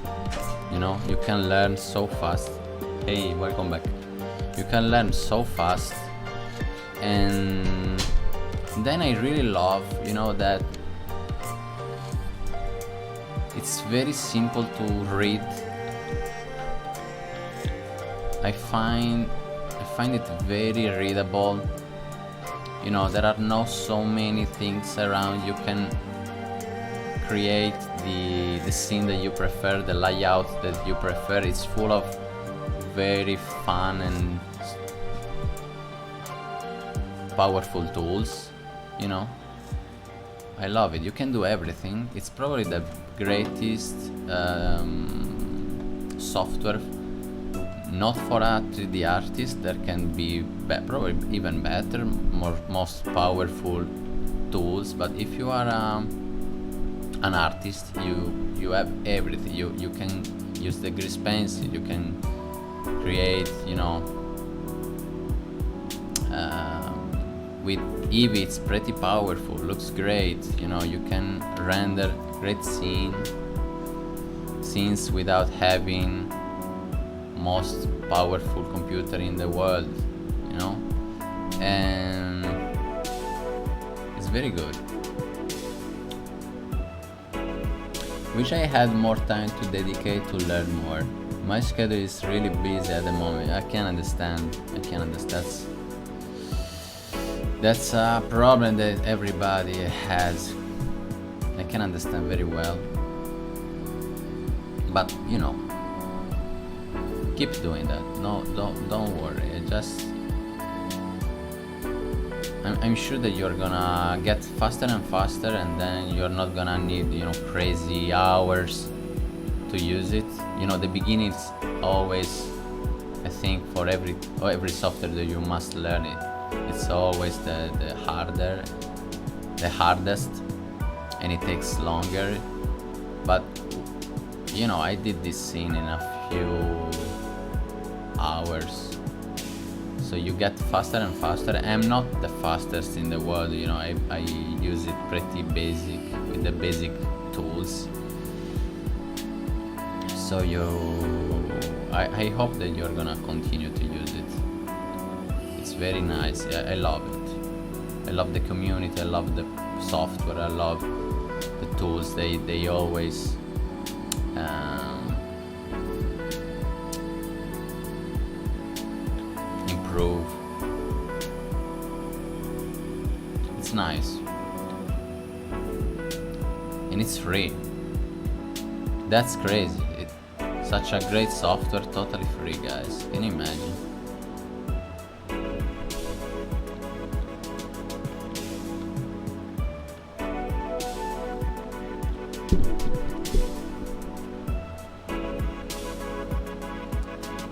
You know, you can learn so fast. Hey, welcome back. You can learn so fast, and then I really love, you know, that it's very simple to read. I find it very readable. You know, there are not so many things around. You can create the scene that you prefer, the layout that you prefer. It's full of very fun and powerful tools, you know. I love it. You can do everything. It's probably the greatest software, not for a 3D artist. There can be probably even better, most powerful tools, but if you are an artist, you have everything. You can use the grease pencil, you can create, you know, with Eevee it's pretty powerful, looks great. You know, you can render great scenes without having most powerful computer in the world, you know, and it's very good. Wish I had more time to dedicate to learn more. My schedule is really busy at the moment. I can understand. That's a problem that everybody has. I can understand very well. But you know, keep doing that. No, don't worry. I'm sure that you're gonna get faster and faster, and then you're not gonna need, you know, crazy hours to use it. You know, the beginning is always, I think, for every software that you must learn it. It's always the hardest, and it takes longer. But you know, I did this scene in a few hours, so you get faster and faster. I'm not the fastest in the world, you know. I use it pretty basic with the basic tools. So I hope that you're gonna continue to use it. It's very nice. I love it. I love the community. I love the software. I love the tools. They always improve. It's nice, and it's free. That's crazy. It's such a great software, totally free, guys. Can you imagine?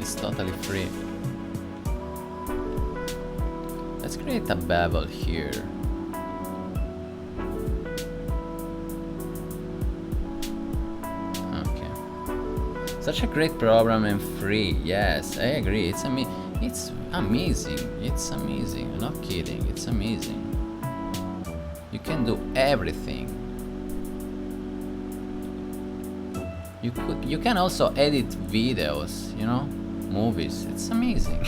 It's totally free. Let's create a bevel here. Okay. Such a great program and free. Yes, I agree. It's amazing. It's amazing. I'm not kidding. It's amazing. You can do everything. You can also edit videos, you know, movies. It's amazing.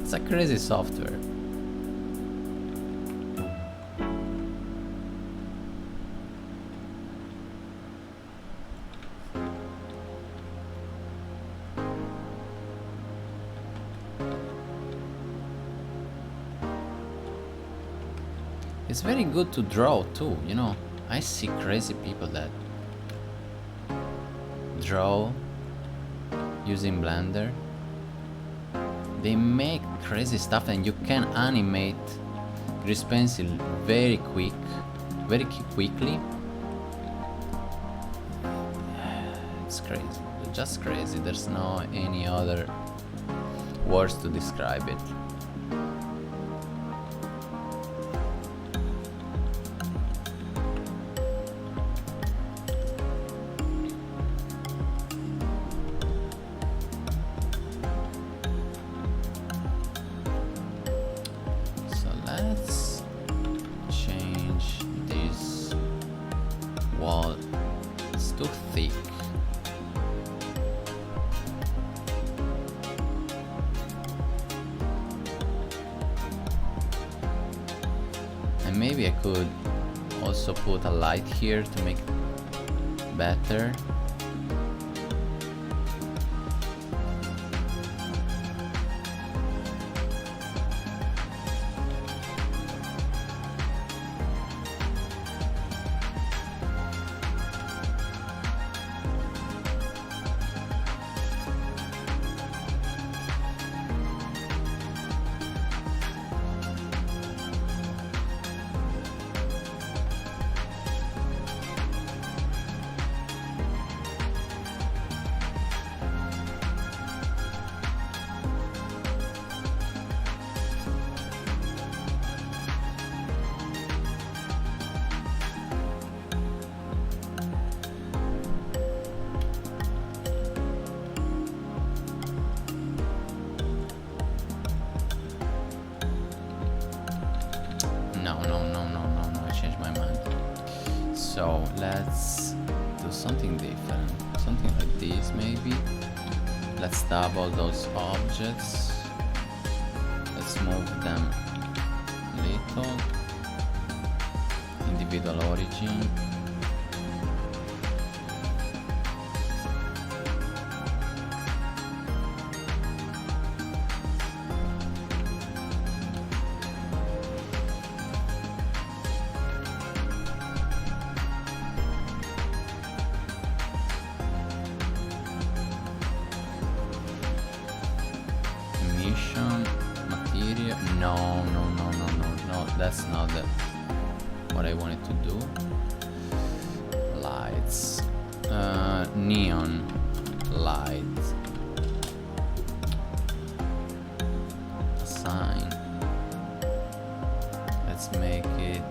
It's a crazy software. It's very good to draw too, you know. I see crazy people that draw using Blender. They make crazy stuff and you can animate grease pencil very quickly. It's crazy, just crazy. There's no any other words to describe it. So let's change this wall. It's too thick. And maybe I could also put a light here to make it better. No, I changed my mind. So let's do something different. Something like this maybe. Let's double those objects. Let's move them little. Individual origin. Material. No, that's not what I wanted to do. Lights. Neon light. Sign. Let's make it.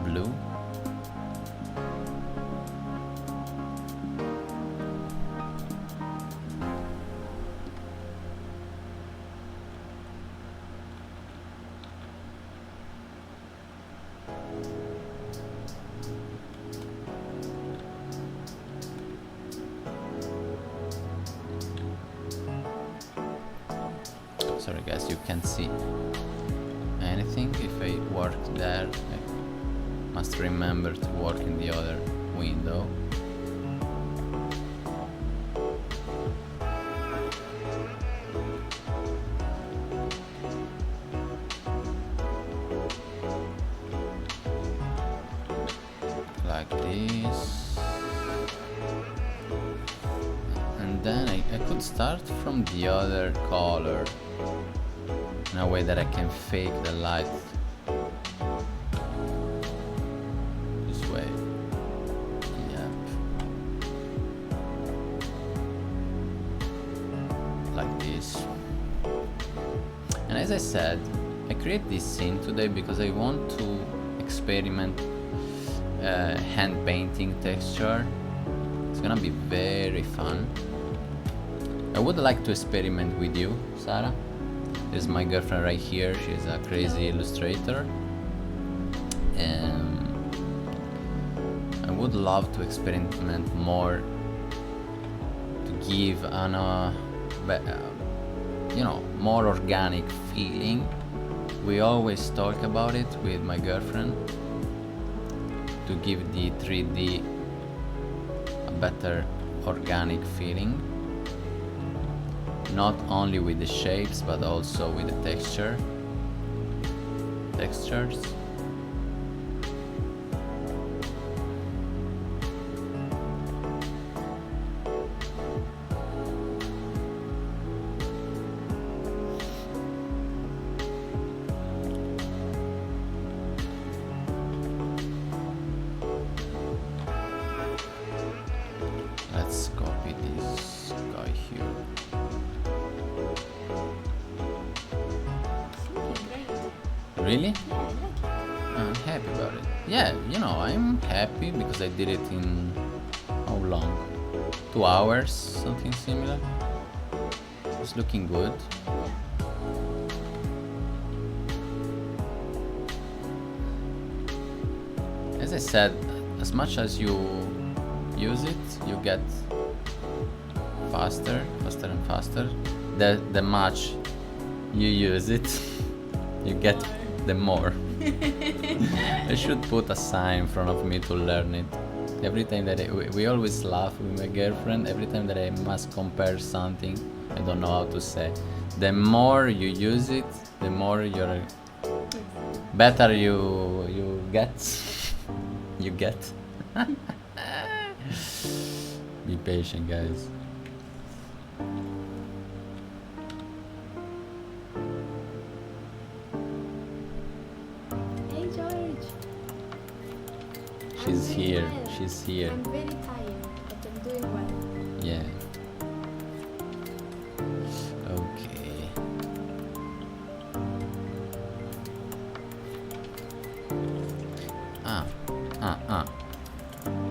Blue. Sorry guys, you can't see anything if I work there. I must remember to work in the other window. Like this. And then I could start from the other color in a way that I can fake the light this way. Yep. Like this. And as I said, I create this scene today because I want to experiment hand painting texture. It's gonna be very fun. I would like to experiment with you, Sarah. There's my girlfriend right here. She's a crazy illustrator, and I would love to experiment more to give an more organic feeling We always talk about it with my girlfriend to give the 3D a better organic feeling, not only with the shapes but also with the textures. Let's copy this guy here. Really? I'm happy about it. Yeah, you know, I'm happy because I did it in how long? 2 hours, something similar. It's looking good. As I said, as much as you use it, you get faster and faster. The much you use it, you get the more. I should put a sign in front of me to learn it. Every time that we always laugh with my girlfriend, every time that I must compare something, I don't know how to say. The more you use it, the more you're better you get. You get. Be patient, guys. Hey George. She's here. She's here. I'm very tired, but I'm doing well. Yeah. Okay.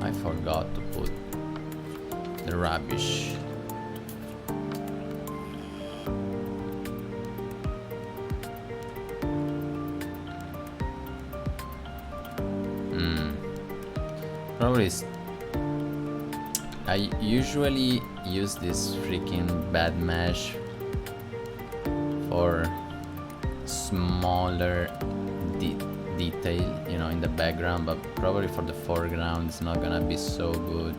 I forgot to put the rubbish. Probably I usually use this freaking bad mesh for smaller detail, you know, in the background, but probably for the foreground it's not gonna be so good.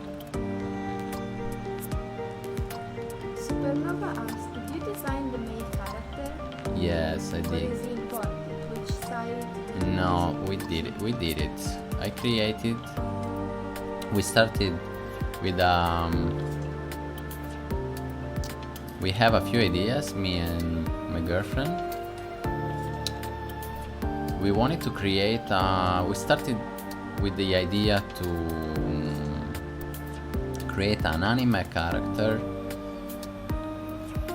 Supernova asked, did you design the main character? Yes, I Or did. is it imported? Which side? No, we did it. I created. We started with we have a few ideas, me and my girlfriend. We wanted to create we started with the idea to create an anime character,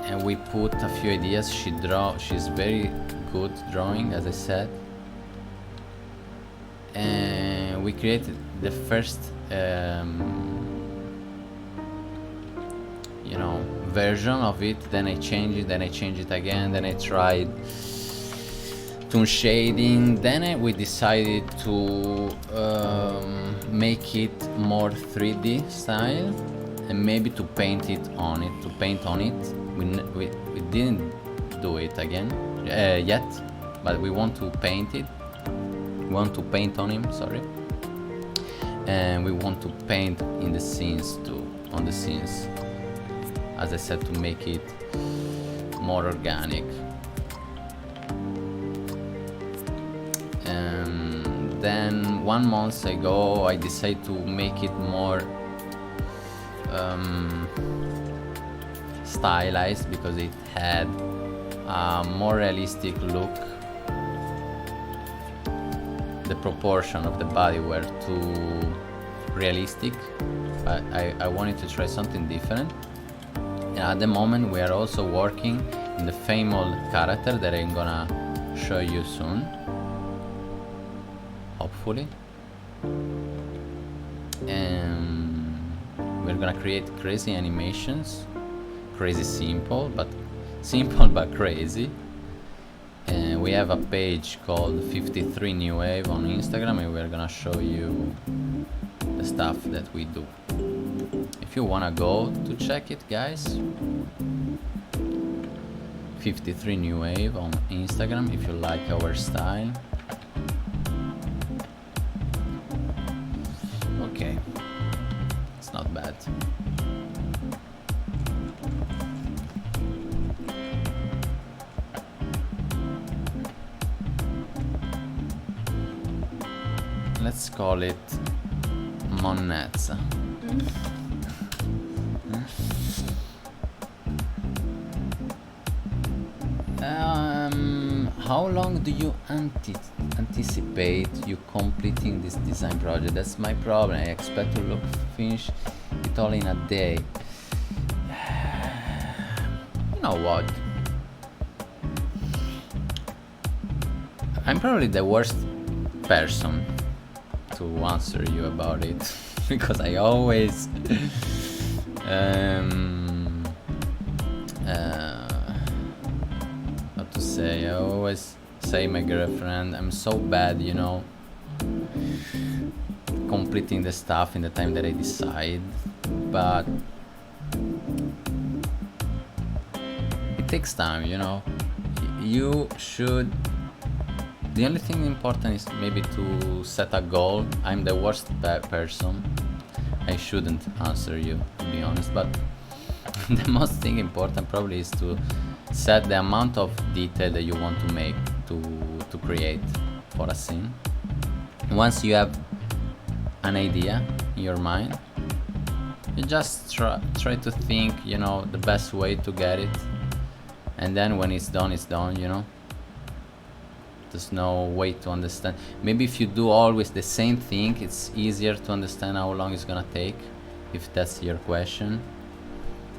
and we put a few ideas. She's very good drawing, as I said, and we created the first you know, version of it. Then I changed it again, then I tried tone shading, then we decided to make it more 3D style and maybe to paint on it. We didn't do it again yet, but we want to paint it. We want to paint on him, sorry. And we want to paint in the scenes too, on the scenes, as I said, to make it more organic. And then 1 month ago I decided to make it more stylized, because it had a more realistic look. The proportion of the body were too realistic. I wanted to try something different. And at the moment we are also working in the famous character that I'm gonna show you soon, hopefully. And we're gonna create crazy animations, crazy simple but crazy. And we have a page called 53 New Wave on Instagram, and we're gonna show you the stuff that we do. If you wanna go to check it, guys, 53 New Wave on Instagram if you like our style. Okay, it's not bad. Let's call it monnezza. How long do you anticipate you completing this design project? That's my problem. I expect to finish it all in a day. You know what? I'm probably the worst person to answer you about it because I always how to say, I always say my girlfriend I'm so bad, you know, completing the stuff in the time that I decide, but it takes time, you know. You should, the only thing important is maybe to set a goal. I'm the worst person. I shouldn't answer you, to be honest, but the most thing important probably is to set the amount of detail that you want to make to create for a scene. Once you have an idea in your mind, you just try to think, you know, the best way to get it, and then when it's done, you know. There's no way to understand. Maybe if you do always the same thing, it's easier to understand how long it's gonna take, if that's your question.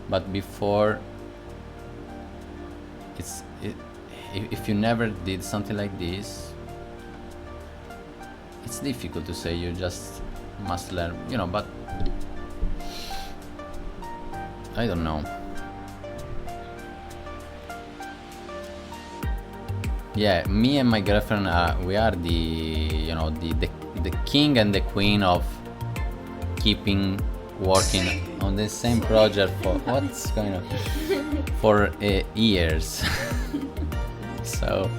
But before, if you never did something like this, it's difficult to say. You just must learn, you know. But I don't know. Yeah, me and my girlfriend, we are the, you know, the king and the queen of keeping working on the same project for what's going on for years. So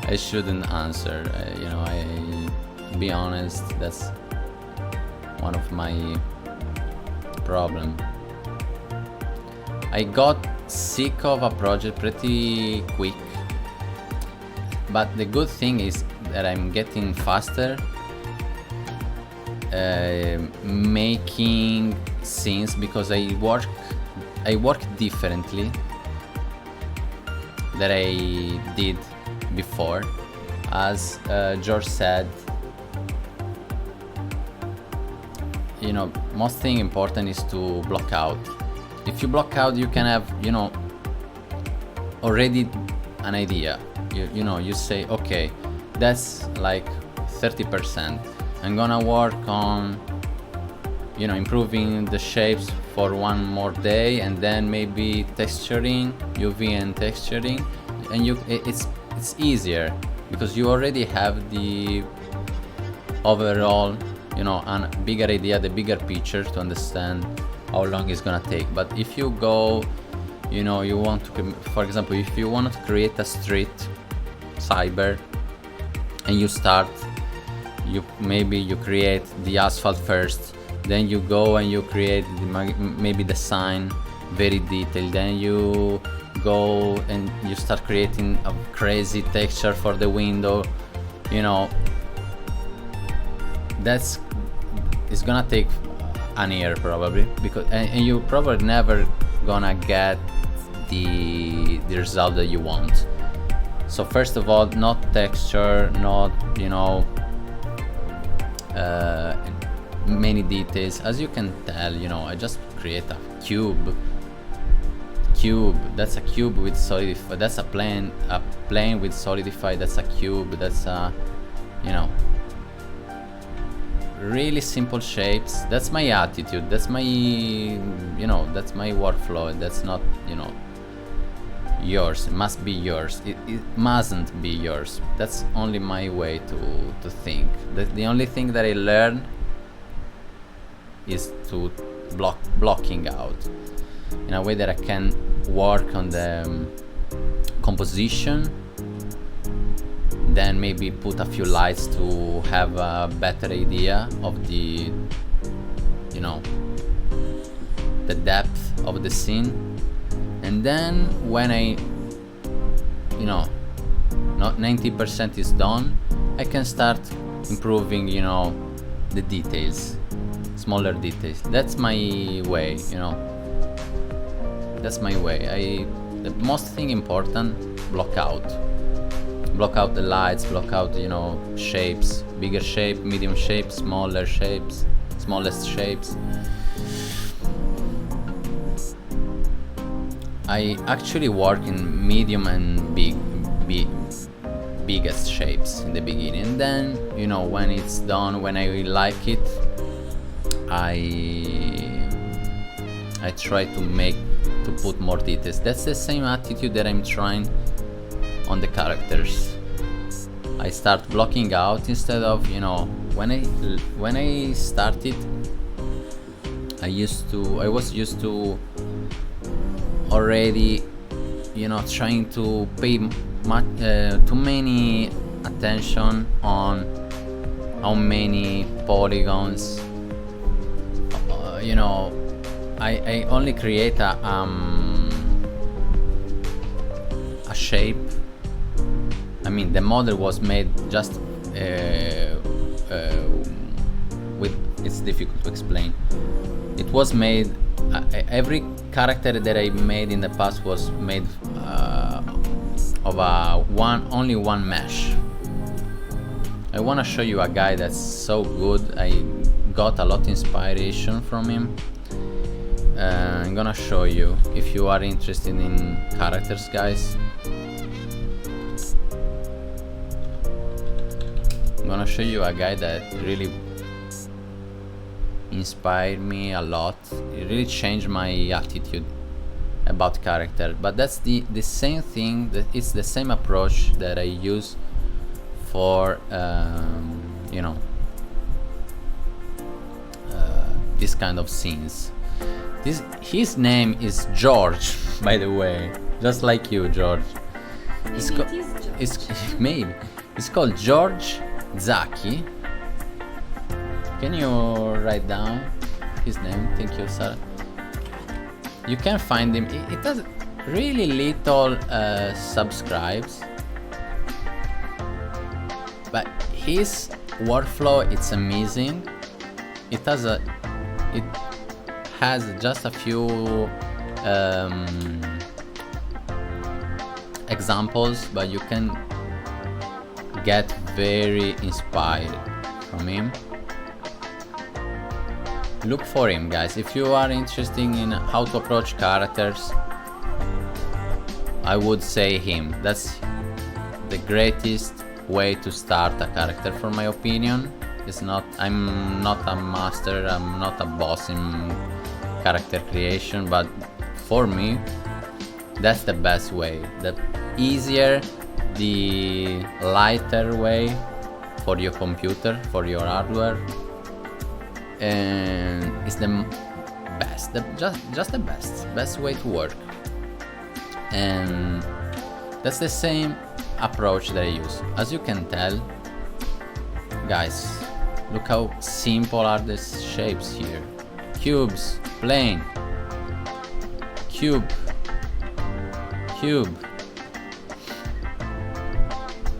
I shouldn't answer. You know, I be honest. That's one of my problem. I got sick of a project pretty quick. But the good thing is that I'm getting faster making scenes because I work differently than I did before. As George said, you know, most thing important is to block out. If you block out, you can have, you know, already an idea. You know, you say, okay, that's like 30%. I'm gonna work on, you know, improving the shapes for one more day, and then maybe texturing, UV and texturing, and it's easier because you already have the overall, you know, a bigger idea, the bigger picture to understand how long it's gonna take. But if you go, you know, you want to, for example, if you want to create a street cyber, and you start, maybe you create the asphalt first, then you go and you create maybe the sign very detailed, then you go and you start creating a crazy texture for the window, you know, it's gonna take an year probably, because and you probably never gonna get the result that you want. So first of all, not texture, not, you know, many details. As you can tell, you know, I just create a cube. That's a cube with solidify. That's a plane with solidify. That's a cube. That's a, you know, really simple shapes. That's my attitude. That's my, you know, that's my workflow. That's not, you know, yours. It must be yours. It mustn't be yours. That's only my way to think. The only thing that I learned is to blocking out in a way that I can work on the composition, then maybe put a few lights to have a better idea of the, you know, the depth of the scene. And then when I, you know, not 90% is done, I can start improving, you know, the details, smaller details. That's my way, you know. That's my way. The most thing important, block out the lights, block out, you know, shapes, bigger shape, medium shape, smaller shapes, smallest shapes. I actually work in medium and biggest shapes in the beginning, and then, you know, when it's done, when I like it, I try to put more details. That's the same attitude that I'm trying on the characters. I start blocking out instead of, you know, when I started, I was used to already, you know, trying to pay too many attention on how many polygons, you know. I only create a shape. I mean, the model was made just with, it's difficult to explain. It was made, every character that I made in the past was made of only one mesh. I want to show you a guy that's so good. I got a lot of inspiration from him. I'm gonna show you, if you are interested in characters, guys. I'm gonna show you a guy that really inspired me a lot. It really changed my attitude about character. But that's the same thing, that it's the same approach that I use for you know, this kind of scenes. His name is George, by the way, just like you, George. Maybe it's called George Zaki. Can you write down his name? Thank you, sir. You can find him. It has really little subscribes, but his workflow, it's amazing. It has just a few examples, but you can get very inspired from him. Look for him, guys. If you are interested in how to approach characters, I would say him. That's the greatest way to start a character, for my opinion. I'm not a master, I'm not a boss in character creation, but for me, that's the best way. The easier, the lighter way for your computer, for your hardware, and it's the best, just the best way to work. And that's the same approach that I use. As you can tell, guys, look how simple are the shapes here. Cubes, plane, cube,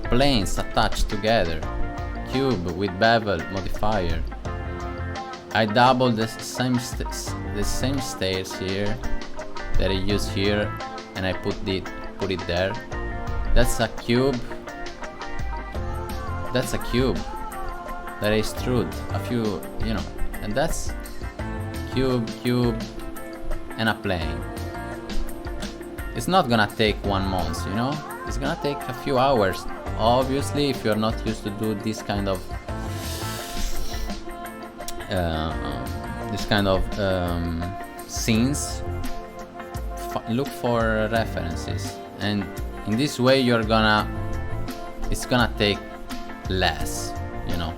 planes attached together, cube with bevel modifier. I double the same stairs here that I use here, and I put it there. That's a cube. That's a cube that I extrude a few, you know, and that's cube, and a plane. It's not gonna take 1 month, you know. It's gonna take a few hours. Obviously, if you're not used to do this kind of scenes, look for references, and in this way it's gonna take less, you know.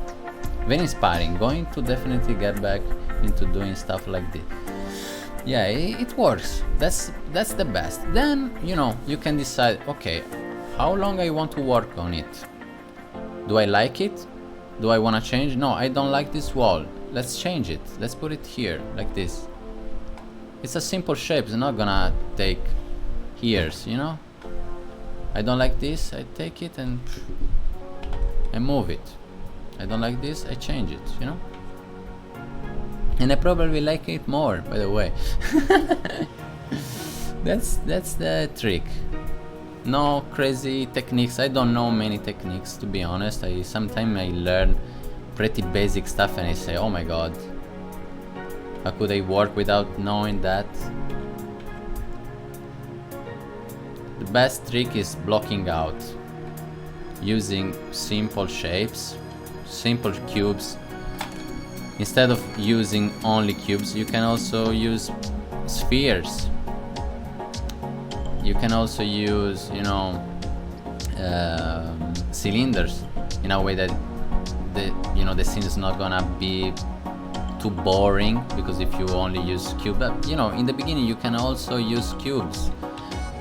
Very inspiring. Going to definitely get back into doing stuff like this. Yeah, it works. That's the best. Then, you know, you can decide, okay, how long I want to work on it. Do I like it? Do I want to change? No, I don't like this wall. Let's change it. Let's put it here, like this. It's a simple shape. It's not gonna take years, you know? I don't like this. I take it and move it. I don't like this. I change it, you know? And I probably like it more, by the way. That's the trick. No crazy techniques. I don't know many techniques, to be honest. Sometimes I learn pretty basic stuff and I say, oh my god, how could I work without knowing that? The best trick is blocking out, using simple shapes, simple cubes. Instead of using only cubes, you can also use spheres. You can also use, you know, cylinders in a way that the scene is not gonna be too boring, because if you only use cubes, but you know, in the beginning you can also use cubes.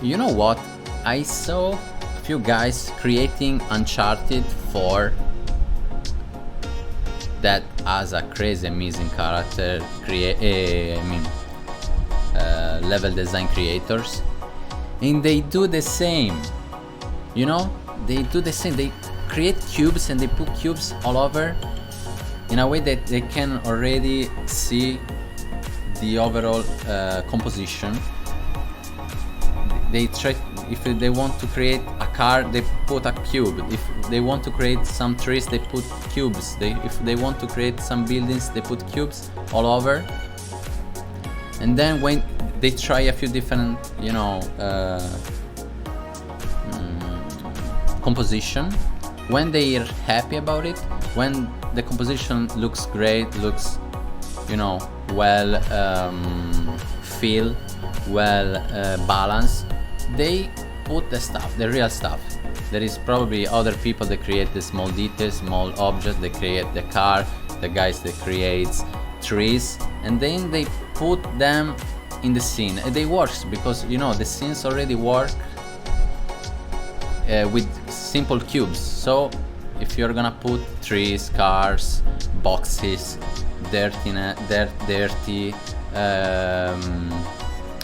You know what? I saw a few guys creating Uncharted 4 that has a crazy amazing character level design creators, and they do the same, you know, they do the same. They create cubes and they put cubes all over in a way that they can already see the overall composition. They try, if they want to create a car, they put a cube. If they want to create some trees, they put cubes. If they want to create some buildings, they put cubes all over. And then when they try a few different, you know, composition, when they are happy about it, when the composition looks great, looks, you know, well feel well balanced, they put the stuff, the real stuff. There is probably other people that create the small details, small objects. They create the car, the guys that creates trees, and then they put them in the scene. And they works because, you know, the scenes already work with simple cubes. So if you're gonna put trees, cars, boxes, dirty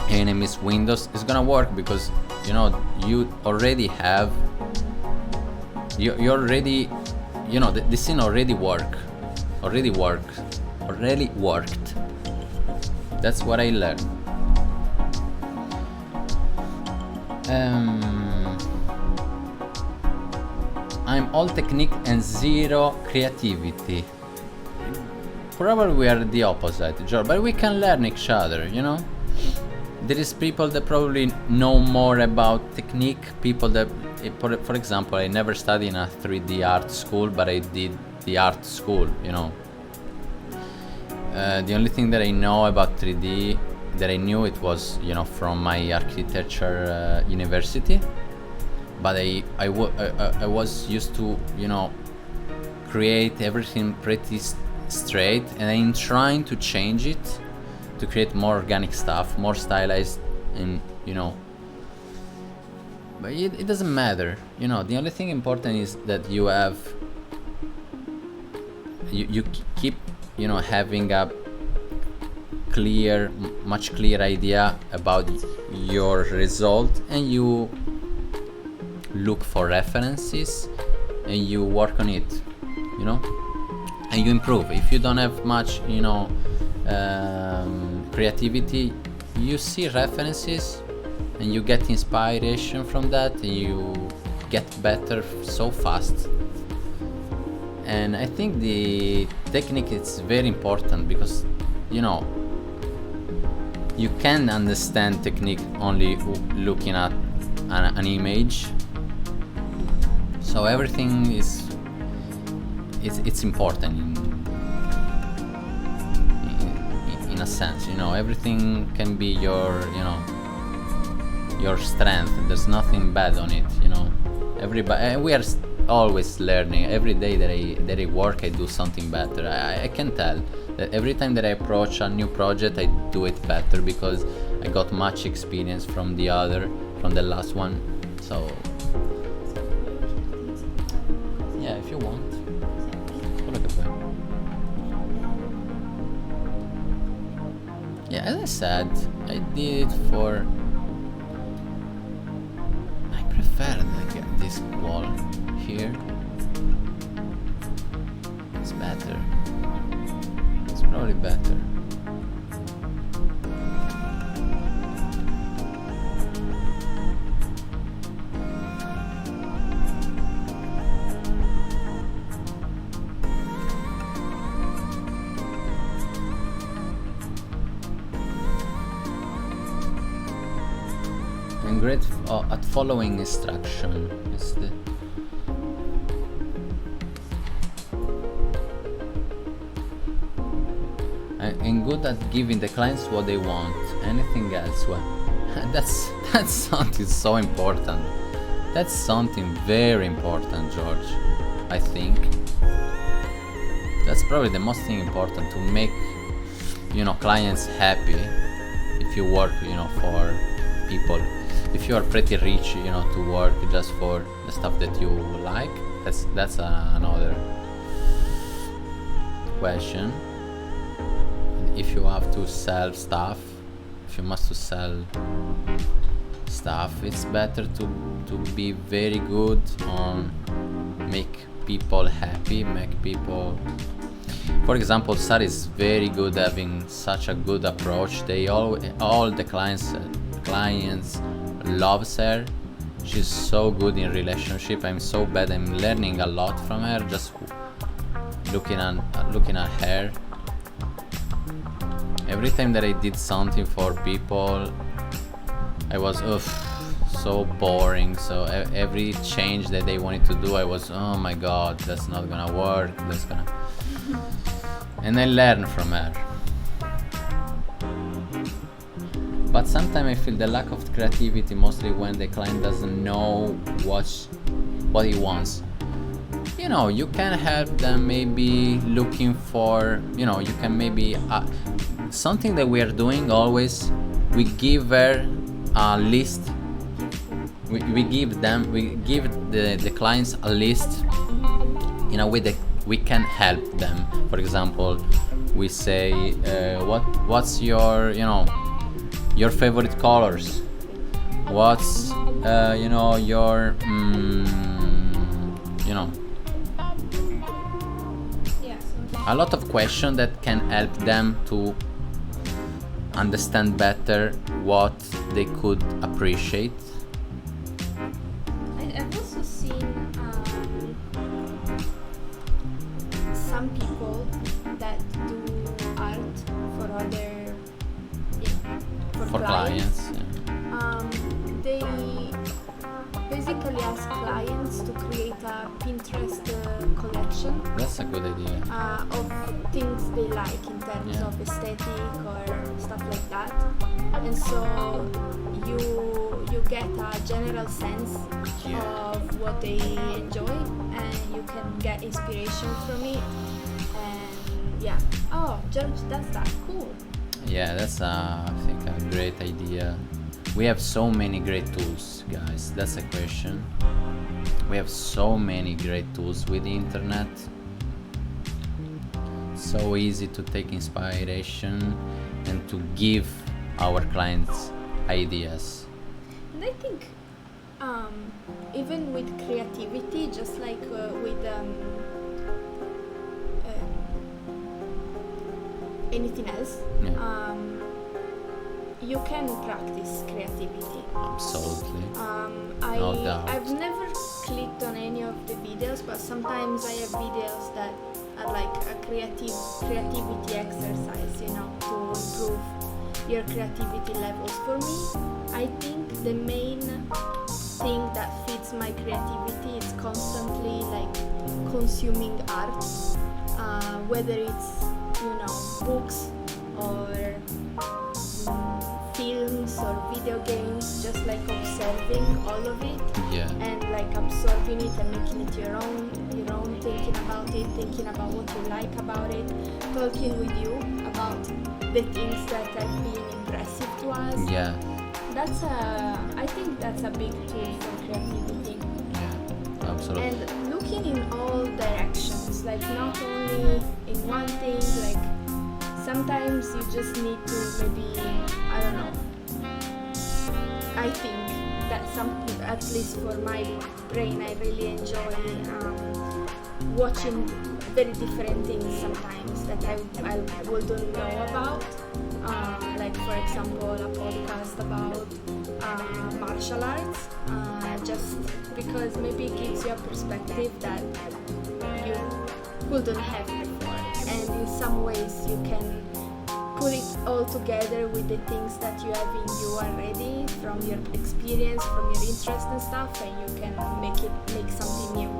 enemies, windows, it's gonna work because, you know, you already have, you already, you know, the scene already worked. That's what I learned. I'm all technique and zero creativity. Probably we are the opposite, George, but we can learn each other, you know? There is people that probably know more about technique, people that, for example, I never studied in a 3D art school, but I did the art school, you know. The only thing that I know about 3D that I knew, it was, you know, from my architecture university, but I was used to, you know, create everything pretty straight, and I'm trying to change it to create more organic stuff, more stylized, and, you know, but it doesn't matter, you know. The only thing important is that you have, you keep, you know, having a clear, much clearer idea about your result, and you look for references and you work on it, you know, and you improve. If you don't have much, you know, creativity, you see references and you get inspiration from that, and you get better so fast. And I think the technique is very important because, you know, you can understand technique only looking at an image. So everything is, it's important in a sense, you know. Everything can be your, you know, your strength. There's nothing bad on it, you know. Everybody, we are always learning. Every day that I work, I do something better. I can tell that every time that I approach a new project, I do it better because I got much experience from the last one. So yeah, if you want. Yeah, as I said, I did it for. I prefer like this wall here. It's better. It's probably better. I'm great at following instruction. Is the I'm good at giving the clients what they want. Anything else, well, that's something so important. That's something very important, George. I think that's probably the most thing important to make clients happy. If you work for people, if you are pretty rich, to work just for the stuff that you like, that's another question. If you have to sell stuff, if you must to sell stuff, it's better to be very good on make people happy, make people. For example, Sarah is very good having such a good approach. They all the clients loves her. She's so good in relationship. I'm so bad. I'm learning a lot from her just looking at her. Every time that I did something for people, I was so boring. So every change that they wanted to do, I was, oh my god, that's not gonna work. And I learned from her. But sometimes I feel the lack of creativity, mostly when the client doesn't know what he wants. You can help them maybe looking for, you can maybe something that we are doing always. We give her a list. We give the clients a list in a way that we can help them. For example, we say, what's your your favorite colors? What's your a lot of questions that can help them to understand better what they could appreciate. I've also seen some people that do art for other for clients. They basically ask clients to create a Pinterest collection. That's a good idea. Of things they like in terms of aesthetic or stuff like that, and so you get a general sense of what they enjoy, and you can get inspiration from it. And George, that's that cool. Yeah, that's I think a great idea. We have so many great tools, guys. That's a question. We have so many great tools with the internet. So easy to take inspiration and to give our clients ideas. And I think even with creativity, just like with anything else, you can practice creativity. Absolutely. No doubt. I've never clicked on any of the videos, but sometimes I have videos that are like a creativity exercise, to improve your creativity levels. For me, I think the main thing that feeds my creativity is constantly like consuming art, whether it's books or films or video games, just like observing all of it. Yeah. and like absorbing it and making it your own, thinking about it, thinking about what you like about it, talking with you about the things that have been impressive to us. Yeah. I think that's a big tool for creativity. Yeah, absolutely. And looking in all directions, like not only in one thing, like sometimes you just need to maybe, I don't know, I think that at least for my brain, I really enjoy watching very different things sometimes that I wouldn't know about. Like for example, a podcast about martial arts, just because maybe it gives you a perspective that you couldn't have before, and in some ways you can put it all together with the things that you have in you already from your experience, from your interest and stuff, and you can make something new.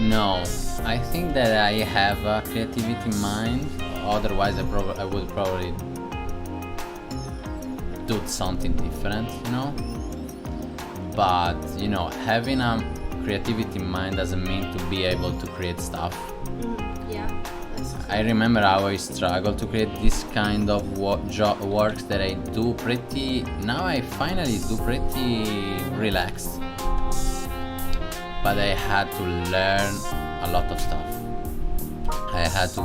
No, I think that I have a creativity mind. Otherwise, I would probably do something different, But having a creativity mind doesn't mean to be able to create stuff. Yeah. I remember how I struggled to create this kind of works that I do now I finally do pretty relaxed. But I had to learn a lot of stuff. I had to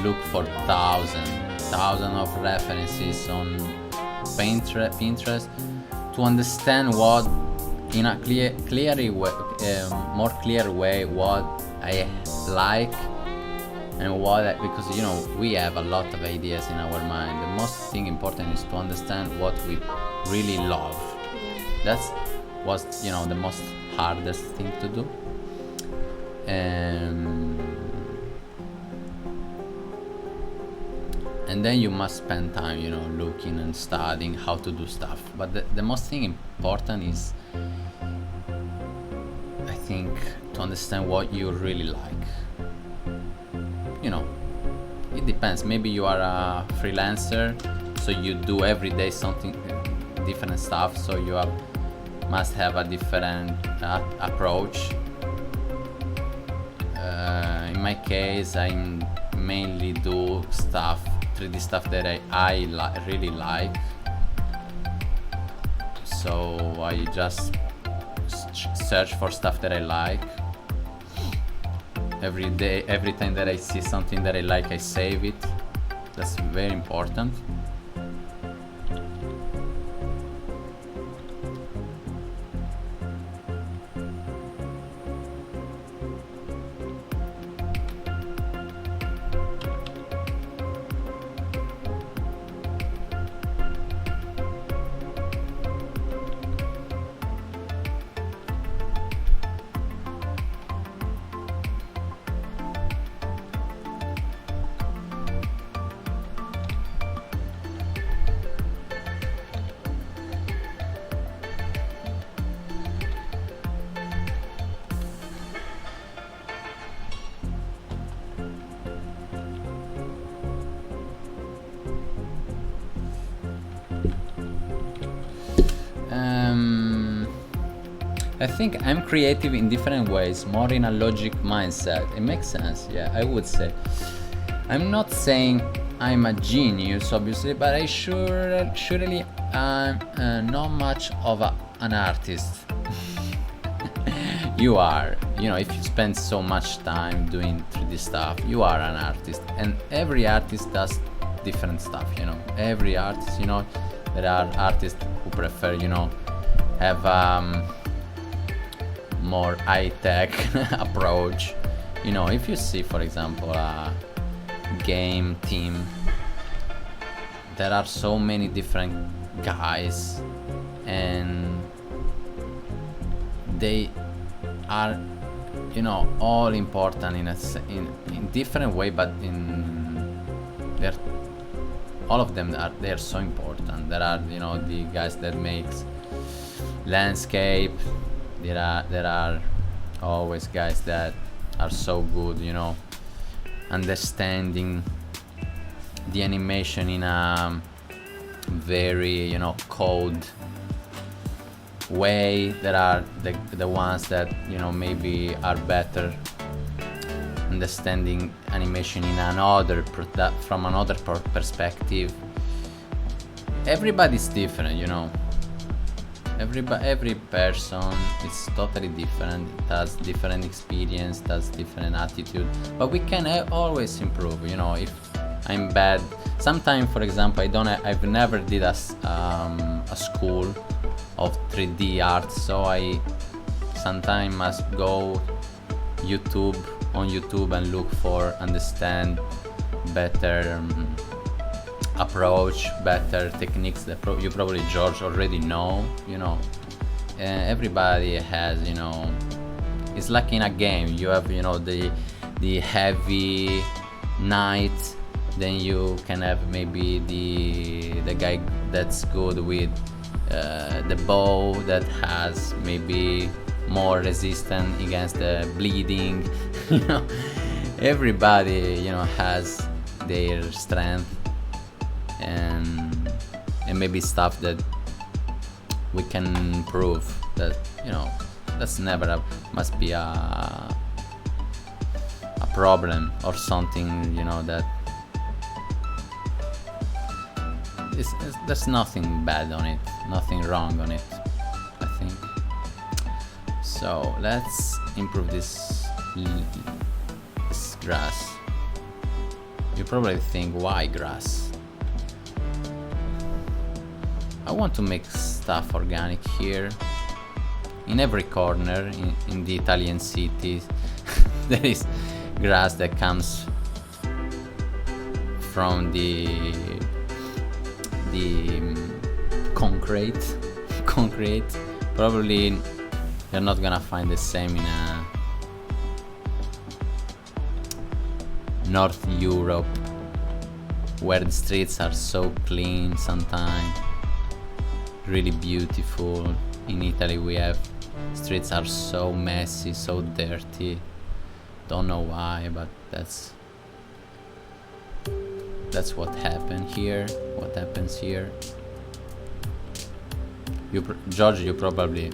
look for thousands of references on Pinterest to understand what, in a more clear way, what I like and because we have a lot of ideas in our mind. The most important is to understand what we really love. That's was the most hardest thing to do. And then you must spend time looking and studying how to do stuff. But the most important is, I think, to understand what you really like. It depends. Maybe you are a freelancer, so you do every day something different stuff, so you must have a different approach. In my case, I mainly do 3D stuff that I really like. So I just search for stuff that I like. Every day, every time that I see something that I like, I save it. That's very important. I think I'm creative in different ways, more in a logic mindset. It makes sense, yeah, I would say. I'm not saying I'm a genius, obviously, but I surely am not much of an artist. You are, if you spend so much time doing 3D stuff, you are an artist. And every artist does different stuff, Every artist, there are artists who prefer, have more high-tech approach. If you see, for example, game team. There are so many different guys, and they are, you know, all important in different way, but they're all of them they're so important. There are, you know, the guys that makes landscape. There are always guys that are so good, you know, understanding the animation in a very, you know, code way. There are the ones that, you know, maybe are better understanding animation in another from another perspective. Everybody's different, you know. Every person is totally different, has different experience, has different attitude, but we can always improve, you know. If I'm bad sometimes, for example, I've never did a school of 3D art, so I sometimes must go on YouTube and look for understand better approach, better techniques that you probably, George, already know, you know. Everybody has, you know, it's like in a game. You have, you know, the heavy knight, then you can have maybe the guy that's good with the bow, that has maybe more resistance against the bleeding. You know, everybody, you know, has their strength and maybe stuff that we can improve. That, you know, that's never must be a problem or something, you know, that there's nothing bad on it, nothing wrong on it, I think. So let's improve this grass. You probably think, why grass? I want to make stuff organic here. In every corner in the Italian cities there is grass that comes from the concrete. Probably you're not gonna find the same in North Europe, where the streets are so clean sometimes, really beautiful. In Italy we have streets are so messy, so dirty. Don't know why, but that's what happened here. What happens here? George, you probably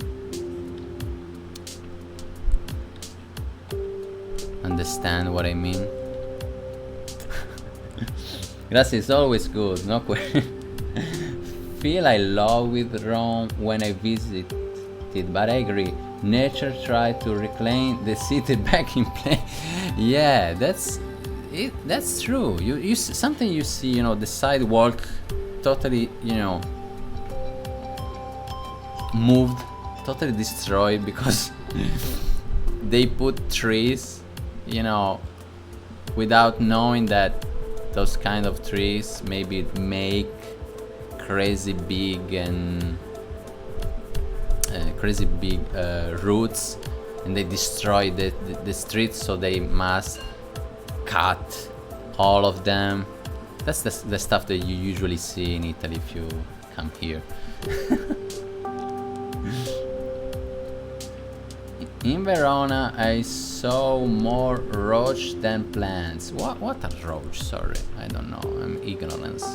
understand what I mean. Grass is always good, no question. Feel I love with Rome when I visited, but I agree. Nature tried to reclaim the city back in play. Yeah, that's it. That's true. You something you see, you know, the sidewalk totally, you know, moved, totally destroyed because they put trees, you know, without knowing that those kind of trees maybe make crazy big and roots, and they destroy the streets, so they must cut all of them. That's the stuff that you usually see in Italy if you come here. In Verona I saw more roach than plants. What are roach? Sorry, I don't know, I'm ignorance.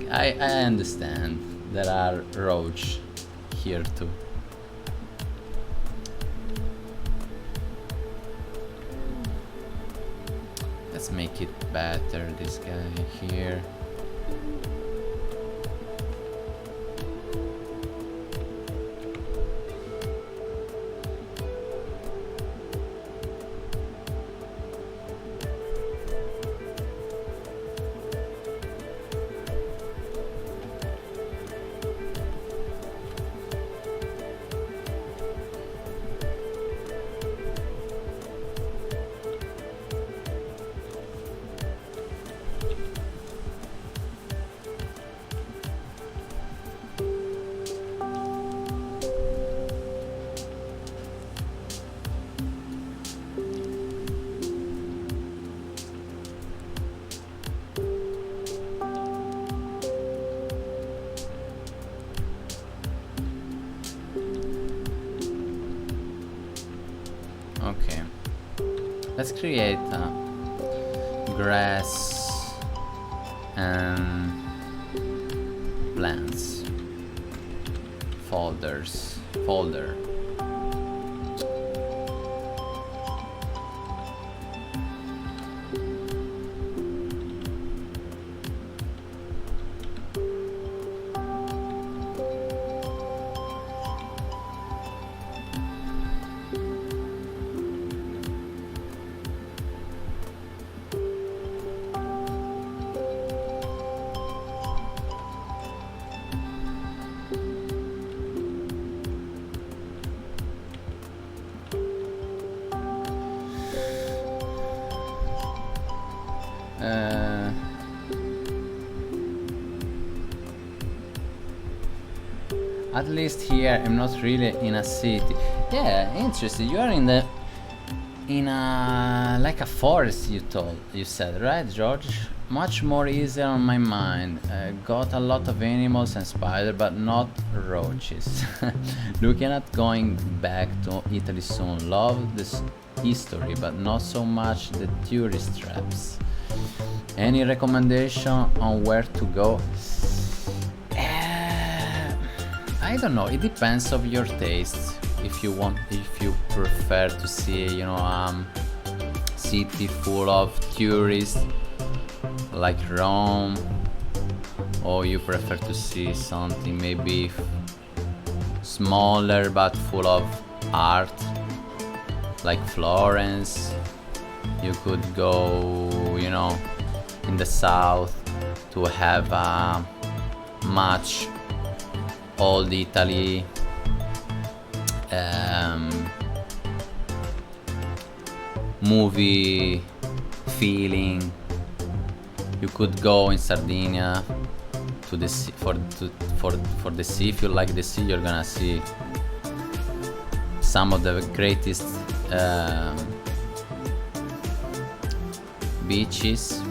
I understand. There are roach here too. Let's make it better, this guy here. Okay. Let's create grass and plants. Folder. At least here I'm not really in a city. Yeah, interesting. You are in a like a forest. You said, right, George? Much more easier on my mind. Got a lot of animals and spider, but not roaches. Looking at going back to Italy soon. Love this history, but not so much the tourist traps. Any recommendation on where to go? I don't know. It depends of your taste. If you prefer to see, city full of tourists like Rome, or you prefer to see something maybe smaller but full of art, like Florence. You could go, in the south to have a much old Italy movie feeling. You could go in Sardinia to the sea, for the sea. If you like the sea, you're gonna see some of the greatest beaches,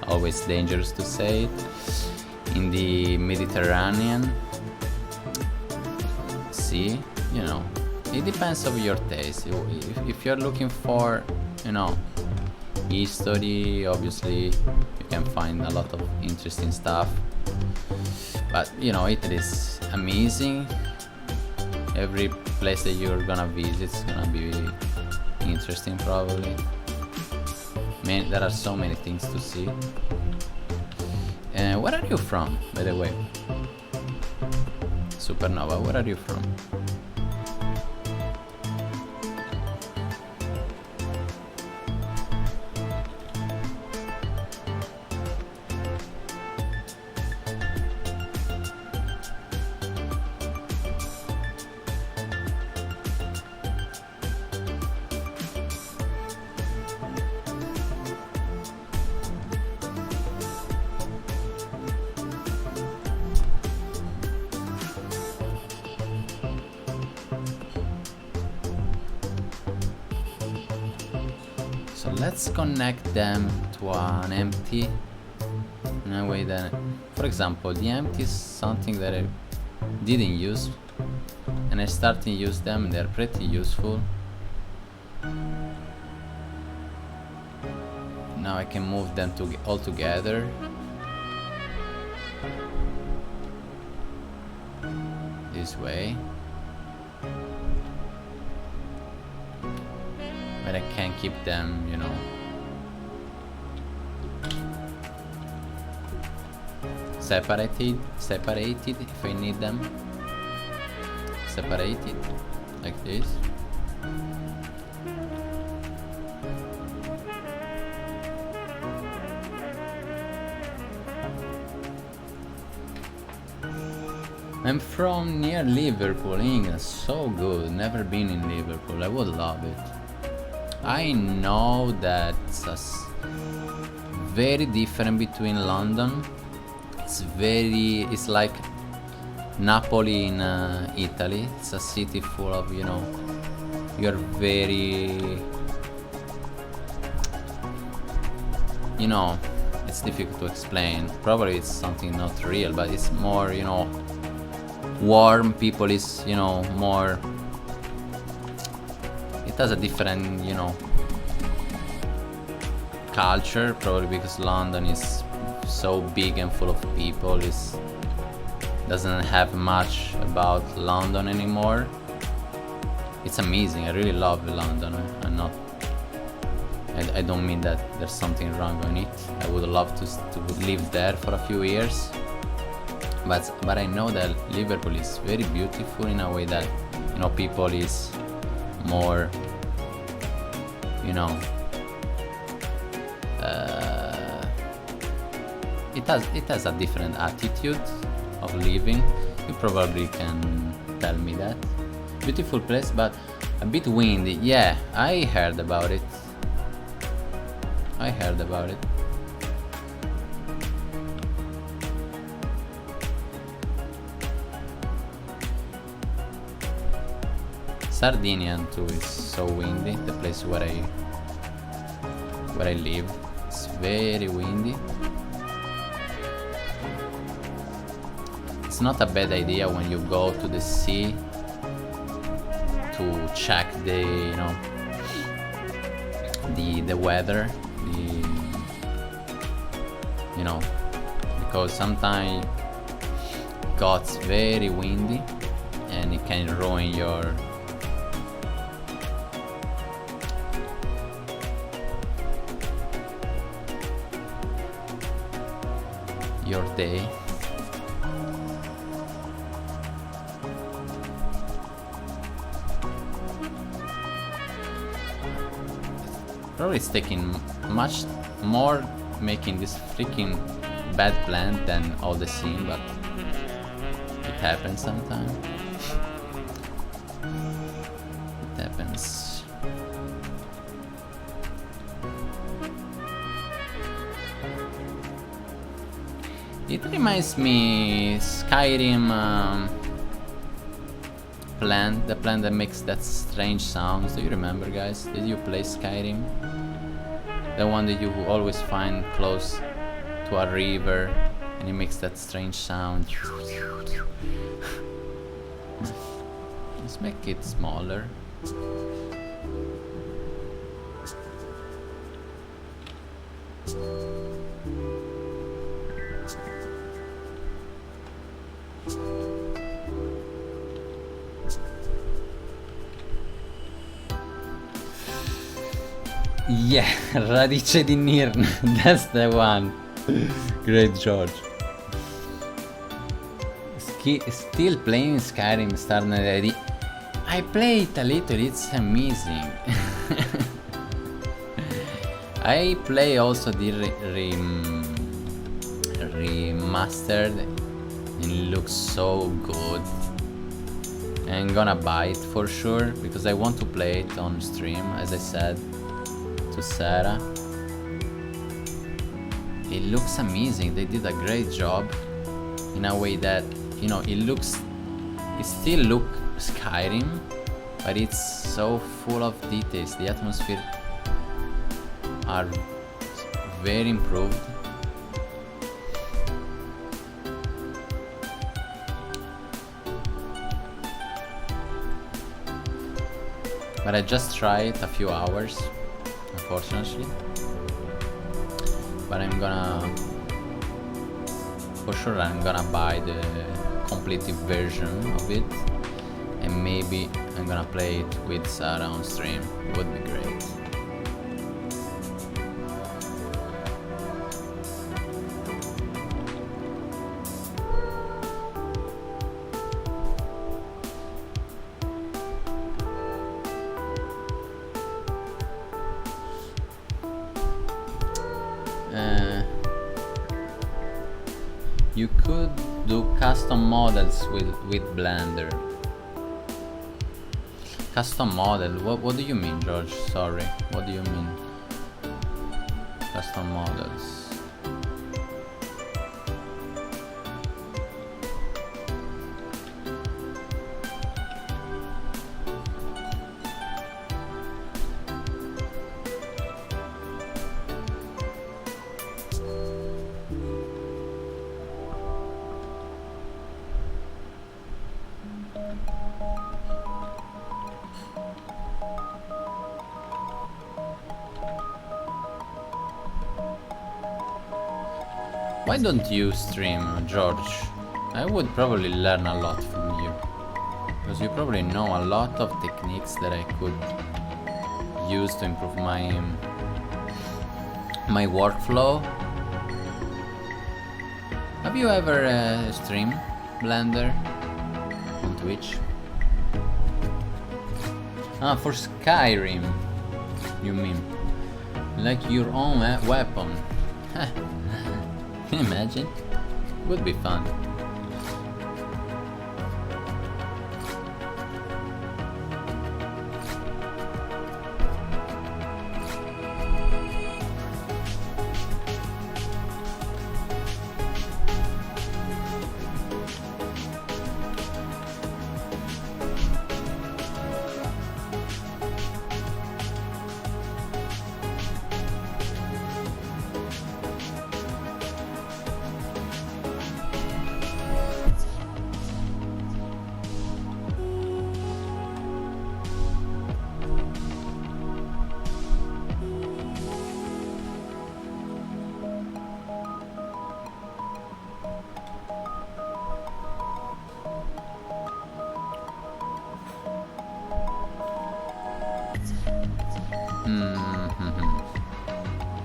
always dangerous to say it, in the Mediterranean Sea. It depends of your taste. If you're looking for, history, obviously you can find a lot of interesting stuff. But Italy is amazing. Every place that you're gonna visit is gonna be interesting, probably. There are so many things to see. Where are you from, by the way? Supernova, where are you from? So let's connect them to an empty in a way that, for example, the empty is something that I didn't use, and I started to use them. They're pretty useful. Now I can move them all together. This way. But I can't keep them, separated if I need them. Separated like this. I'm from near Liverpool, England. So good. Never been in Liverpool. I would love it. I know that it's very different between London. It's like Napoli in Italy. It's a city full of, you're very, it's difficult to explain. Probably it's something not real, but it's more, warm. People is, more, it has a different, you know, culture, probably because London is so big and full of people. It doesn't have much about London anymore. It's amazing. I really love London. I don't mean that there's something wrong on it. I would love to live there for a few years. But I know that Liverpool is very beautiful in a way that, you know, people is more, you know, it has a different attitude of living. You probably can tell me that. Beautiful place, but a bit windy. Yeah, I heard about it. Sardinia too is so windy. The place where I live, it's very windy. It's not a bad idea when you go to the sea to check the, you know, the weather, you know, because sometimes it gets very windy and it can ruin your day. Probably it's taking much more making this freaking bad plan than all the scene, but it happens sometimes. It happens. It reminds me Skyrim plant, the plant that makes that strange sounds. Do you remember, guys? Did you play Skyrim? The one that you always find close to a river and it makes that strange sound. Let's make it smaller. Yeah, Radice di Nirn, that's the one. Great, George. Still playing Skyrim starting already. I played a little, it's amazing. I play also the remastered and it looks so good. I'm gonna buy it for sure because I want to play it on stream, as I said to Sarah. It looks amazing. They did a great job in a way that, you know, it still looks Skyrim, but it's so full of details. The atmosphere are very improved. But I just tried a few hours, unfortunately. But I'm gonna buy the completed version of it, and maybe I'm gonna play it with Sarah on stream. It would be great. You could do custom models with Blender. Custom model? What do you mean, George? Sorry. What do you mean? Custom models. Why don't you stream, George? I would probably learn a lot from you. Because you probably know a lot of techniques that I could use to improve my workflow. Have you ever streamed Blender on Twitch? Ah, for Skyrim, you mean? Like your own weapon. Can you imagine? Would be fun.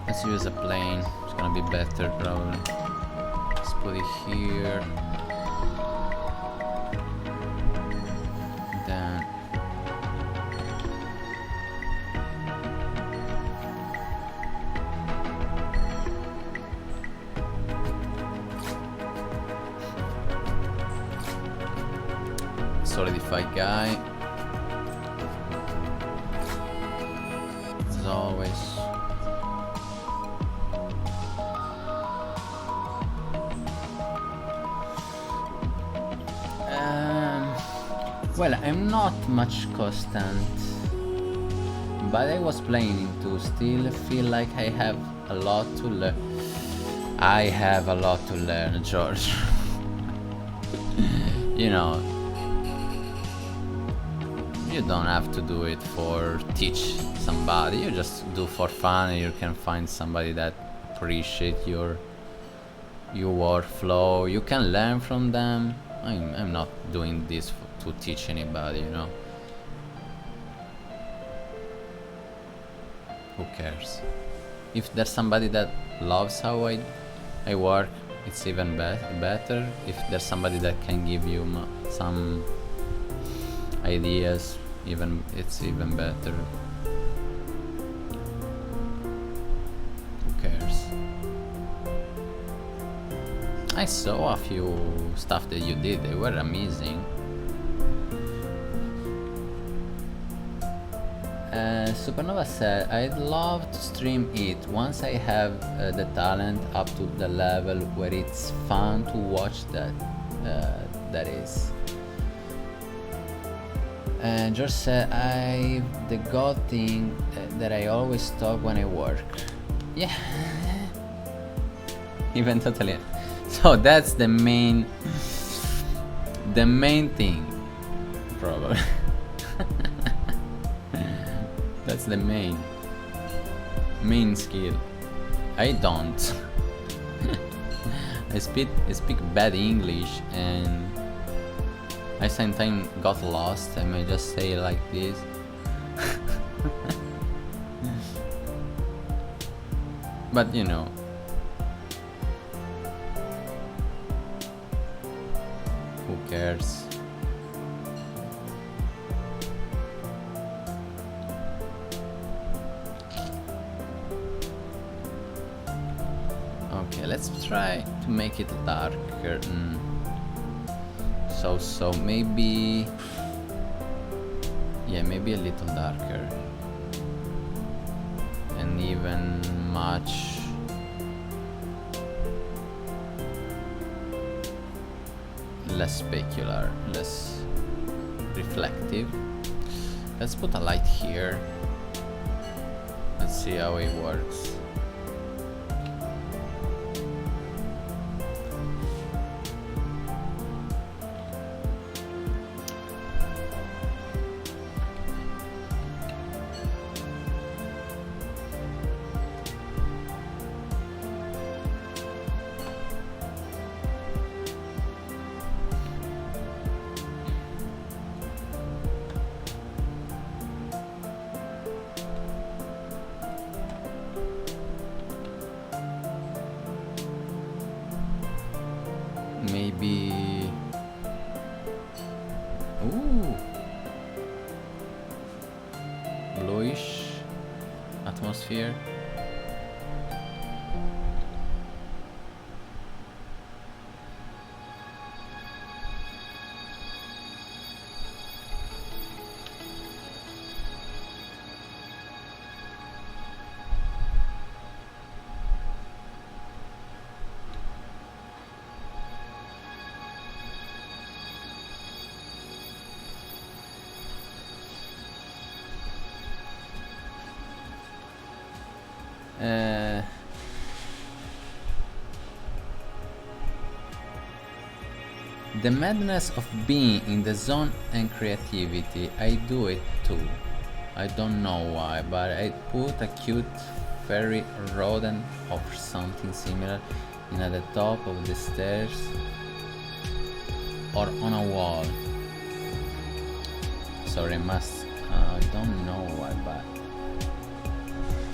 Let's use a plane. It's gonna be better probably. Let's put it here. Then solidify guy. As always. Well, I'm not much constant, but I was planning to still feel like I have a lot to learn. I have a lot to learn, George. You know, you don't have to do it for teach somebody. You just do for fun, and you can find somebody that appreciate your workflow. You can learn from them. I'm not doing this to teach anybody, you know. Who cares? If there's somebody that loves how I work, it's even better. If there's somebody that can give you some ideas, it's even better. Who cares? I saw a few stuff that you did, they were amazing. Supernova said, I'd love to stream it once I have the talent up to the level where it's fun to watch that is. George said, the god thing that I always talk when I work. Yeah. Even totally. So that's the main thing, probably. That's the main skill. I don't. I speak bad English, and I sometimes got lost. I may just say it like this. But you know. Who cares? Okay, let's try to make it darker. So maybe, yeah, maybe a little darker, and even much less specular, less reflective. Let's put a light here. Let's see how it works. bluish atmosphere. The madness of being in the zone and creativity. I do it too. I don't know why, but I put a cute fairy rodent or something similar in at the top of the stairs or on a wall. Sorry, I don't know why, but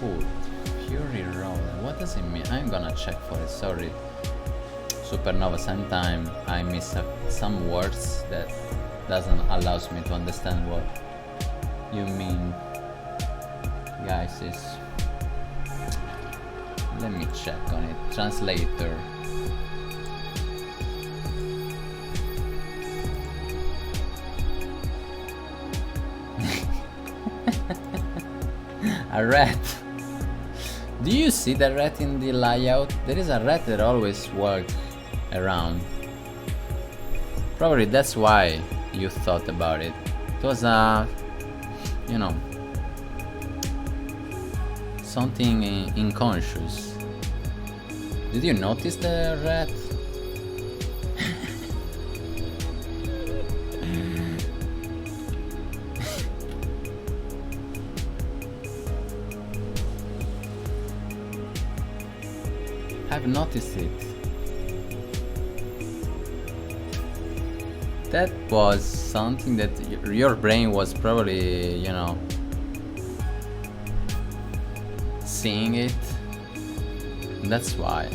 put Fury rodent. What does it mean? I'm gonna check for it. Sorry. Supernova, sometimes I miss some words that doesn't allows me to understand what you mean. Guys, let me check on it. Translator. A rat. Do you see the rat in the layout? There is a rat that always walks around. Probably that's why you thought about it. It was you know, something unconscious. Did you notice the rat? I've noticed it. That was something that your brain was probably, you know, seeing it. That's why.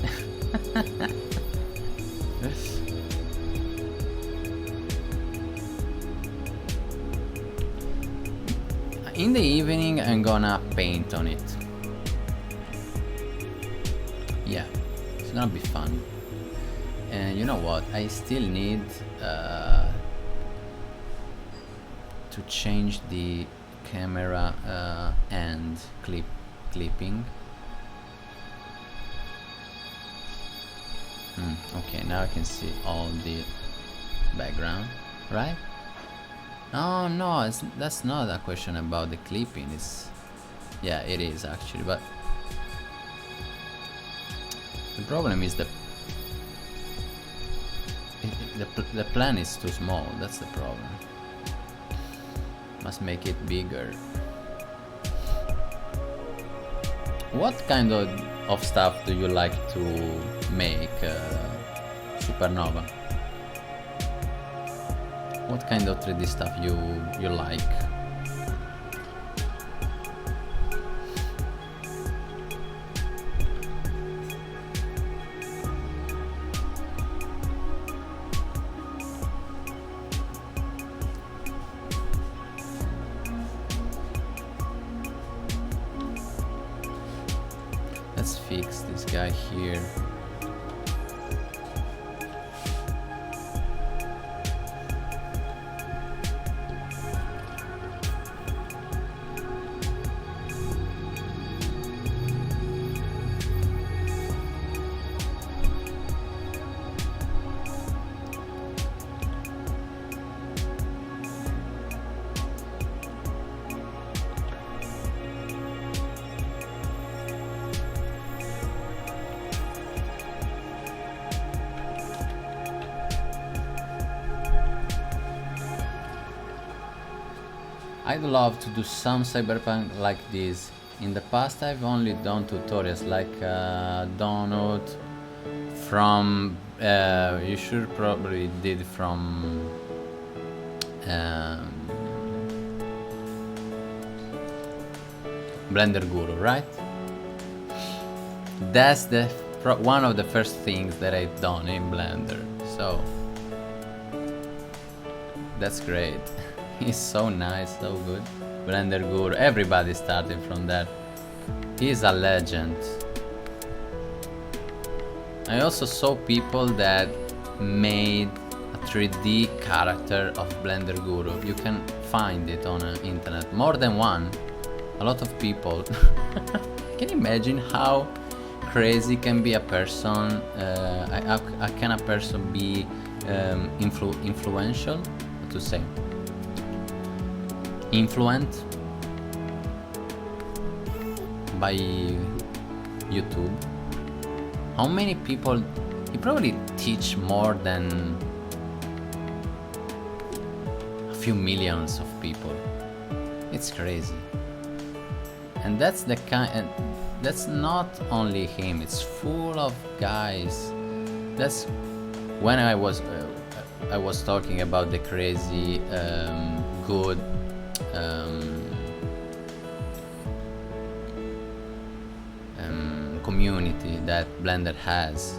In the evening, I'm gonna paint on it. Yeah, it's gonna be fun. And you know what? I still need to change the camera and clipping. Okay, now I can see all the background, right? Oh no, that's not a question about the clipping. Yeah, it is actually, but the problem is the plan is too small. That's the problem. Must make it bigger. What kind of stuff do you like to make, Supernova? What kind of 3D stuff you like? Let's fix this guy here. I'd love to do some cyberpunk like this. In the past I've only done tutorials like Donut from you should probably did from Blender Guru, right? That's the one of the first things that I've done in Blender, so that's great. He's so nice, so good. Blender Guru, everybody started from there. He's a legend. I also saw people that made a 3D character of Blender Guru. You can find it on the internet, more than one. A lot of people. Can you imagine how crazy can be a person? How can a person be influential? What to say? Influent by YouTube. How many people? He probably teach more than a few millions of people. It's crazy. And that's the kind, and that's not only him, it's full of guys. That's when I was talking about the crazy good community that Blender has.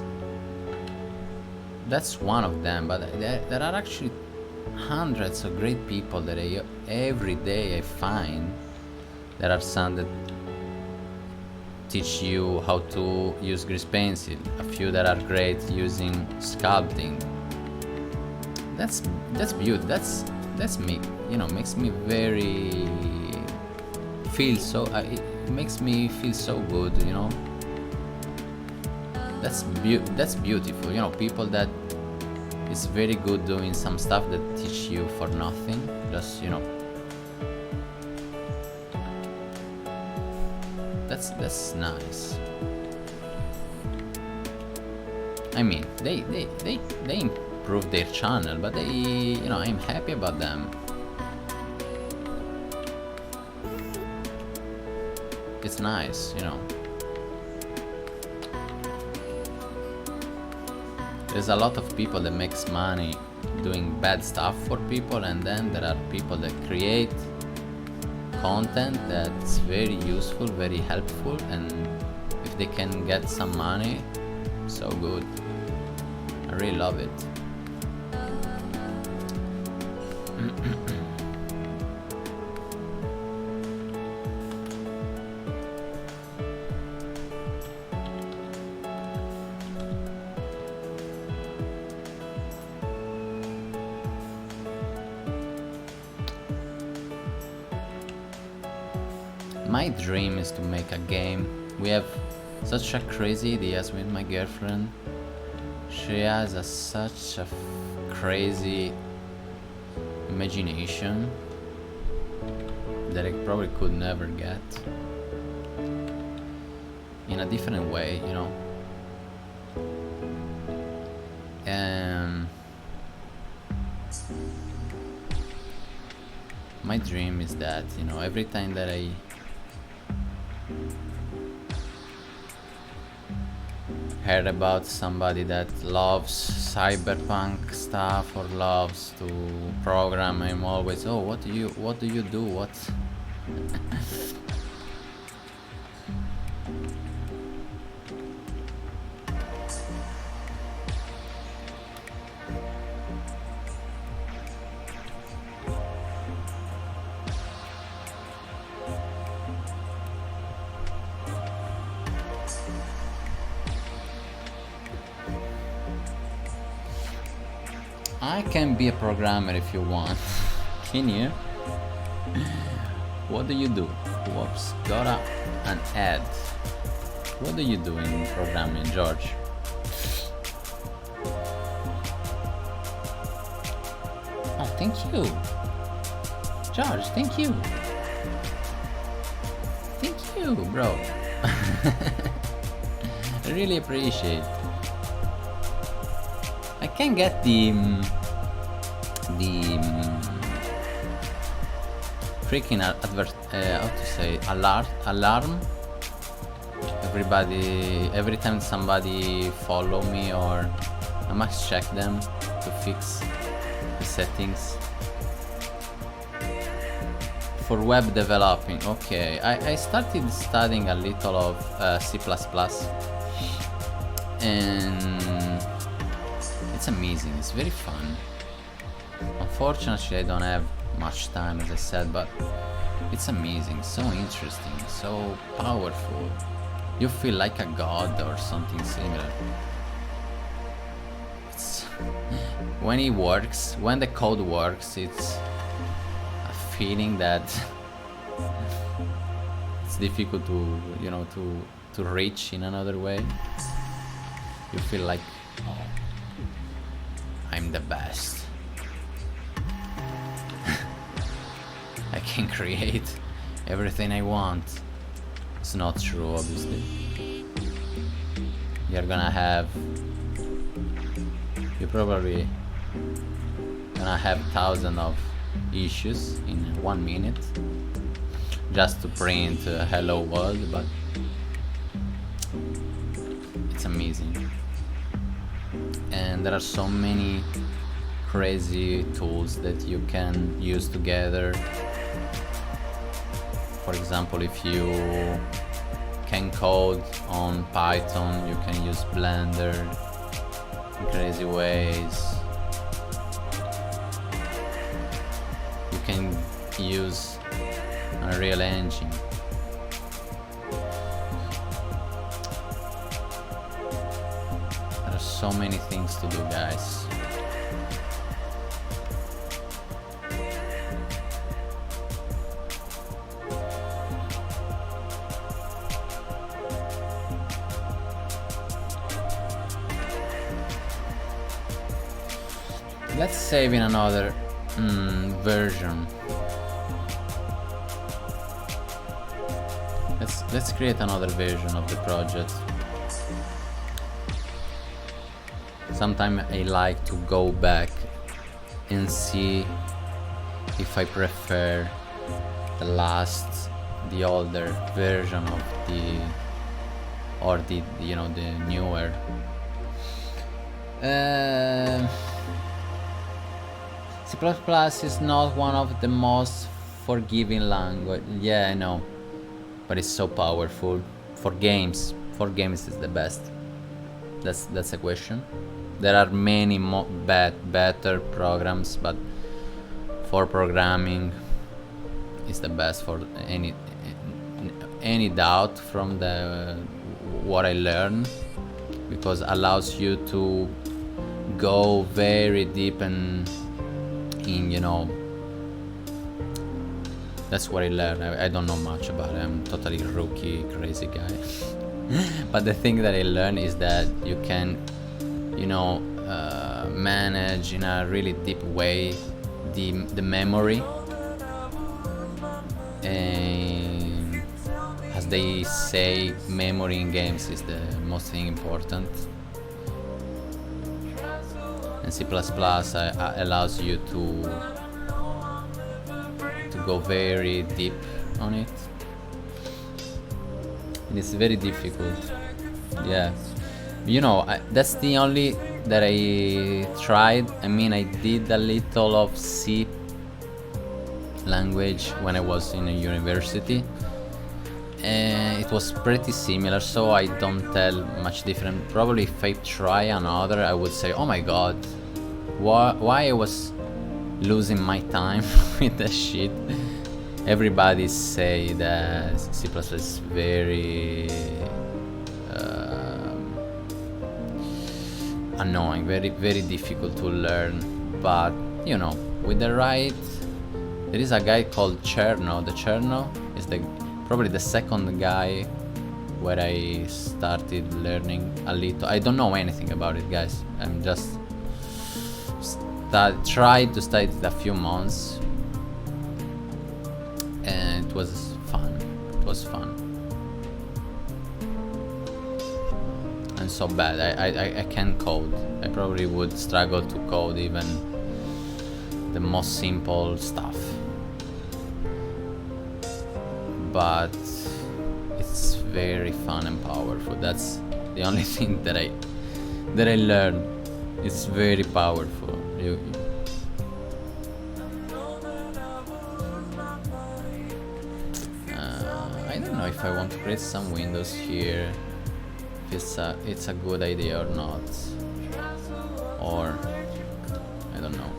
That's one of them, but there are actually hundreds of great people that every day I find. There are some that teach you how to use grease pencil, a few that are great using sculpting. That's beauty. That's me. Makes me very feel so. It makes me feel so good. That's beautiful. People that is very good doing some stuff that teach you for nothing. Just That's nice. I mean, they improved their channel, but I'm happy about them. It's nice, There's a lot of people that makes money doing bad stuff for people, and then there are people that create content that's very useful, very helpful, and if they can get some money, so good. I really love it. My dream is to make a game. We have such a crazy ideas with my girlfriend. She has such a crazy imagination that I probably could never get in a different way, And my dream is that, every time that I heard about somebody that loves cyberpunk stuff or loves to program, I'm always, oh, what do you do? What? I can be a programmer if you want. Can you? What do you do? Whoops, got an ad. What do you do in programming, George? Oh, thank you. George, thank you. Thank you, bro. I really appreciate. I can get the freaking alarm. Every time somebody follow me, or I must check them to fix the settings. For web developing, okay. I started studying a little of C++, and it's amazing. It's very fun. Unfortunately, I don't have much time, as I said, but It's amazing, so interesting, so powerful. You feel like a god or something similar. When it works, when the code works, it's a feeling that it's difficult to, you know, to reach in another way. You feel like, oh, I'm the best. I can create everything I want. It's not true, obviously. You're probably gonna have thousands of issues in 1 minute just to print hello world, but it's amazing. And there are so many crazy tools that you can use together. For example, if you can code on Python, you can use Blender in crazy ways. You can use Unreal Engine. There are so many things to do, guys. Let's save in another version. Let's create another version of the project. Sometimes I like to go back and see if I prefer the older version of the newer. C++ is not one of the most forgiving language. Yeah, I know, but it's so powerful for games. For games, is the best. That's a question. There are many better programs, but for programming, it's the best for any doubt from what I learned, because allows you to go very deep and in, that's what I learned. I don't know much about it. I'm totally rookie, crazy guy. But the thing that I learned is that you can, manage in a really deep way the memory, and as they say, memory in games is the most thing important. And C++ allows you to go very deep on it, and it's very difficult. Yeah, that's the only that I tried. I mean, I did a little of C language when I was in a university, and it was pretty similar, so I don't tell much different. Probably if I try another, I would say, oh my god, why I was losing my time with that shit. Everybody say that C++ is very annoying, very, very difficult to learn, but with the right, there is a guy called Cherno. The Cherno is probably the second guy where I started learning a little. I don't know anything about it, guys. I'm just tried to study it a few months, and it was fun. And so bad. I can't code. I probably would struggle to code even the most simple stuff. But it's very fun and powerful. That's the only thing that I learned. It's very powerful. I don't know if I want to create some windows here, if it's a good idea or not, or I don't know.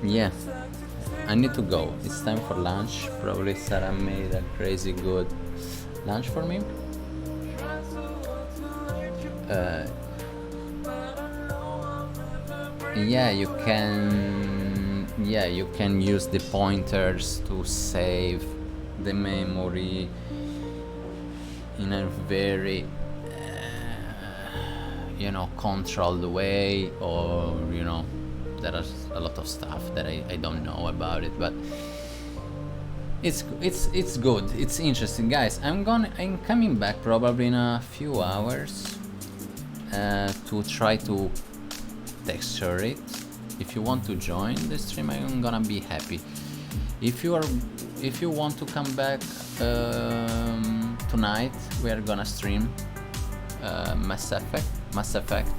yeah, I need to go. It's time for lunch. Probably Sarah made a crazy good lunch for me. Yeah, you can use the pointers to save the memory in a very controlled way, or there are a lot of stuff that I don't know about it, but it's good. It's interesting, guys. I'm coming back probably in a few hours to try to texture it. If you want to join the stream, I'm gonna be happy. If you want to come back tonight, we are gonna stream Mass Effect,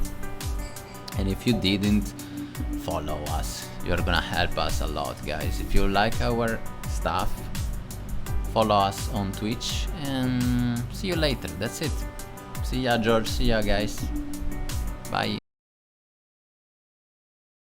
and if you didn't follow us, you're gonna help us a lot, guys. If you like our stuff, follow us on Twitch, and see you later. That's it. See ya, George. See ya, guys. Bye.